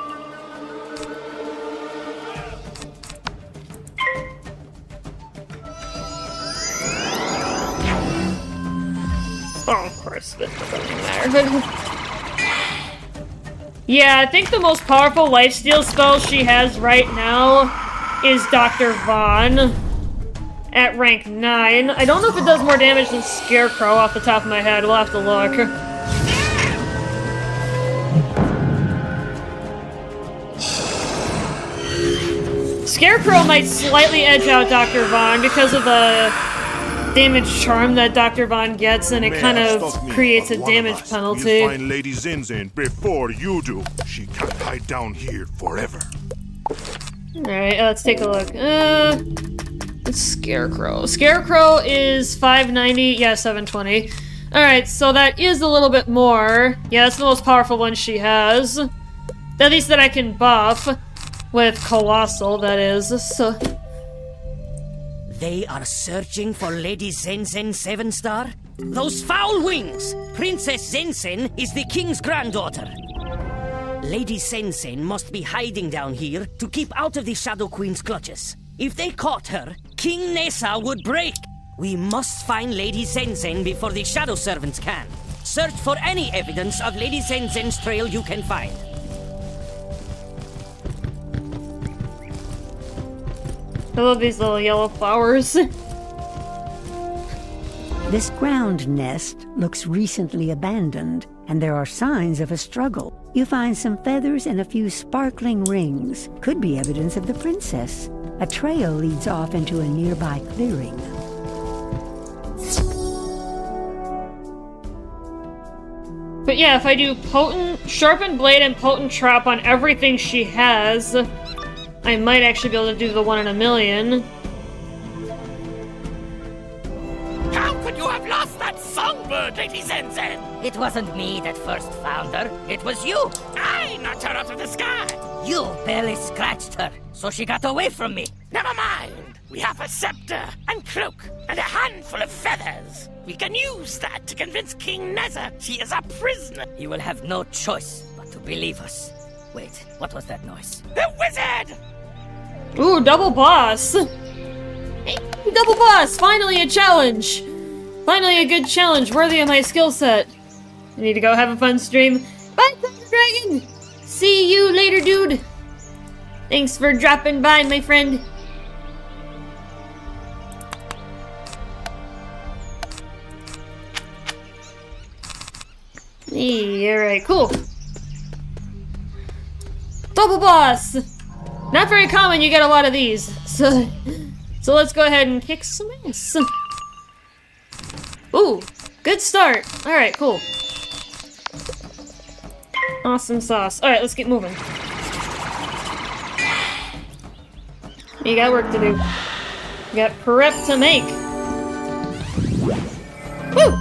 Oh, of course, but it doesn't matter. Yeah, I think the most powerful lifesteal spell she has right now is Dr. Vaughn at rank 9. I don't know if it does more damage than Scarecrow off the top of my head. We'll have to look. Scarecrow might slightly edge out Dr. Vaughn because of the damage charm that Dr. Vaughn gets, and it kind of creates a damage penalty. We'll find Lady Zinzin before you do. She can't hide down here forever. Alright, let's take a look. It's Scarecrow. Scarecrow is 590, yeah, 720. Alright, so that is a little bit more. Yeah, that's the most powerful one she has. At least that I can buff. With Colossal, that is. So. They are searching for Lady Zenzen 7-star? Those foul wings! Princess Zenzen is the king's granddaughter. Lady Zenzen must be hiding down here to keep out of the Shadow Queen's clutches. If they caught her, King Nessa would break. We must find Lady Zenzen before the Shadow Servants can. Search for any evidence of Lady Zenzen's trail you can find. I love these little yellow flowers. This ground nest looks recently abandoned, and there are signs of a struggle. You find some feathers and a few sparkling rings. Could be evidence of the princess. A trail leads off into a nearby clearing. But yeah, if I do Sharpened Blade and Potent Trap on everything she has, I might actually be able to do the 1 in 1,000,000. How could you have lost that songbird, Lady Zenzen? It wasn't me that first found her. It was you. I knocked her out of the sky. You barely scratched her, so she got away from me. Never mind. We have a scepter and cloak and a handful of feathers. We can use that to convince King Neza she is a prisoner. He will have no choice but to believe us. Wait, what was that noise? The wizard! Ooh, double boss! Hey, double boss! Finally a challenge! Finally a good challenge worthy of my skill set. I need to go have a fun stream. Bye, Dragon! See you later, dude! Thanks for dropping by, my friend. Alright, cool. Double boss! Not very common, you get a lot of these. So let's go ahead and kick some ass. Ooh, good start. Alright, cool. Awesome sauce. Alright, let's get moving. You got work to do. You got prep to make. Woo!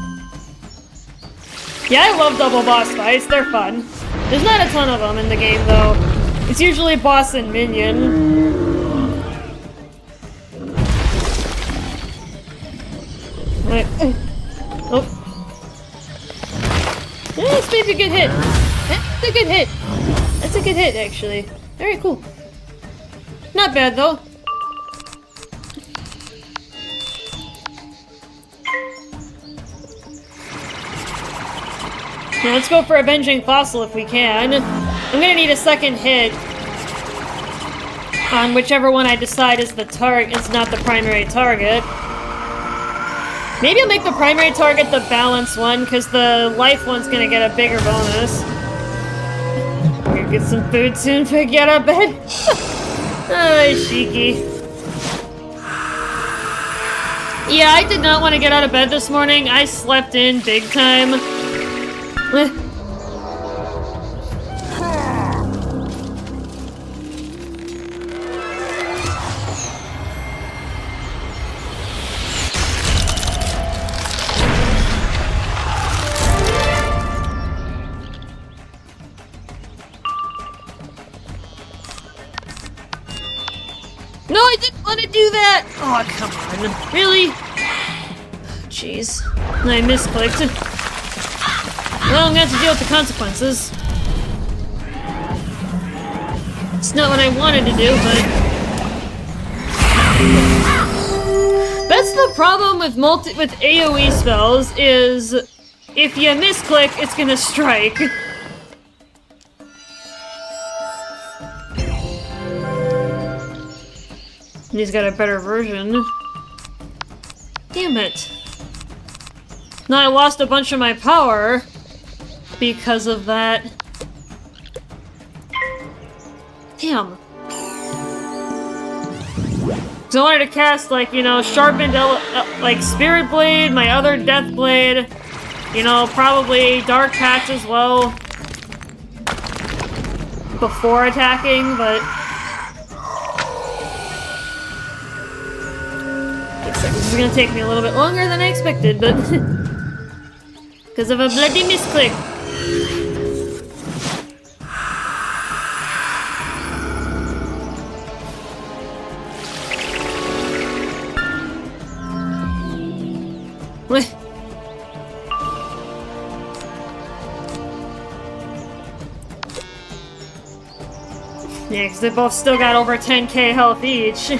Yeah, I love double boss fights. They're fun. There's not a ton of them in the game, though. It's usually boss and minion. Wait. Oh. Yeah, this may be a good hit. That's a good hit. That's a good hit, actually. Alright, cool. Not bad, though. Now let's go for Avenging Fossil if we can. I'm gonna need a second hit on whichever one I decide is the target. It's not the primary target. Maybe I'll make the primary target the balance one, because the life one's gonna get a bigger bonus. I'm gonna get some food soon if I get out of bed. Oh, Shiki. Yeah, I did not want to get out of bed this morning. I slept in big time. No, I didn't want to do that! Oh, come on. Really? Jeez. I misclicked. Well, I'm gonna have to deal with the consequences. It's not what I wanted to do, but... That's the problem with AoE spells, is... if you misclick, it's gonna strike. And he's got a better version. Damn it. Now I lost a bunch of my power because of that. Damn. So I wanted to cast, like, you know, sharpened, like, Spirit Blade, my other Death Blade, you know, probably Dark Patch as well. Before attacking, but... this is gonna take me a little bit longer than I expected, but... because of a bloody misclick. Yeah, because they both still got over 10k health each.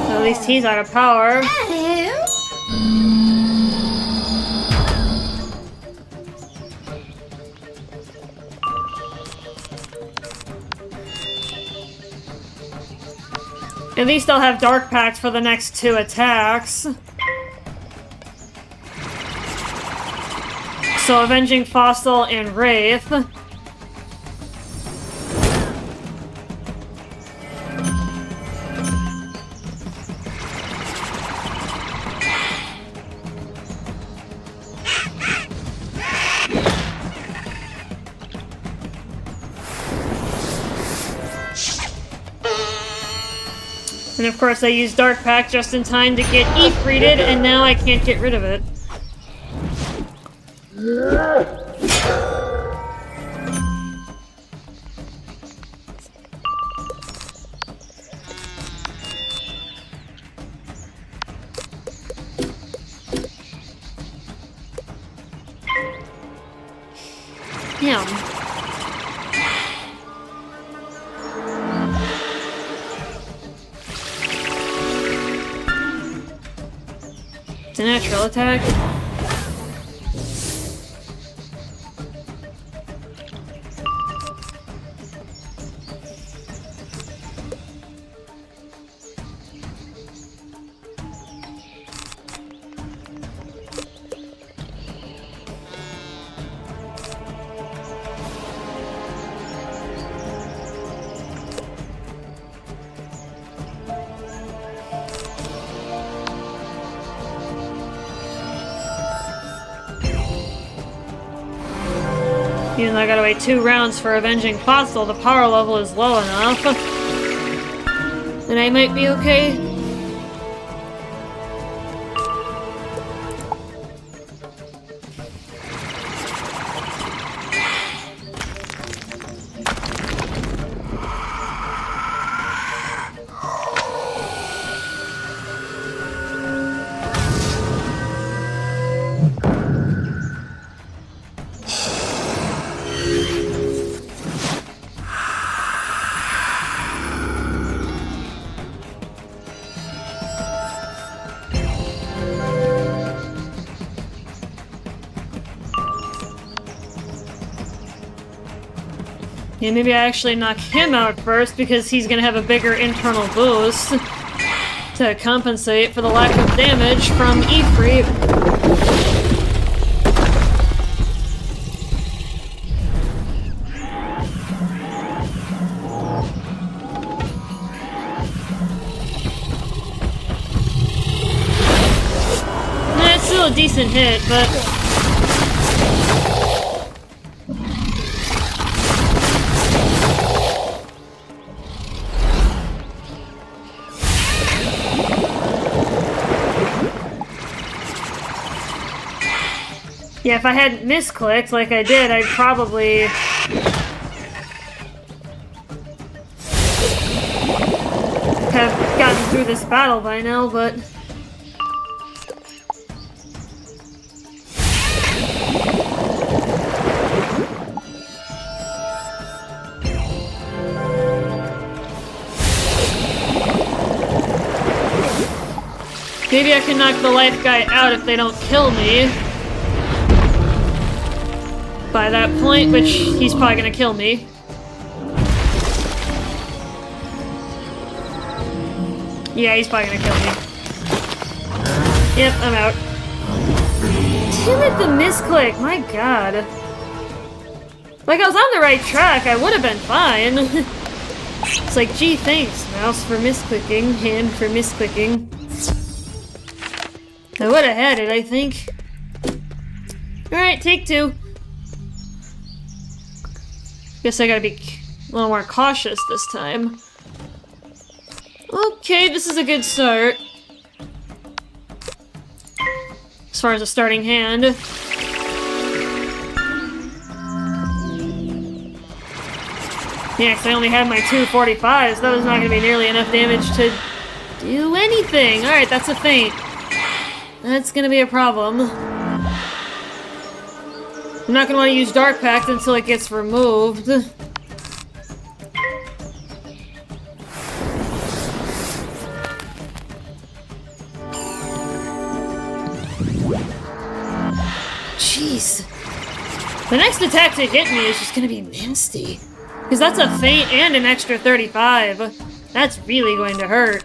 At least he's out of power. At least I'll have Dark Pact for the next 2 attacks. So Avenging Fossil and Wraith. And of course I used Dark Pact just in time to get Ifrited, and now I can't get rid of it. Damn. It's a natural attack. Even though I gotta wait 2 rounds for Avenging Fossil, the power level is low enough. And I might be okay. Yeah, maybe I actually knock him out first because he's gonna have a bigger internal boost to compensate for the lack of damage from Ifrit. It's still a decent hit, but yeah, if I hadn't misclicked like I did, I'd probably have gotten through this battle by now, but maybe I can knock the life guy out if they don't kill me by that point, which he's probably gonna kill me. Yeah, he's probably gonna kill me. Yep, I'm out. Damn it, the misclick, my god. Like, I was on the right track, I would have been fine. It's like, gee, thanks, mouse, for misclicking, hand for misclicking. I would have had it, I think. Alright, take two. Guess I gotta be a little more cautious this time. Okay, this is a good start. As far as a starting hand. Yeah, because I only had my 245s. That was not gonna be nearly enough damage to do anything. Alright, that's a feint. That's gonna be a problem. I'm not gonna want to use Dark Pact until it gets removed. Jeez. The next attack to hit me is just gonna be nasty. Because that's a feint and an extra 35. That's really going to hurt.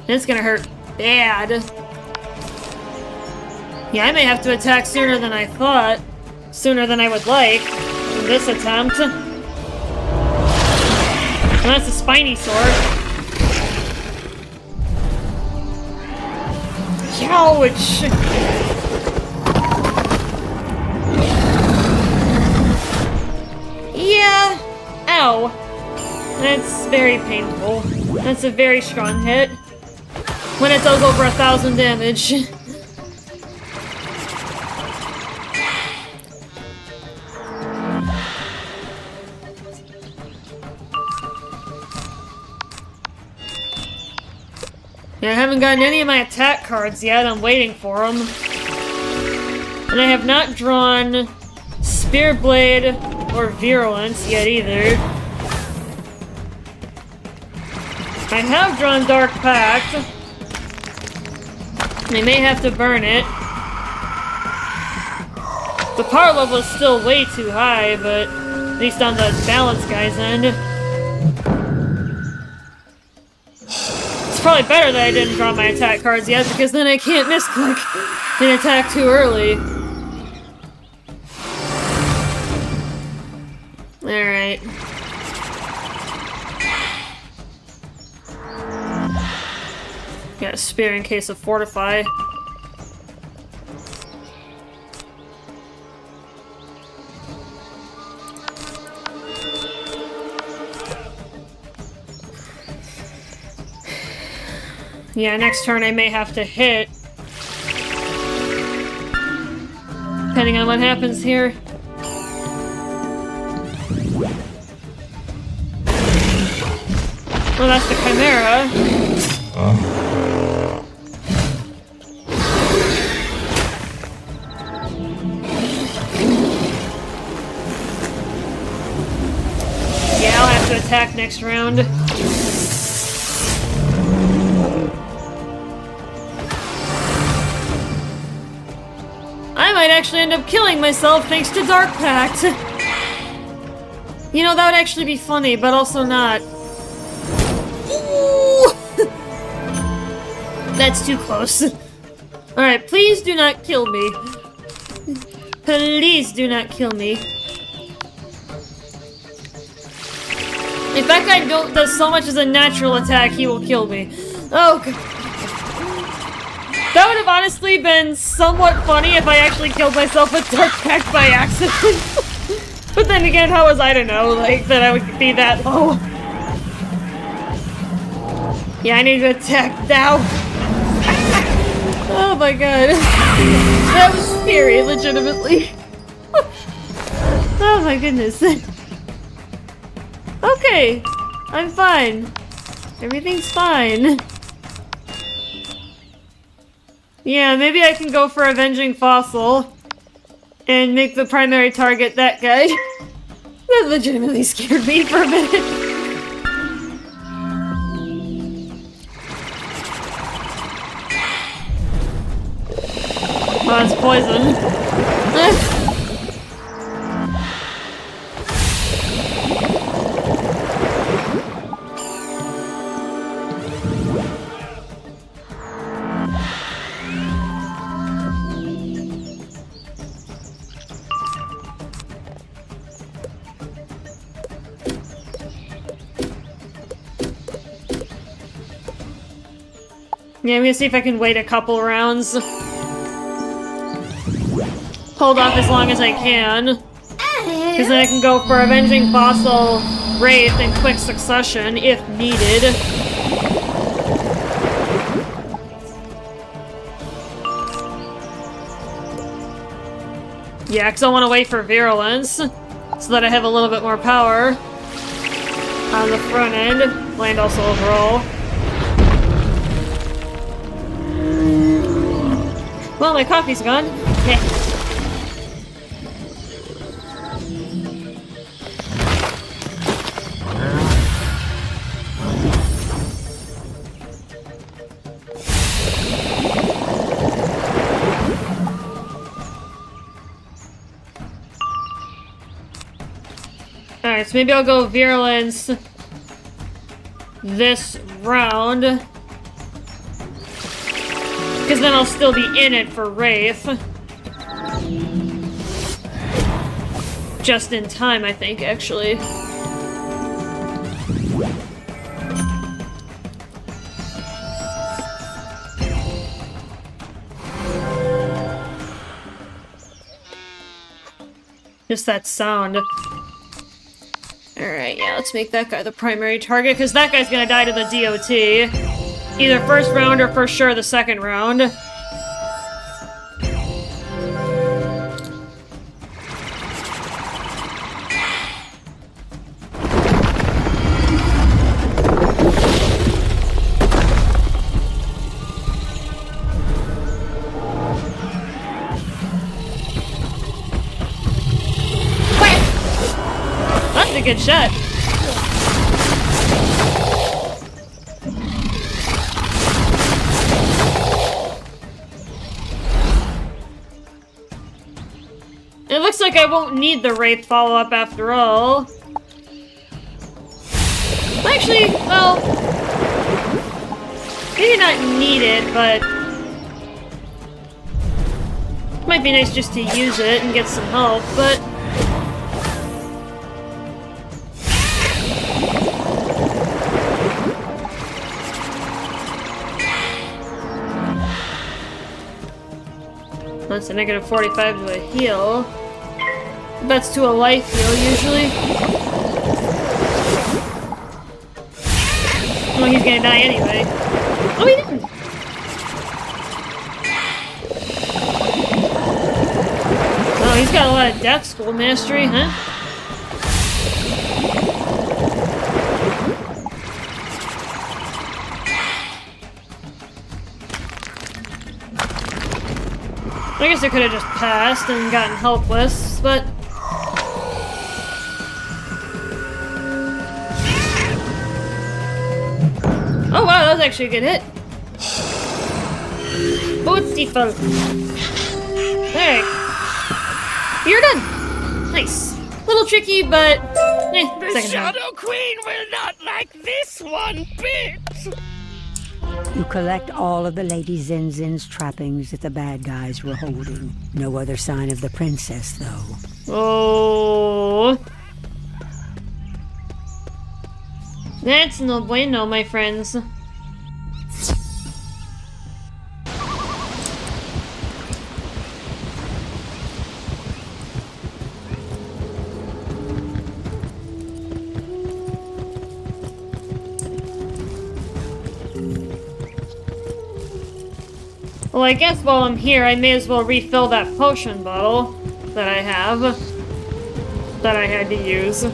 It's gonna hurt bad. Yeah, I may have to attack sooner than I thought. Sooner than I would like in this attempt. And that's a spiny sword. Ouch! Yeah. Ow. That's very painful. That's a very strong hit. When it does over 1,000 damage. Yeah, I haven't gotten any of my attack cards yet. I'm waiting for them. And I have not drawn Spear Blade or Virulence yet either. I have drawn Dark Pact. I may have to burn it. The power level is still way too high, but at least on the balance guy's end. It's probably better that I didn't draw my attack cards yet, because then I can't misclick and attack too early. Alright. Got a spear in case of fortify. Yeah, next turn I may have to hit. Depending on what happens here. Well, that's the Chimera. Yeah, I'll have to attack next round. I might actually end up killing myself thanks to Dark Pact. You know, that would actually be funny, but also not. Ooh! That's too close. Alright, please do not kill me. Please do not kill me. If that guy does so much as a natural attack, he will kill me. Oh, God. That would have honestly been somewhat funny if I actually killed myself with Dark Pact by accident. But then again, how was I to know, like, that I would be that low? Yeah, I need to attack now. Oh my god. That was scary, legitimately. Oh my goodness. Okay, I'm fine. Everything's fine. Yeah, maybe I can go for Avenging Fossil and make the primary target that guy. That legitimately scared me for a minute. Oh, it's poison. Yeah, I'm gonna see if I can wait a couple rounds. Hold off as long as I can. Because then I can go for Avenging Fossil, Wraith in quick succession, if needed. Yeah, because I want to wait for Virulence, so that I have a little bit more power on the front end, and also overall. Well, my coffee's gone. Yeah. Alright, so maybe I'll go Virulence this round. Because then I'll still be in it for Wraith. Just in time, I think, actually. Just that sound. Alright, yeah, let's make that guy the primary target, because that guy's gonna die to the DOT. Either first round or for sure the second round. That's a good shot. It looks like I won't need the Wraith follow-up after all. Actually, well... maybe not need it, but... might be nice just to use it and get some help, but... that's a negative 45 to a heal. That's to a life heal, usually. Well, he's gonna die anyway. Oh, he didn't! Oh, he's got a lot of Death School mastery, huh? I guess I could have just passed and gotten helpless, but... oh wow, that was actually a good hit. Beautiful. Alright. You're done! Nice. Little tricky, but The second time. Shadow Queen will not like this one bit! You collect all of the Lady Zinzin's trappings that the bad guys were holding. No other sign of the princess, though. Oh. That's no bueno, my friends. Well, I guess while I'm here, I may as well refill that potion bottle that I have, that I had to use. And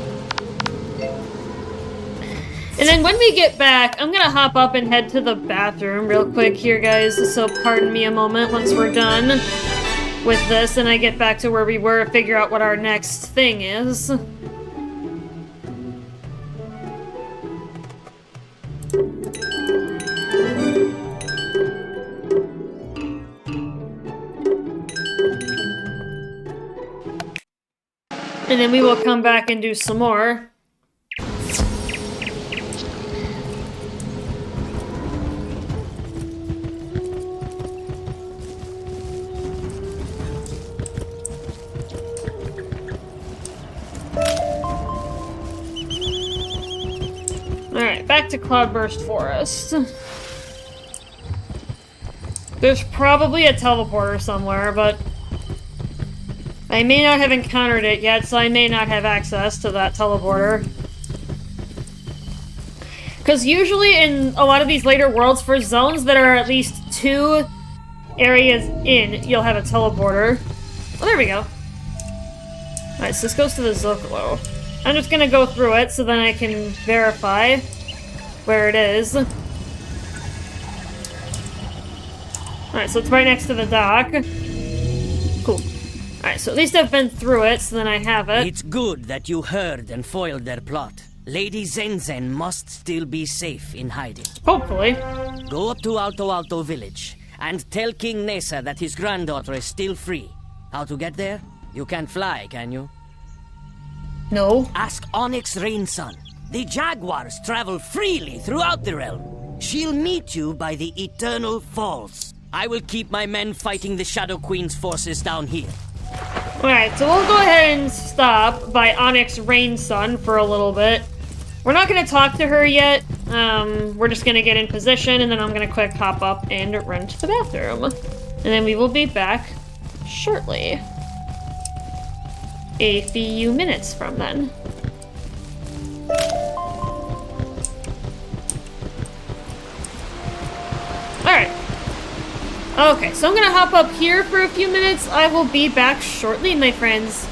then when we get back, I'm gonna hop up and head to the bathroom real quick here, guys, so pardon me a moment once we're done with this and I get back to where we were, figure out what our next thing is. And then we will come back and do some more. Alright, back to Cloudburst Forest. There's probably a teleporter somewhere, but I may not have encountered it yet, so I may not have access to that teleporter. Because usually in a lot of these later worlds, for zones that are at least 2 areas in, you'll have a teleporter. Oh, there we go. Alright, so this goes to the Zocalo. I'm just gonna go through it so then I can verify where it is. Alright, so it's right next to the dock. Cool. Alright, so at least I've been through it, so then I have it. It's good that you heard and foiled their plot. Lady Zenzen must still be safe in hiding. Hopefully. Go up to Alto Alto village and tell King Nessa that his granddaughter is still free. How to get there? You can't fly, can you? No. Ask Onyx Rainson. The Jaguars travel freely throughout the realm. She'll meet you by the Eternal Falls. I will keep my men fighting the Shadow Queen's forces down here. Alright, so we'll go ahead and stop by Onyx Rainson for a little bit. We're not going to talk to her yet. We're just going to get in position, and then I'm going to quick hop up and run to the bathroom. And then we will be back shortly. A few minutes from then. Alright. Okay, so I'm gonna hop up here for a few minutes. I will be back shortly, my friends.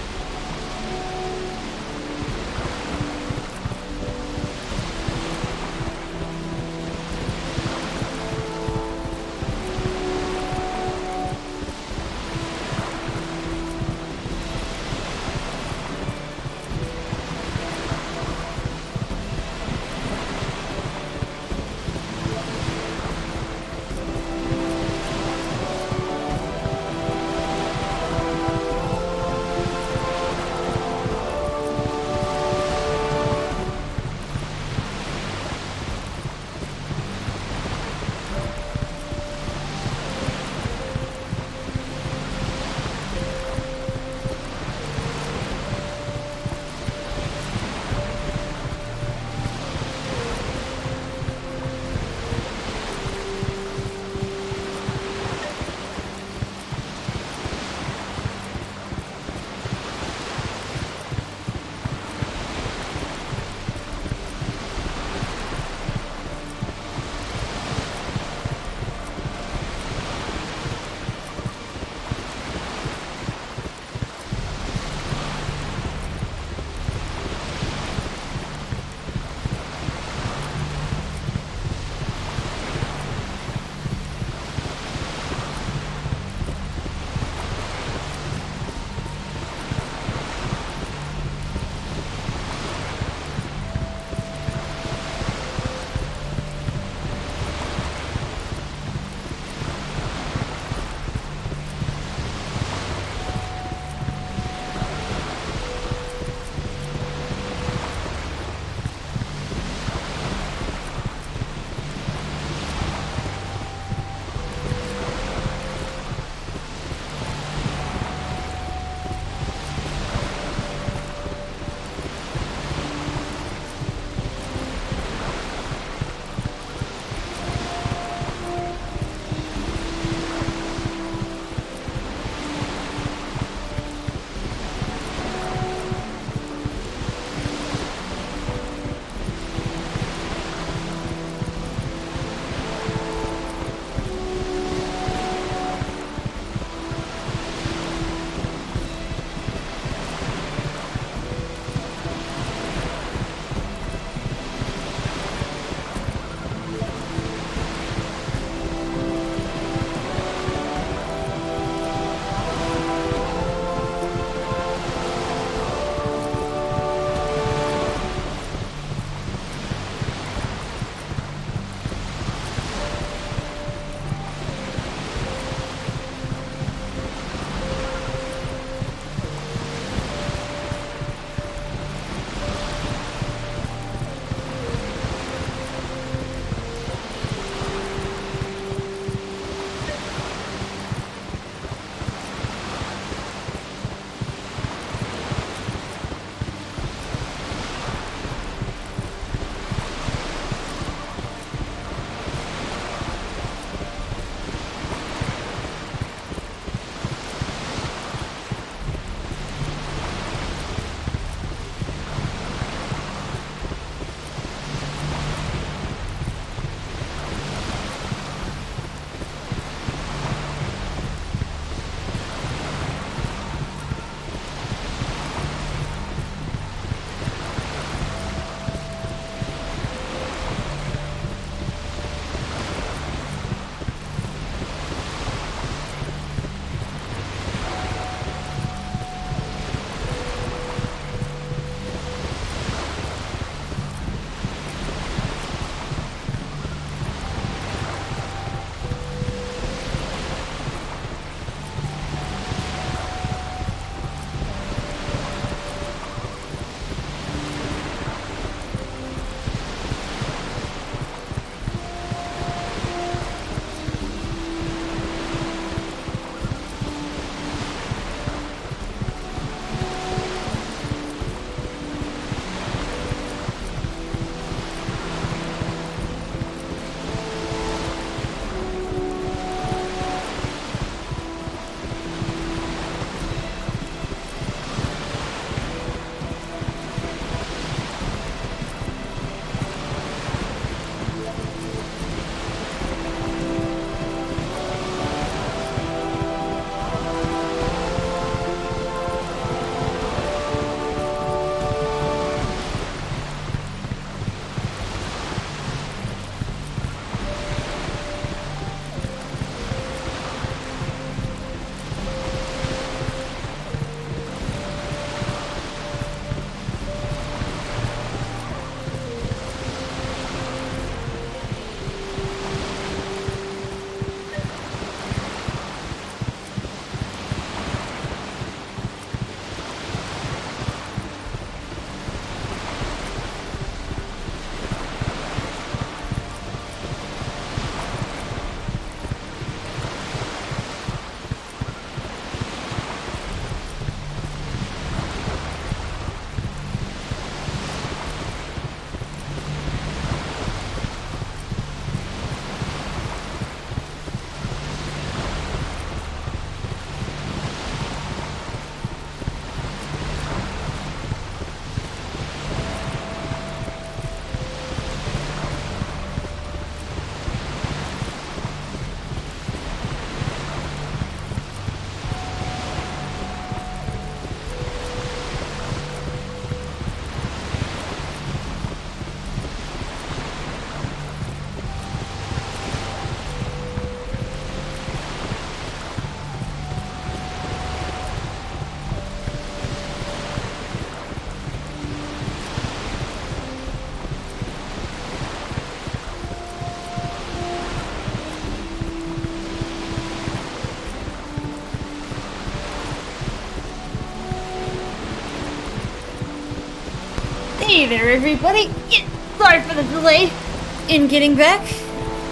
Hey there, everybody. Sorry for the delay in getting back.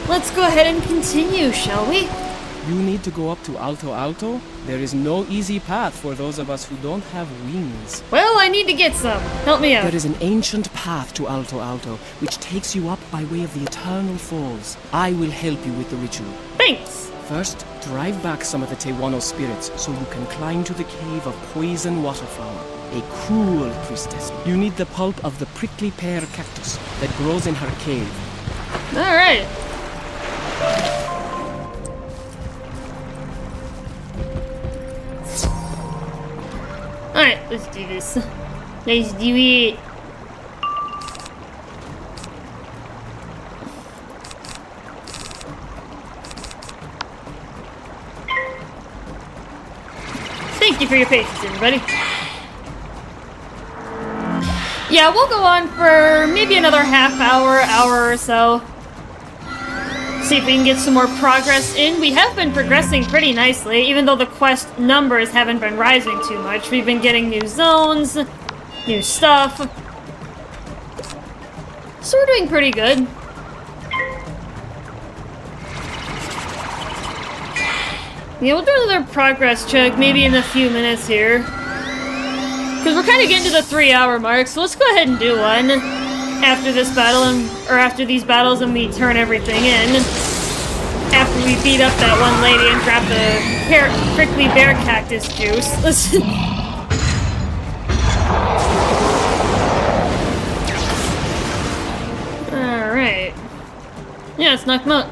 Let's go ahead and continue, shall we? You need to go up to Alto Alto? There is no easy path for those of us who don't have wings. Well, I need to get some. Help me out. There is an ancient path to Alto Alto, which takes you up by way of the Eternal Falls. I will help you with the ritual. Thanks! First, drive back some of the Tewano spirits so you can climb to the cave of Poison Waterflower, a cruel priestess. You need the pulp of the prickly pear cactus that grows in her cave. Alright. Alright, let's do this. Let's do it. Thank you for your patience, everybody. Yeah, we'll go on for maybe another hour or so. See if we can get some more progress in. We have been progressing pretty nicely, even though the quest numbers haven't been rising too much. We've been getting new zones, new stuff. So we're doing pretty good. Yeah, we'll do another progress check maybe in a few minutes here. Because we're kind of getting to the 3-hour mark, so let's go ahead and do one. After this battle, or after these battles, and we turn everything in. After we beat up that one lady and grab the prickly bear cactus juice. Listen. Alright. Yeah, let's knock him out.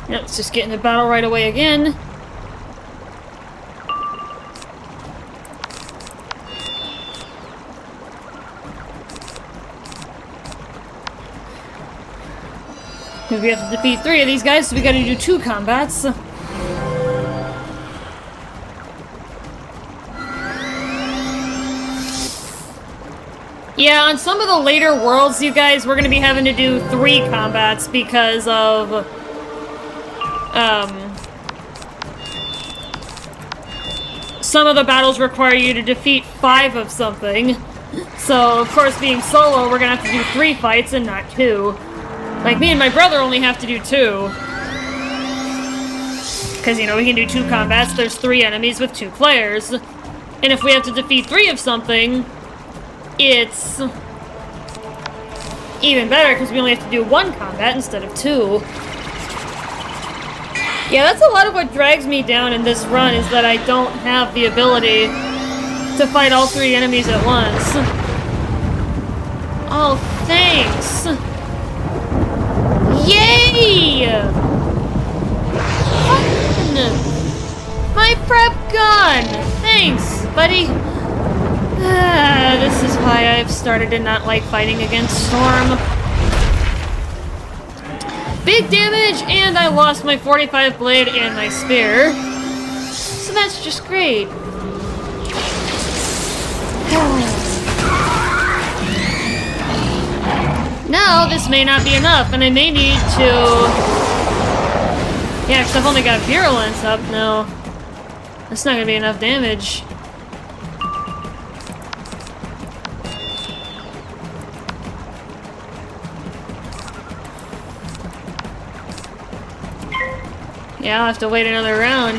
Let's just get in the battle right away again. We have to defeat 3 of these guys, so we gotta do 2 combats. Yeah, on some of the later worlds, you guys, we're gonna be having to do 3 combats because of some of the battles require you to defeat 5 of something. So, of course, being solo, we're gonna have to do 3 fights and not 2. Like, me and my brother only have to do 2. Because, you know, we can do 2 combats, there's 3 enemies with 2 players. And if we have to defeat 3 of something, it's even better because we only have to do 1 combat instead of 2. Yeah, that's a lot of what drags me down in this run, is that I don't have the ability to fight all 3 enemies at once. Oh, thanks! Yay! Fun! My prep gun! Thanks, buddy. This is why I've started to not like fighting against Storm. Big damage, and I lost my 45 blade and my spear. So that's just great. Now, this may not be enough, and I may need to... Yeah, because I've only got Virulence up now. That's not going to be enough damage. Yeah, I'll have to wait another round.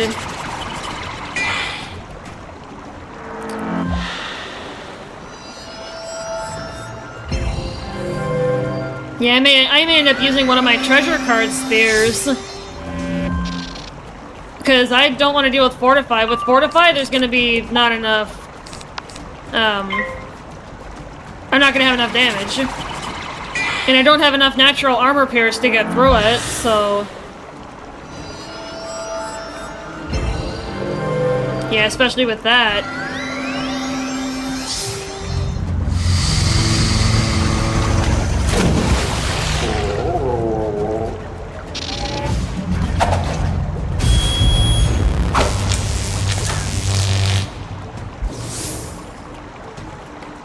Yeah, I may end up using one of my treasure card spears. Because I don't want to deal with Fortify. With Fortify, there's going to be not enough... I'm not going to have enough damage. And I don't have enough natural armor pierce to get through it, so... Yeah, especially with that.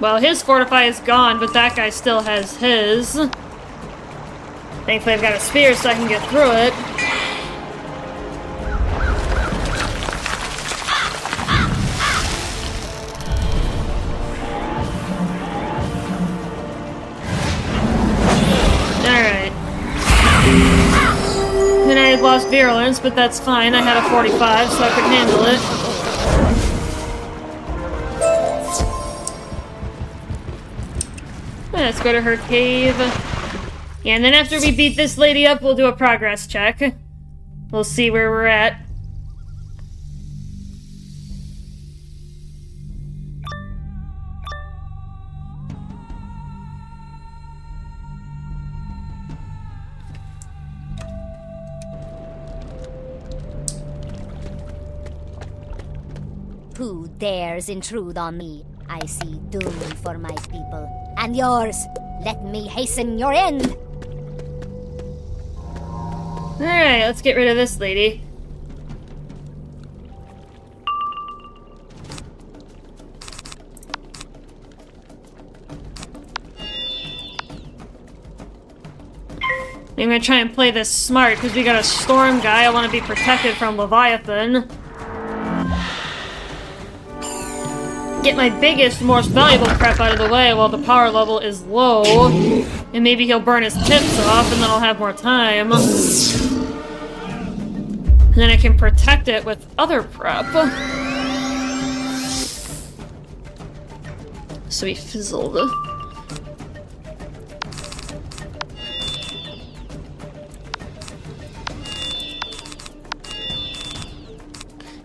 Well, his fortify is gone, but that guy still has his. Thankfully, I've got a spear so I can get through it. Alright. Then I had lost virulence, but that's fine. I had a 45, so I could handle it. Let's go to her cave. Yeah, and then after we beat this lady up, we'll do a progress check. We'll see where we're at. Who dares intrude on me? I see doom for my people. And yours. Let me hasten your end. Alright, let's get rid of this lady. I'm gonna try and play this smart, because we got a storm guy. I want to be protected from Leviathan. Get my biggest, most valuable prep out of the way while the power level is low. And maybe he'll burn his tips off, and then I'll have more time. And then I can protect it with other prep. So he fizzled.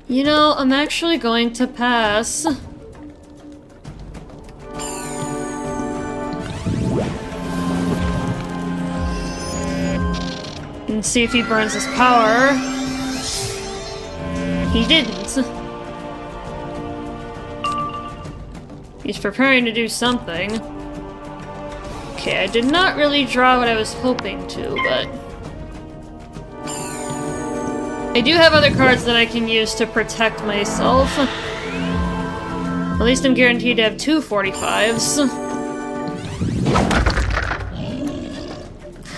You know, I'm actually going to pass. And see if he burns his power. He didn't. He's preparing to do something. Okay, I did not really draw what I was hoping to, but... I do have other cards that I can use to protect myself. At least I'm guaranteed to have 2 45s.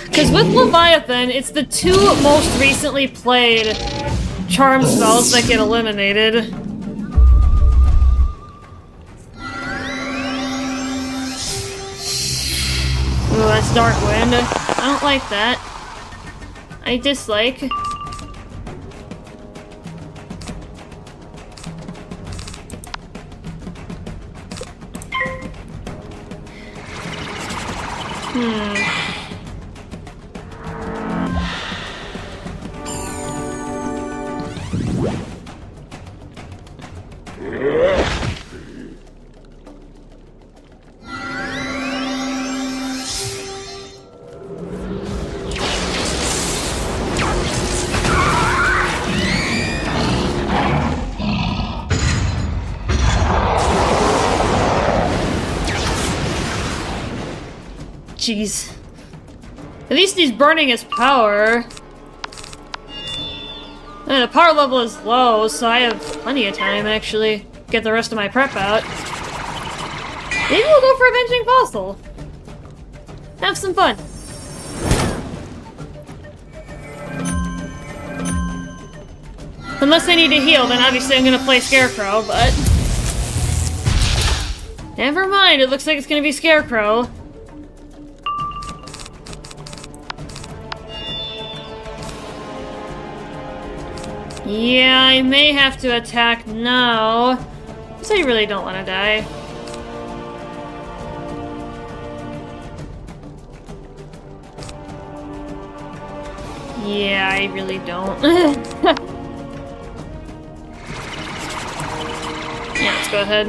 Because with Leviathan, it's the 2 most recently played charm spells that get eliminated. Ooh, that's Dark Wind. I don't like that. I dislike. Jeez. At least he's burning his power. And the power level is low, so I have plenty of time, actually. Get the rest of my prep out. Maybe we'll go for Avenging Fossil. Have some fun. Unless I need to heal, then obviously I'm gonna play Scarecrow, but... Never mind, it looks like it's gonna be Scarecrow. Yeah, I may have to attack now. Because I really don't want to die. Yeah, I really don't. Yeah, let's go ahead.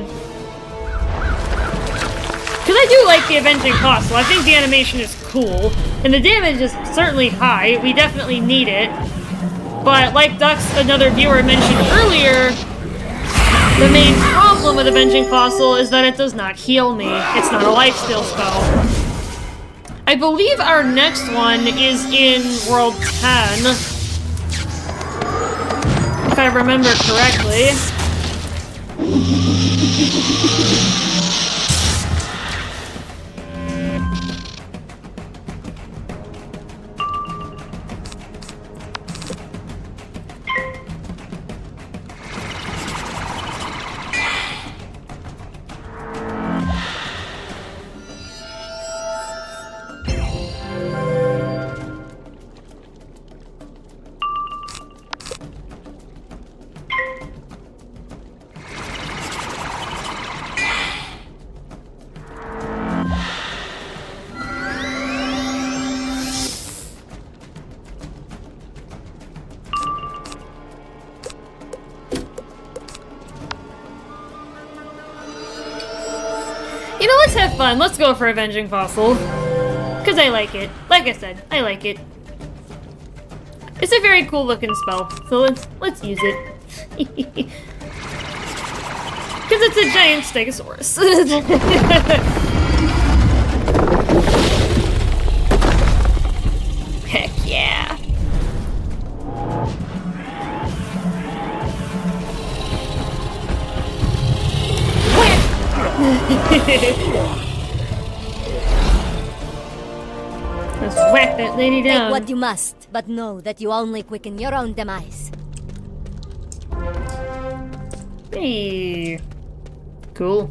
Because I do like the Avenging Fossil. I think the animation is cool. And the damage is certainly high. We definitely need it. But like Dux, another viewer, mentioned earlier, The main problem with Avenging Fossil is that it does not heal me. It's not a lifesteal spell. I believe our next one is in World 10. If I remember correctly. You know, let's have fun. Let's go for Avenging Fossil. Because I like it. Like I said, I like it. It's a very cool looking spell. So let's use it. Because it's a giant Stegosaurus. Heck yeah. Let's whack that lady down. Take what you must, but know that you only quicken your own demise. Hey. Cool.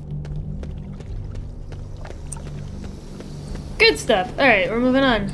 Good stuff. Alright, we're moving on.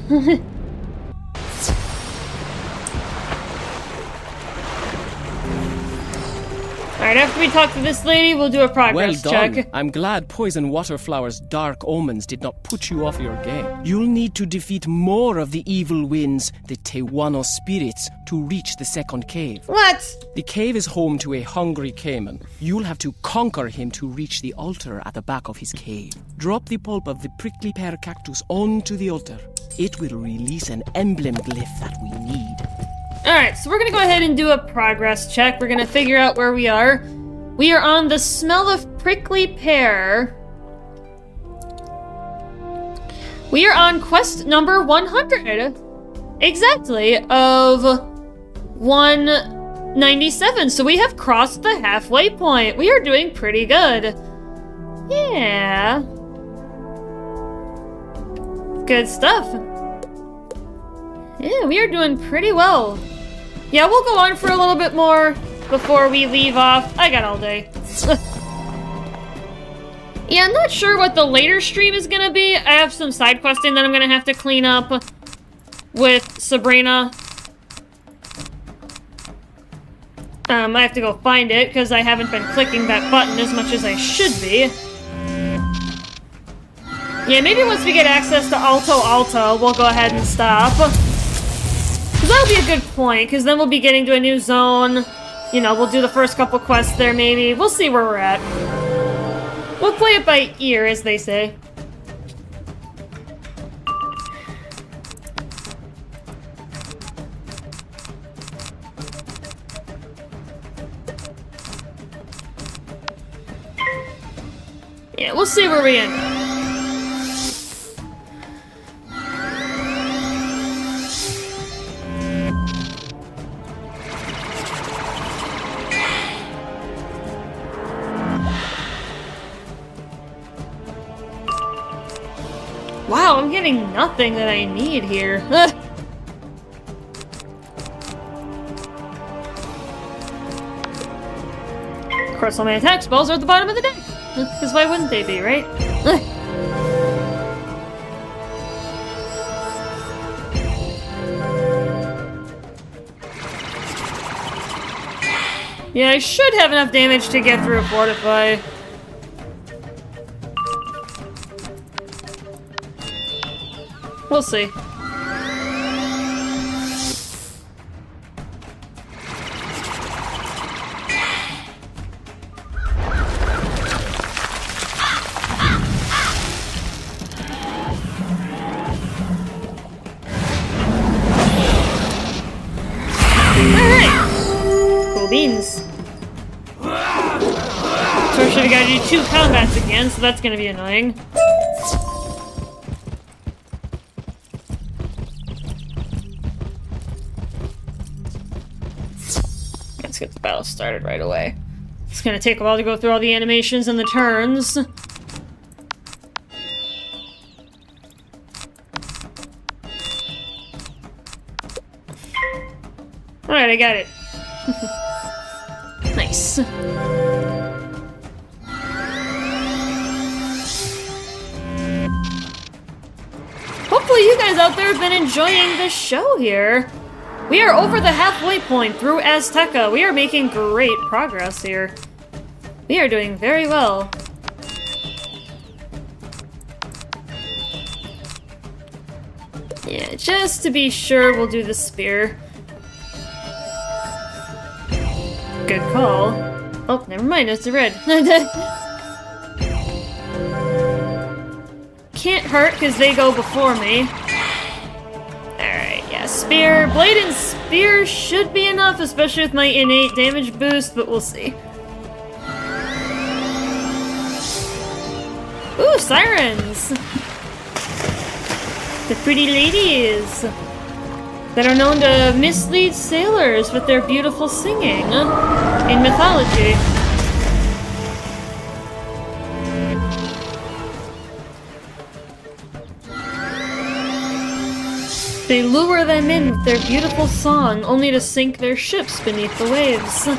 Alright, after we talk to this lady, we'll do a progress Well done. check. I'm glad Poison Waterflower's dark omens did not put you off your game. You'll need to defeat more of the evil winds, the Tewano spirits, to reach the second cave. What? The cave is home to a hungry caiman. You'll have to conquer him to reach the altar at the back of his cave. Drop the pulp of the prickly pear cactus onto the altar. It will release an emblem glyph that we need. Alright, so we're gonna go ahead and do a progress check. We're gonna figure out where we are. We are on the smell of prickly pear. We are on quest number 100. Exactly, of 197. So we have crossed the halfway point. We are doing pretty good. Yeah. Good stuff. Yeah, we are doing pretty well. Yeah, we'll go on for a little bit more before we leave off. I got all day. Yeah, I'm not sure what the later stream is gonna be. I have some side questing that I'm gonna have to clean up with Sabrina. I have to go find it because I haven't been clicking that button as much as I should be. Yeah, maybe once we get access to Alto, we'll go ahead and stop. Because that'll be a good point, because then we'll be getting to a new zone. You know, we'll do the first couple quests there, maybe. We'll see where we're at. We'll play it by ear, as they say. Yeah, we'll see where we end up. Wow, I'm getting nothing that I need here. Of course, all my attack spells are at the bottom of the deck. Because why wouldn't they be, right? Yeah, I should have enough damage to get through a Fortify. We'll see. Alright. Cool beans. Unfortunately, we gotta do 2 combats again, so that's gonna be annoying. Let's get the battle started right away. It's gonna take a while to go through all the animations and the turns. Alright, I got it. Nice. Hopefully you guys out there have been enjoying the show here. We are over the halfway point through Azteca. We are making great progress here. We are doing very well. Yeah, just to be sure, we'll do the spear. Good call. Oh, never mind, it's a red. Can't hurt because they go before me. Alright, yeah, spear. Blade and spear should be enough, especially with my innate damage boost, but we'll see. Ooh, sirens! The pretty ladies that are known to mislead sailors with their beautiful singing in mythology. They lure them in with their beautiful song, only to sink their ships beneath the waves.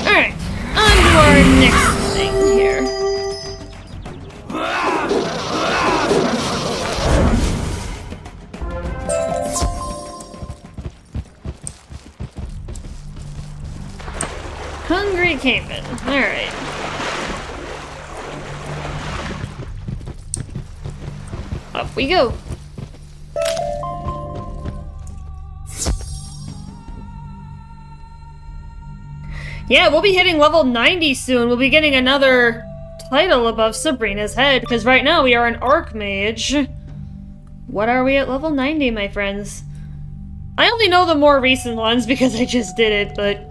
Alright, on to our next thing here. Hungry caveman. Alright. Off we go. Yeah, we'll be hitting level 90 soon. We'll be getting another title above Sabrina's head, because right now we are an Archmage. What are we at level 90, my friends? I only know the more recent ones because I just did it, but...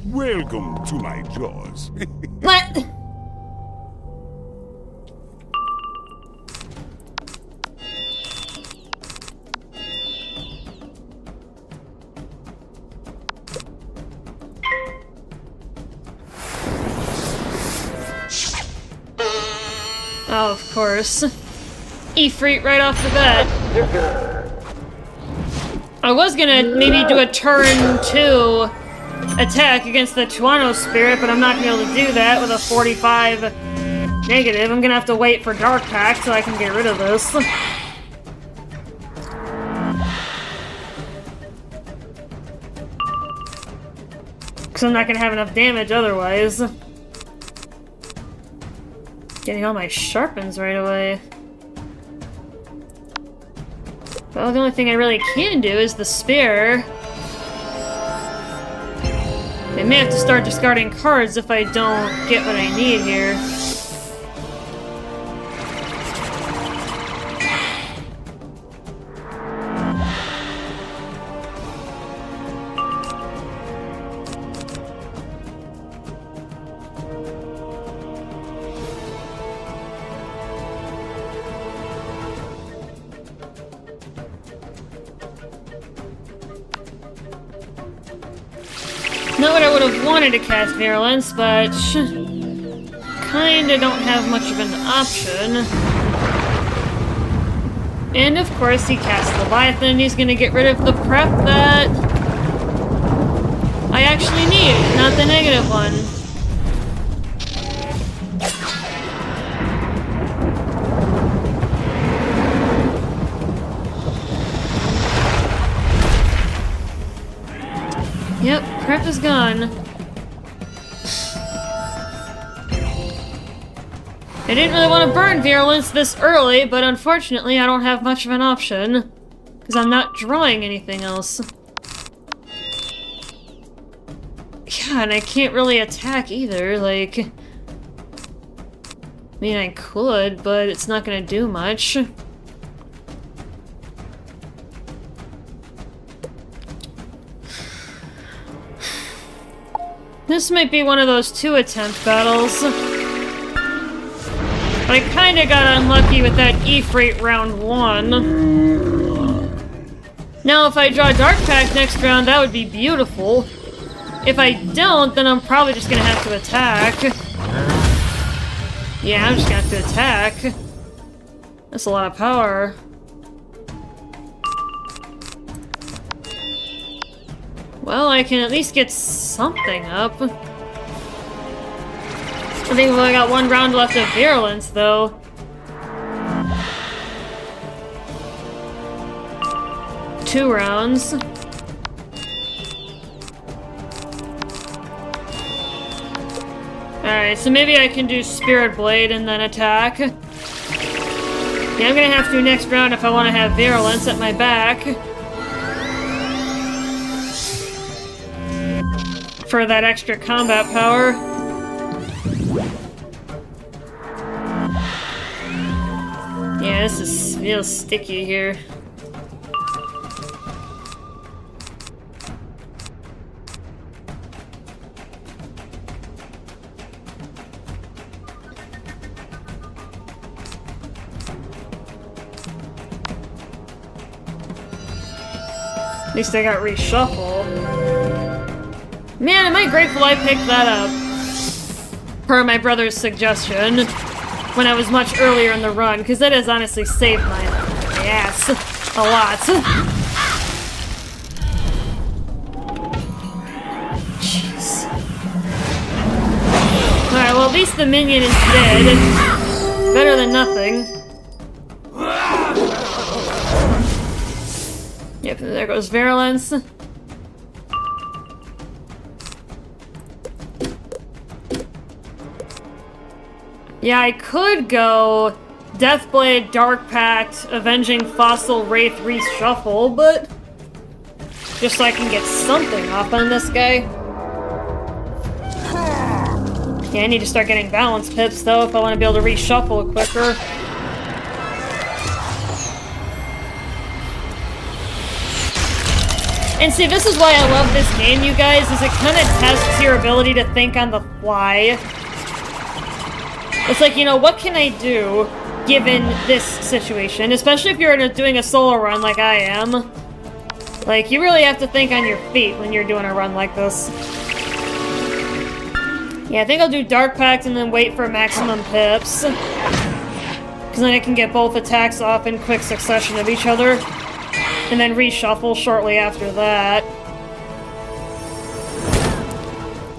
Welcome to my jaws. What? Oh, of course. Ifrit right off the bat. I was gonna maybe do a turn 2 attack against the Tuano Spirit, but I'm not gonna be able to do that with a 45 negative. I'm gonna have to wait for Dark Pact so I can get rid of this. Because I'm not gonna have enough damage otherwise. Getting all my sharpens right away. Well, the only thing I really can do is the spear. I may have to start discarding cards if I don't get what I need here. Not what I would have wanted to cast Virulence, but kinda don't have much of an option. And of course he casts Leviathan, he's gonna get rid of the prep that I actually need, not the negative one. Yep, prep is gone. I didn't really want to burn Virulence this early, but unfortunately I don't have much of an option. Because I'm not drawing anything else. Yeah, and I can't really attack either, like... I mean, I could, but it's not gonna do much. This might be one of those 2-attempt battles. But I kinda got unlucky with that E-Freight round 1. Now, if I draw Dark Pact next round, that would be beautiful. If I don't, then I'm probably just gonna have to attack. Yeah, I'm just gonna have to attack. That's a lot of power. Well, I can at least get something up. I think we've only got 1 round left of Virulence, though. Two rounds. Alright, so maybe I can do Spirit Blade and then attack. Yeah, I'm gonna have to next round if I want to have Virulence at my back. For that extra combat power. Yeah, this is real sticky here. At least I got reshuffle. Man, am I grateful I picked that up. Per my brother's suggestion. When I was much earlier in the run, because that has honestly saved my ass a lot. Jeez. Alright, well at least the minion is dead. Better than nothing. Yep, there goes Virulence. Yeah, I could go Deathblade, Dark Pact, Avenging Fossil, Wraith, Reshuffle, but just so I can get something off on this guy. Yeah, I need to start getting balance pips though if I want to be able to reshuffle quicker. And see, this is why I love this game, you guys, is it kind of tests your ability to think on the fly. It's like, you know, what can I do given this situation? Especially if you're doing a solo run like I am. Like, you really have to think on your feet when you're doing a run like this. Yeah, I think I'll do Dark Pact and then wait for maximum pips. Because then I can get both attacks off in quick succession of each other. And then reshuffle shortly after that.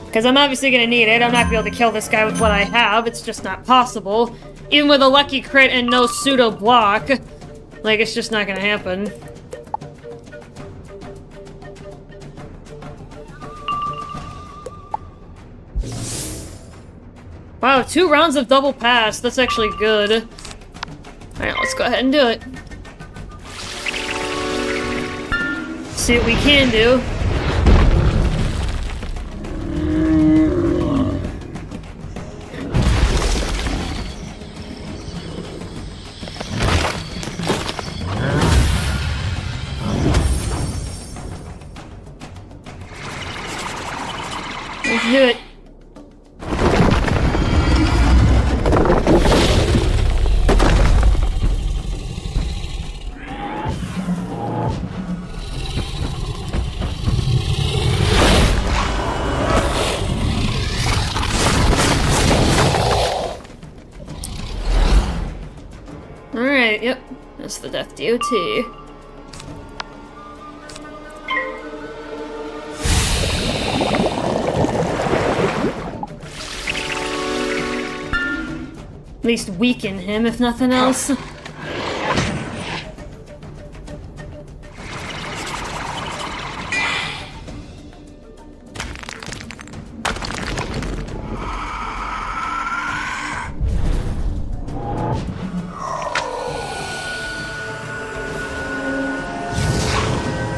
Because I'm obviously going to need it. I'm not going to be able to kill this guy with what I have. It's just not possible. Even with a lucky crit and no pseudo block. Like, it's just not going to happen. Wow, 2 rounds of double pass. That's actually good. Alright, let's go ahead and do it. See what we can do. Let's do it. Alright, yep. That's the Death DOT. At least weaken him, if nothing else.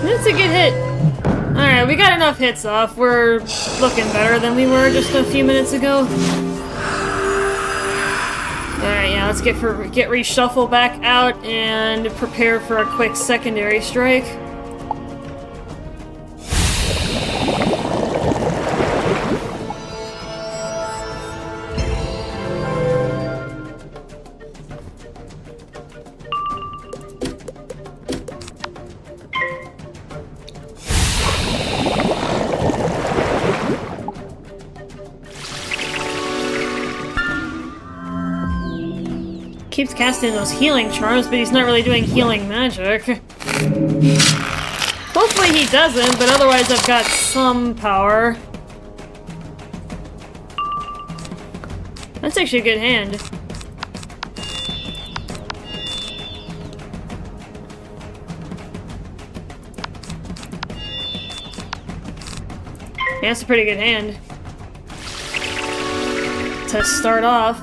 That's a good hit. Alright, we got enough hits off. We're looking better than we were just a few minutes ago. Alright, yeah, let's get reshuffle back out and prepare for a quick secondary strike. Keeps casting those healing charms, but he's not really doing healing magic. Hopefully he doesn't, but otherwise I've got some power. That's actually a good hand. Yeah, that's a pretty good hand. To start off.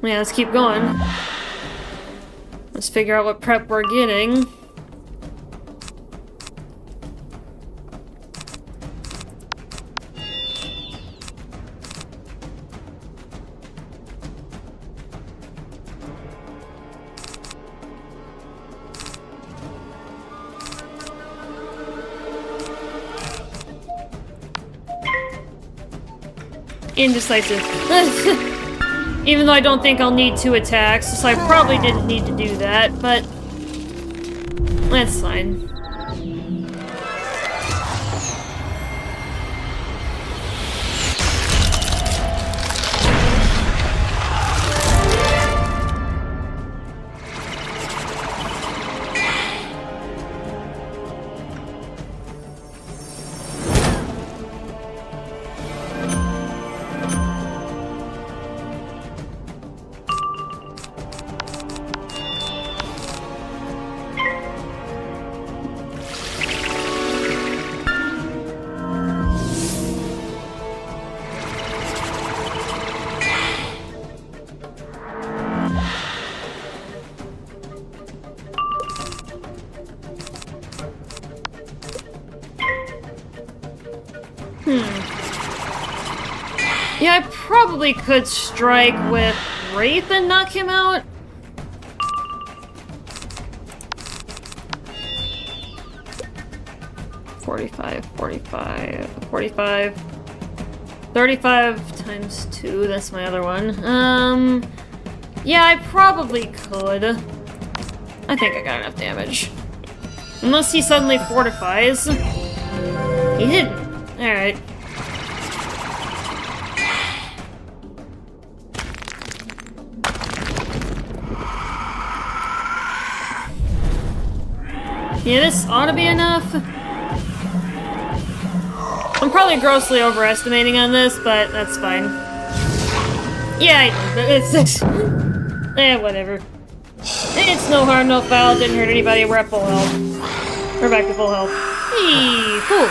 Yeah, let's keep going. Let's figure out what prep we're getting. Indecisive. Even though I don't think I'll need 2 attacks, so I probably didn't need to do that, but that's fine. Yeah, I probably could strike with Wraith and knock him out. $45, $45, $45. 35 times 2, that's my other one. Yeah, I probably could. I think I got enough damage. Unless he suddenly fortifies. He didn't. Alright. Yeah, this ought to be enough. I'm probably grossly overestimating on this, but that's fine. Yeah, it's whatever. It's no harm, no foul, didn't hurt anybody, we're at full health. We're back to full health. Hey, cool.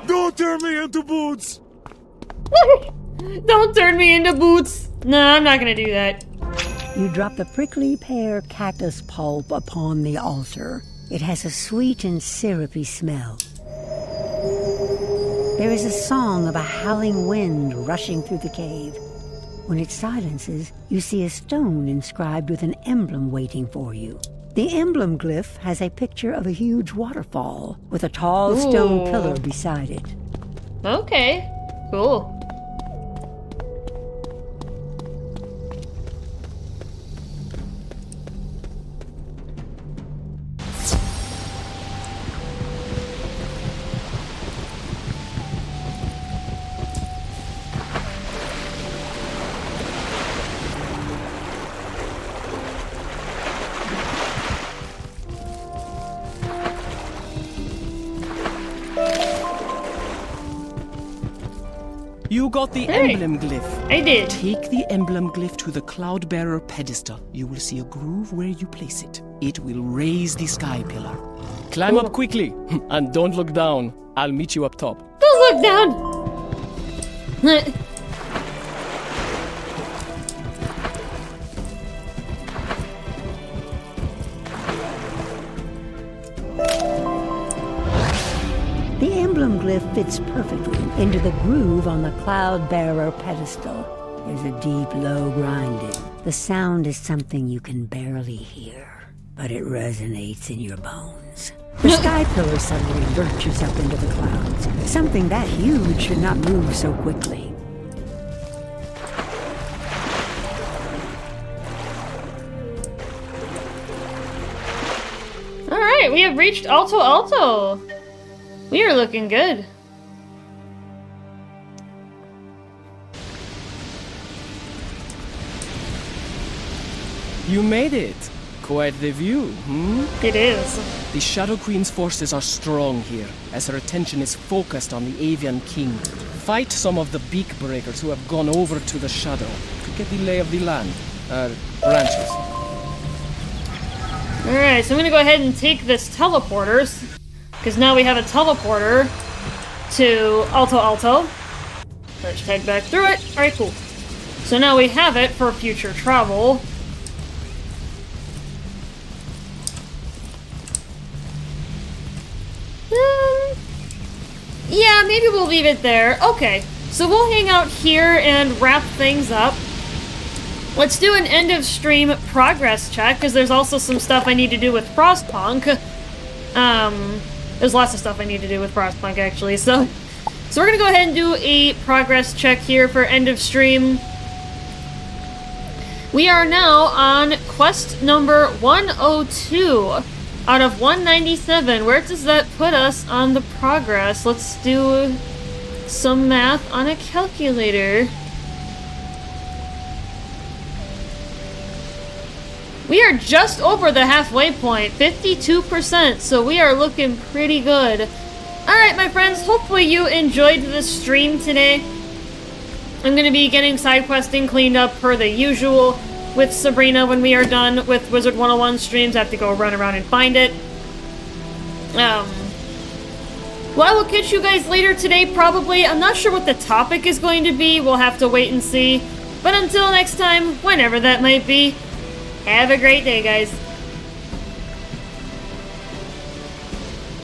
Don't turn me into boots! Don't turn me into boots! No, I'm not gonna do that. You drop the prickly pear cactus pulp upon the altar. It has a sweet and syrupy smell. There is a song of a howling wind rushing through the cave. When it silences, you see a stone inscribed with an emblem waiting for you. The emblem glyph has a picture of a huge waterfall with a tall stone pillar beside it. Okay, cool. You got the emblem glyph. I did. Take the emblem glyph to the Cloudbearer pedestal. You will see a groove where you place it. It will raise the sky pillar. Climb up quickly, and don't look down. I'll meet you up top. Don't look down! stone glyph fits perfectly into the groove on the cloud bearer pedestal. There's a deep, low grinding. The sound is something you can barely hear, but it resonates in your bones. The sky pillar suddenly lurches up into the clouds. Something that huge should not move so quickly. Alright, we have reached Alto Alto. We are looking good. You made it. Quite the view, hmm? It is. The Shadow Queen's forces are strong here, as her attention is focused on the Avian King. Fight some of the beak breakers who have gone over to the Shadow to get the lay of the land. Branches. Alright, so I'm gonna go ahead and take this teleporters, because now we have a teleporter to Alto Alto. Let's head back through it. Alright, cool. So now we have it for future travel. Yeah, maybe we'll leave it there. Okay, so we'll hang out here and wrap things up. Let's do an end of stream progress check, because there's also some stuff I need to do with Frostpunk. There's lots of stuff I need to do with Frostpunk, actually, so we're gonna go ahead and do a progress check here for end of stream. We are now on quest number 102 out of 197. Where does that put us on the progress? Let's do some math on a calculator. We are just over the halfway point, 52%, so we are looking pretty good. Alright, my friends, hopefully you enjoyed this stream today. I'm going to be getting side questing cleaned up per the usual with Sabrina when we are done with Wizard101 streams. I have to go run around and find it. Well, I will catch you guys later today, probably. I'm not sure what the topic is going to be. We'll have to wait and see. But until next time, whenever that might be, have a great day, guys.